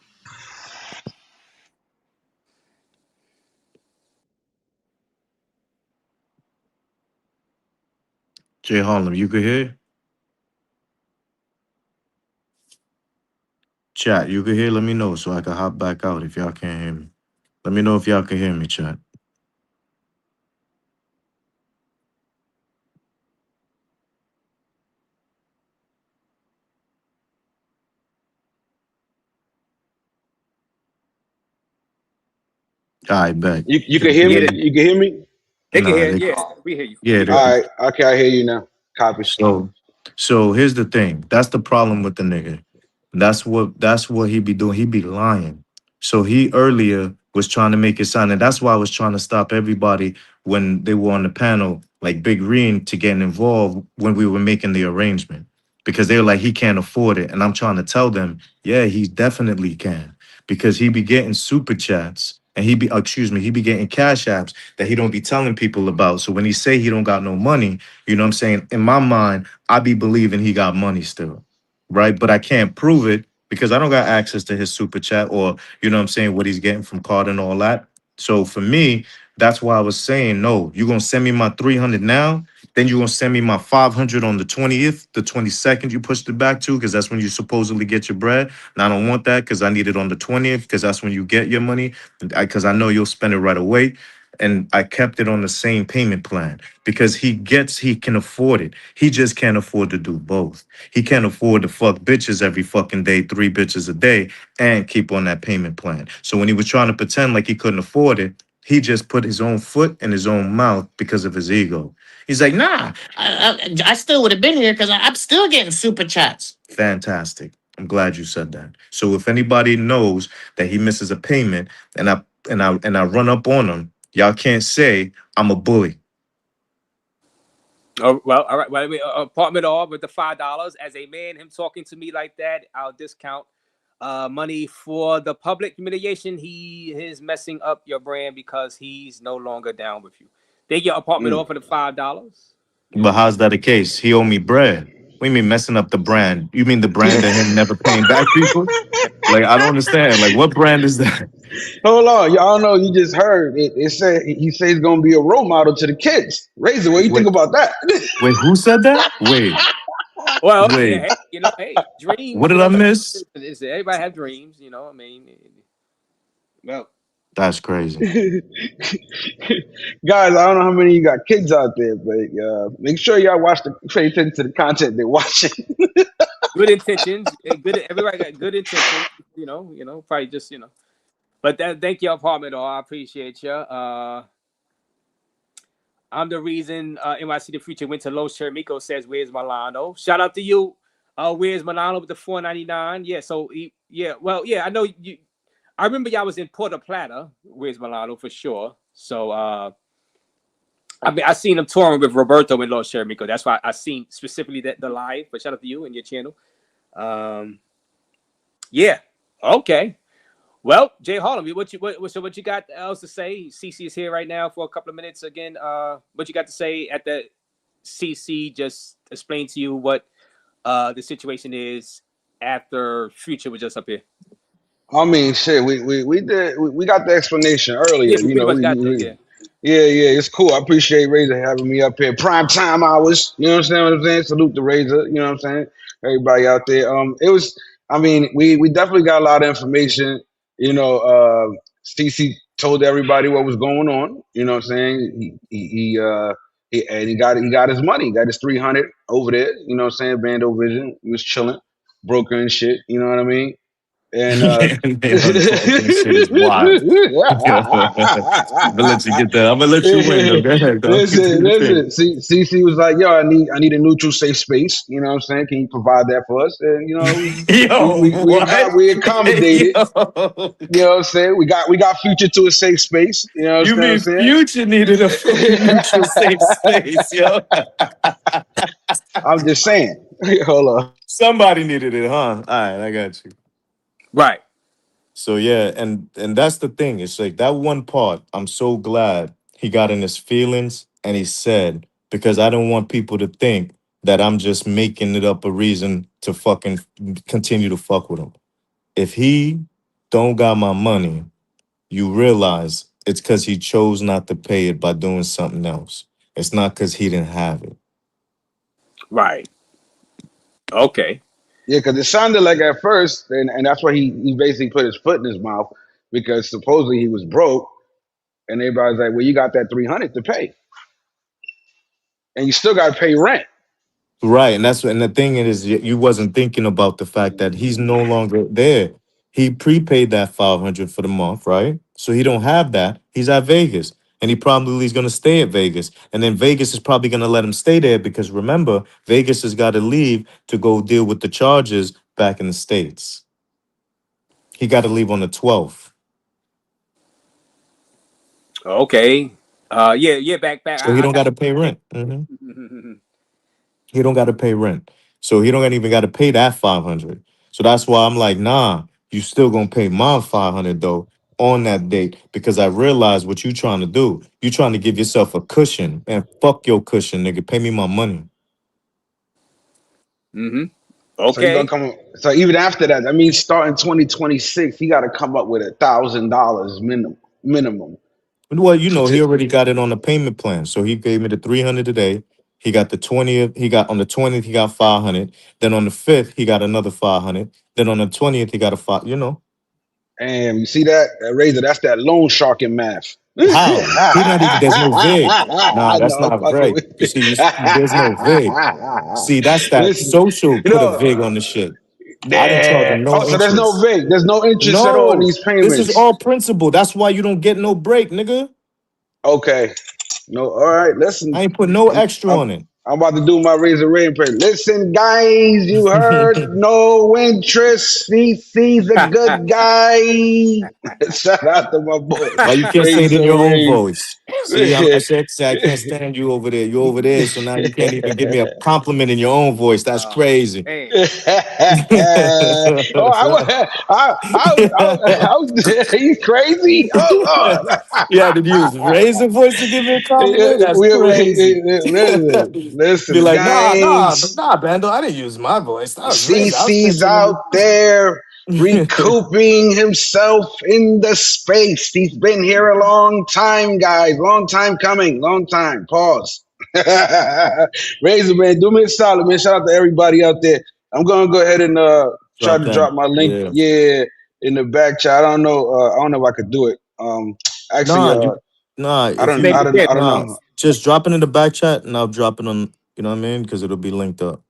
Jay Harlem, you could hear? Chat, you could hear? Let me know so I can hop back out if y'all can't hear me. Let me know if y'all can hear me, chat. I bet. You They can hear can hear me? me. You can hear me? They can Nah, hear. they Yeah, we hear you. yeah, We they hear All you. can. right. Okay, I hear you now. Copy. So here's the thing. That's the problem with the nigga. That's what he be doing. He be lying. So he earlier was trying to make it sound, and that's why I was trying to stop everybody when they were on the panel, like Big Reen, to getting involved when we were making the arrangement, because they were like, he can't afford it, and I'm trying to tell them, yeah, he definitely can, because he be getting super chats, and he be getting cash apps that he don't be telling people about. So when he say he don't got no money, you know what I'm saying? In my mind, I be believing he got money still, right? But I can't prove it because I don't got access to his super chat or, you know what I'm saying, what he's getting from Card and all that. So for me, that's why I was saying, no, you're gonna send me my 300 now, then you're gonna send me my 500 on the 20th, the 22nd you pushed it back to, because that's when you supposedly get your bread. And I don't want that because I need it on the 20th, because that's when you get your money, because I know you'll spend it right away. And I kept it on the same payment plan because he can afford it. He just can't afford to do both. He can't afford to fuck bitches every fucking day, 3 bitches a day, and keep on that payment plan. So when he was trying to pretend like he couldn't afford it, he just put his own foot in his own mouth because of his ego. He's like, nah, I still would have been here because I'm still getting super chats. fantastic. I'm glad you said that. So if anybody knows that he misses a payment and I run up on him, y'all can't say I'm a bully. Oh, well, all right. Well, apartment off with the $5. As a man, him talking to me like that, I'll discount money for the public humiliation. He is messing up your brand because he's no longer down with you. They get apartment off for the $5. But how's that the case? He owe me bread. What do you mean messing up the brand? You mean the brand of him never paying back people? Like, I don't understand. Like, what brand is that? Hold on, y'all know you just heard it. It said he says he's gonna be a role model to the kids. Razer, what do you think Wait, about that? wait, who said that? Well, yeah, Wait. hey, hey, What dreams. did I miss? Everybody have dreams. I mean, well, That's crazy. Guys, I don't know how many of you got kids out there, but make sure y'all pay attention to the content they're watching. good intentions. Good. Everybody got good intentions. Probably just. But thank you, apartment. I appreciate you. I'm the reason NYC the Future went to Los Chermico says, where's Milano? Shout out to you. Where's Milano with the $4.99? Yeah, so I know you. I remember y'all was in Puerto Plata. Where's Milano for sure? So I seen him touring with Roberto in Los Chermico. That's why I seen specifically the live. But shout out to you and your channel. Yeah. Okay. Well, Jay Harlem, what you got else to say? CC is here right now for a couple of minutes again. What you got to say at the CC? Just explain to you what the situation is after Future was just up here. I mean, shit, we got the explanation earlier. Yeah, we pretty much got that. Yeah. Yeah, it's cool. I appreciate Razor having me up here. Prime time hours. You know what I'm saying? Salute to Razor. You know what I'm saying? Everybody out there. It was. I mean, we definitely got a lot of information. CC told everybody what was going on. You know what I'm saying? He got his money. He got his 300 over there. You know what I'm saying? Bando Vision. He was chilling, broker and shit. You know what I mean? And Man, broken shit is wild. I'm gonna let you get that. I'm gonna let you win though. Go ahead, dog. listen, Continue to listen. think. CC was like, "Yo, I need a neutral, safe space. You know what I'm saying? Can you provide that for us?" And Yo, what? we accommodated. Yo. You know what I'm saying? We got Future to a safe space. You know You what I'm mean saying? Future needed a fucking neutral safe space, yo? I'm just saying. Hold on. Somebody needed it, huh? All right, I got you. Right. So yeah, and that's the thing. It's like that one part. I'm so glad he got in his feelings and he said, because I don't want people to think that I'm just making it up a reason to fucking continue to fuck with him. If he don't got my money, you realize it's because he chose not to pay it by doing something else. It's not because he didn't have it. Right. Okay. Yeah, because it sounded like at first, and that's why he basically put his foot in his mouth because supposedly he was broke, and everybody's like, "Well, you got that 300 to pay, and you still got to pay rent." Right, and the thing is, you wasn't thinking about the fact that he's no longer there. He prepaid that 500 for the month, right? So he don't have that. He's at Vegas, and he probably is going to stay at Vegas, and then Vegas is probably going to let him stay there because remember, Vegas has got to leave to go deal with the charges back in the States. He got to leave on the 12th. Okay. Yeah. Back. So he I don't got got to pay you. rent. Mhm. He don't got to pay rent. So he don't even got to pay that 500. So that's why I'm like, nah, you still gonna pay my 500 though on that date because I realize what you trying to do. You trying to give yourself a cushion and fuck your cushion, nigga. Pay me my money. Mhm. So he gonna Okay. come. So even after that, I mean, starting 2026, he got to come up with $1,000 minimum. Well, you know, he already got it on the payment plan. So he gave me the 300 today. He got the 20th. He got on the 20th, he got 500. Then on the 5th, he got another 500. Then on the 20th, he got a five, you know. And you see that Razor? That's that loan shark in math. How? He not even, there's no VIG. Nah, I that's know, I'm not fucking right. with You you. see, there's no VIG. See, that's that Listen, social you put a know, VIG on the shit. I didn't charge him oh, no so there's no interest. VIG. There's no interest at all in No, these this is payments. all principle. That's why you don't get no break, nigga. Okay. No, all right. Listen, I ain't put no I'm extra I'm on it. I'm about to do my Razor Rain prayer. Listen, guys, you heard no interest. CC's a good guy. Shout out to my boy Why you can't say it in Razor your own Rain. voice? See, I said, I can't stand you over there. You over there, so now you can't even give me a compliment in your own voice. That's crazy. Man. Oh, he's crazy. Oh Lord. You had to use razor voice to give me a compliment. That's crazy. Be Listen, like, guys. Bando. I didn't use my voice. That was razor. I was CC's mentioning. out there recouping himself in the space. He's been here a long time, guys. Long time coming. Long time. Pause. Razor, man, do me a solid, man. Shout out to everybody out there. I'm gonna go ahead and try Drop to that. drop my link, Yeah. yeah, in the back chat. I don't know if I could do it. Actually, Nah, if Maybe you can. I don't know. just drop it in the back chat and I'll drop it on, you know what I mean? Because it'll be linked up.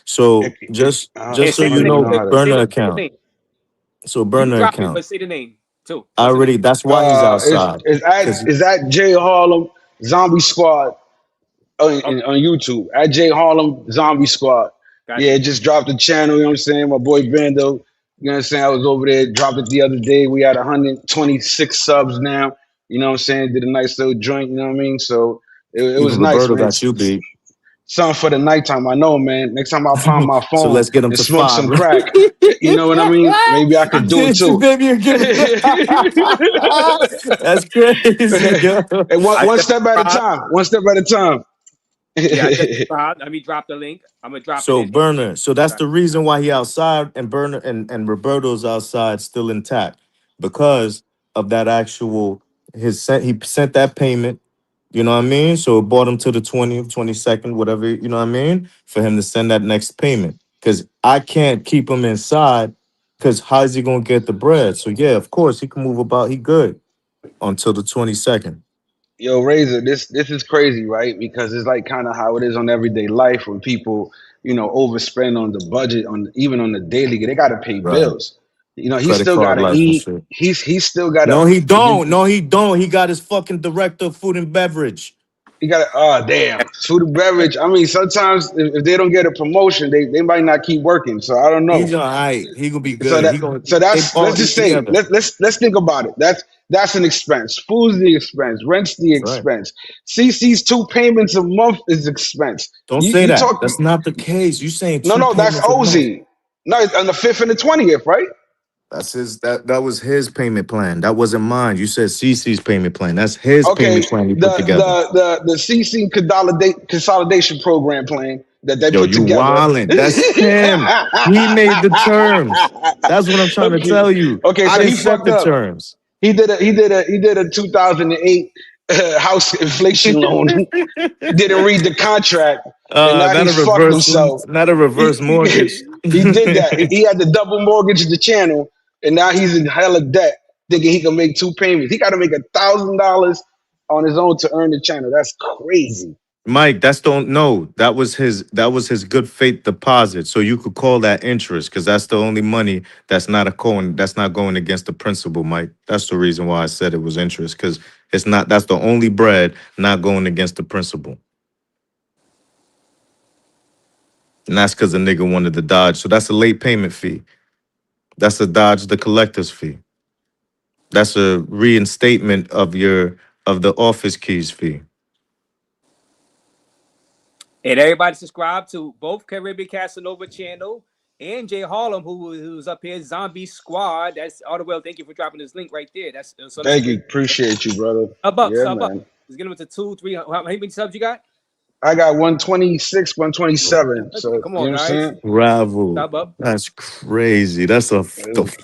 So And just so say I the don't you even name know know, how too. to. burner Say the account. name. So You can burner drop it, account. but say the name too. I What's the name? already that's why he's It's outside. it's at Cause it's at J Harlem Zombie Squad Okay. on YouTube at J Harlem Zombie Squad. Got Yeah, you. just dropped the channel. You know what I'm saying? My boy Bando. You know what I'm saying? I was over there, dropped it the other day. We had 126 subs now. You know what I'm saying? Did a nice little joint. You know what I mean? So it was even nice, Roberto man. got you beat. Something for the nighttime. I know, man. Next time I'll pound my So phone let's get him and to smoke 5. some crack. You know what I mean? Maybe I I could do it did you, too. baby. You're giving. That's crazy, yo. And I one just step at a subscribed. time. One step at a time. Yeah, I just subscribed. Let me drop the link. I'm gonna drop it So in here. Burner, so that's Got the reason why he outside and Burner and Roberto's outside still intact because of that actual he sent that payment. You know what I mean? So it brought him to the 20th, 22nd, whatever, you know what I mean? For him to send that next payment. Because I can't keep him inside because how's he gonna get the bread? So yeah, of course he can move about. He good until the 22nd. Yo, Razor, this is crazy, right? Because it's like kind of how it is on everyday life when people, overspend on the budget on even on the daily. They got to pay Right. bills. He Credit still got card to life and eat. shit. He's still got to. No, he don't. No, he don't. He got his fucking director of food and beverage. He got to. Oh damn, food and beverage. I mean, sometimes if they don't get a promotion, they might not keep working. So I don't know. He's all right. He gonna be So good. that He gonna so they that's all let's eat just say together. let's think about it. That's an expense. Food's the expense. Rent's the That's right. expense. CC's 2 payments a month is expense. Don't You say you that. talk That's not the case. You saying two no, that's payments a month. OZ. No, it's on the 5th and the 20th, right? That's his that was his payment plan. That wasn't mine. You said CC's payment plan. That's his Okay, payment plan he put the together. the CC consolidation program plan that they Yo, put you together. wildin'. That's him. He made the terms. That's what I'm trying to Okay, tell you. okay, I so didn't he set fucked the up. terms. He did a 2008 house inflation loan. Didn't read the contract, and now he's fucked himself. Not a reverse mortgage. He did that. He had to double mortgage the channel, and now he's in hella debt, thinking he can make 2 payments. He got to make $1,000 on his own to earn the channel. That's crazy. Mike, that was his good faith deposit. So you could call that interest because that's the only money that's not going against the principal, Mike. That's the reason why I said it was interest, because that's the only bread not going against the principal. And that's because the nigga wanted to dodge. So that's a late payment fee. That's a dodge the collector's fee. That's a reinstatement of of the office keys fee. And everybody subscribe to both Caribbean Casanova channel and Jay Harlem, who's up here, Zombie Squad. That's Artwell. Thank you for dropping this link right there. That's so Thank you. Appreciate you, brother. Yeah, sub up. man. Let's get them to 2, 3. How many subs you got? I got 126, 127. So, Come you know on, what I'm guys. saying? Ravel. Sub up. That's crazy. That's the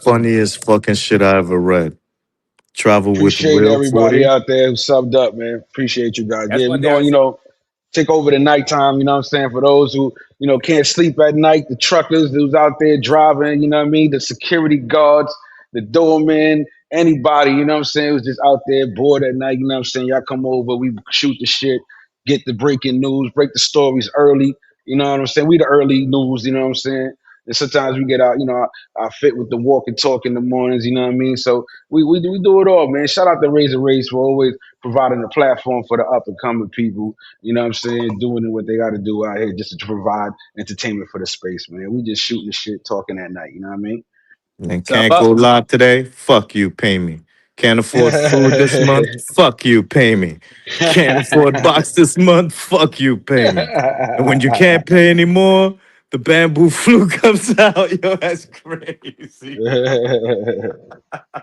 funniest fucking shit I ever read. Travel with Appreciate Will everybody 40. out there who subbed up, man. Appreciate you guys. That's Yeah, one we thing I going, see. take over the nighttime, you know what I'm saying? For those who, can't sleep at night, the truckers who's out there driving, you know what I mean? The security guards, the doormen, anybody, you know what I'm saying, who's just out there bored at night, you know what I'm saying? Y'all come over, we shoot the shit, get the breaking news, break the stories early, you know what I'm saying? We the early news, you know what I'm saying? And sometimes we get out, our fit with the walk and talk in the mornings, you know what I mean? So we do it all, man. Shout out to Raze for always providing a platform for the up and coming people, you know what I'm saying, doing what they got to do out here just to provide entertainment for the space, man. We just shooting the shit, talking at night, you know what I mean? And Sub can't go up. live today? Fuck you, pay me. Can't afford food this month? Fuck you, pay me. Can't afford box this month? Fuck you, pay me. And when you can't pay anymore, the bamboo flu comes out. Yo, that's crazy.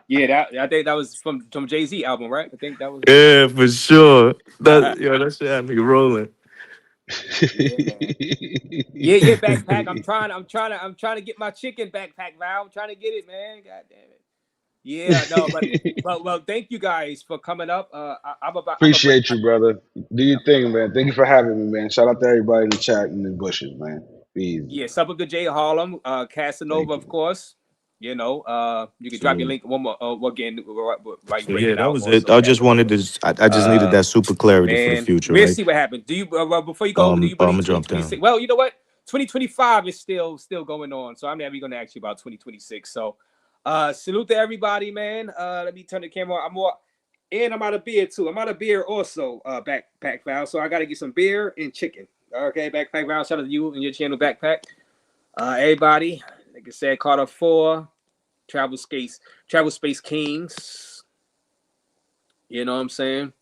Yeah, I think that was from Jay-Z album, right? I think that was. Yeah, for sure. That shit had me rolling. Yeah, man. Yeah, backpack. I'm trying to get my chicken backpack, Val. I'm trying to get it, man. God damn it. Yeah, no, but well, thank you guys for coming up. I'm about. I'm a break. Appreciate you, brother. Do your thing, man. Thank you for having me, man. Shout out to everybody in the chat and the bushes, man. Be easy. Yeah, sub up to Jay Harlem, Casanova, of course. You can drop your Salute. link one more again while you So break yeah, it that out. was it. Also, I just wanted Casanova. to. I just needed that super clarity for the Man, future, we'll right? see what happens. Do you before you go? Do you I'm believe gonna jump 2026? down. Well, you know what? 2025 is still going on. So I'm never going to ask you about 2026. So, salute to everybody, man. Let me turn the camera on. I'm out of beer too. I'm out of beer also. Backpack Val. So I got to get some beer and chicken. Okay, Backpack Val. Shout out to you and your channel, Backpack. Everybody, like I said, Carter 4, Travel Space Kings. You know what I'm saying?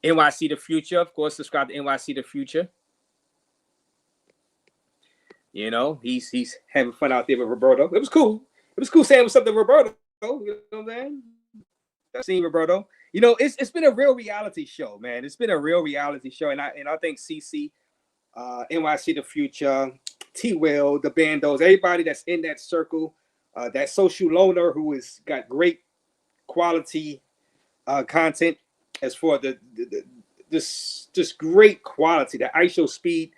NYC The Future, of course. Subscribe to NYC The Future. He's having fun out there with Roberto. It was cool. It was cool saying what's up to Roberto. You know what I'm saying? I've seen Roberto. It's been a real reality show, man. It's been a real reality show, and I think CC, NYC The Future, T Will, the Bandos, everybody that's in that circle, that social loner who has got great quality content as for this great quality, the ISO speed.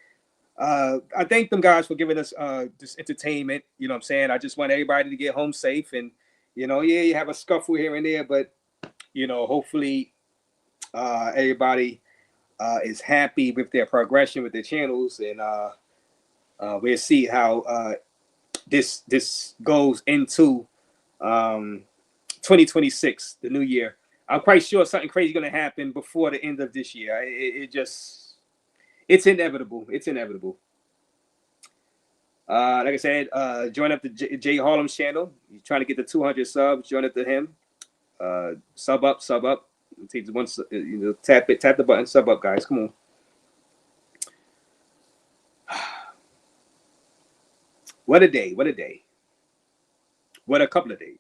I thank them guys for giving us this entertainment. You know what I'm saying? I just want everybody to get home safe, and you have a scuffle here and there, but hopefully everybody is happy with their progression with their channels, and we'll see how this goes into 2026, the new year. I'm quite sure something crazy is going to happen before the end of this year. It's inevitable. It's inevitable. Like I said, join up to Jay Harlem's channel. He's trying to get the 200 subs. Join up to him. Sub up. Take one, tap the button. Sub up, guys. Come on. What a day! What a day! What a couple of days!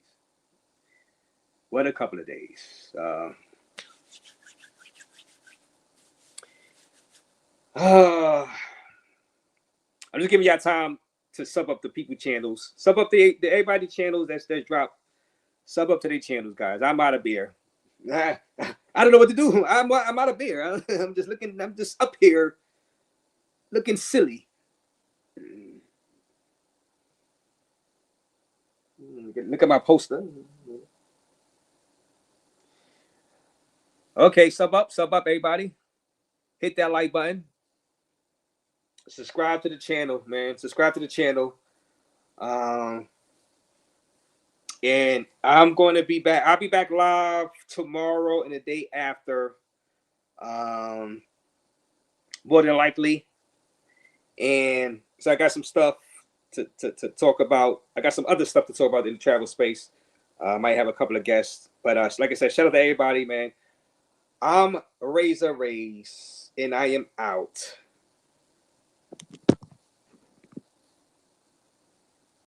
What a couple of days! I'm just giving y'all time to sub up the people channels. Sub up the everybody channels that's dropped. Sub up to their channels, guys. I'm out of beer. I don't know what to do. I'm out of beer. I'm just looking. I'm just up here looking silly. Look at my poster. Okay, sub up, everybody. Hit that like button. Subscribe to the channel, man. Subscribe to the channel. And I'm going to be back. I'll be back live tomorrow and the day after. More than likely. And so I got some stuff to talk about. I got some other stuff to talk about in the travel space. Might have a couple of guests. But like I said, shout out to everybody, man. I'm Raze, and I am out.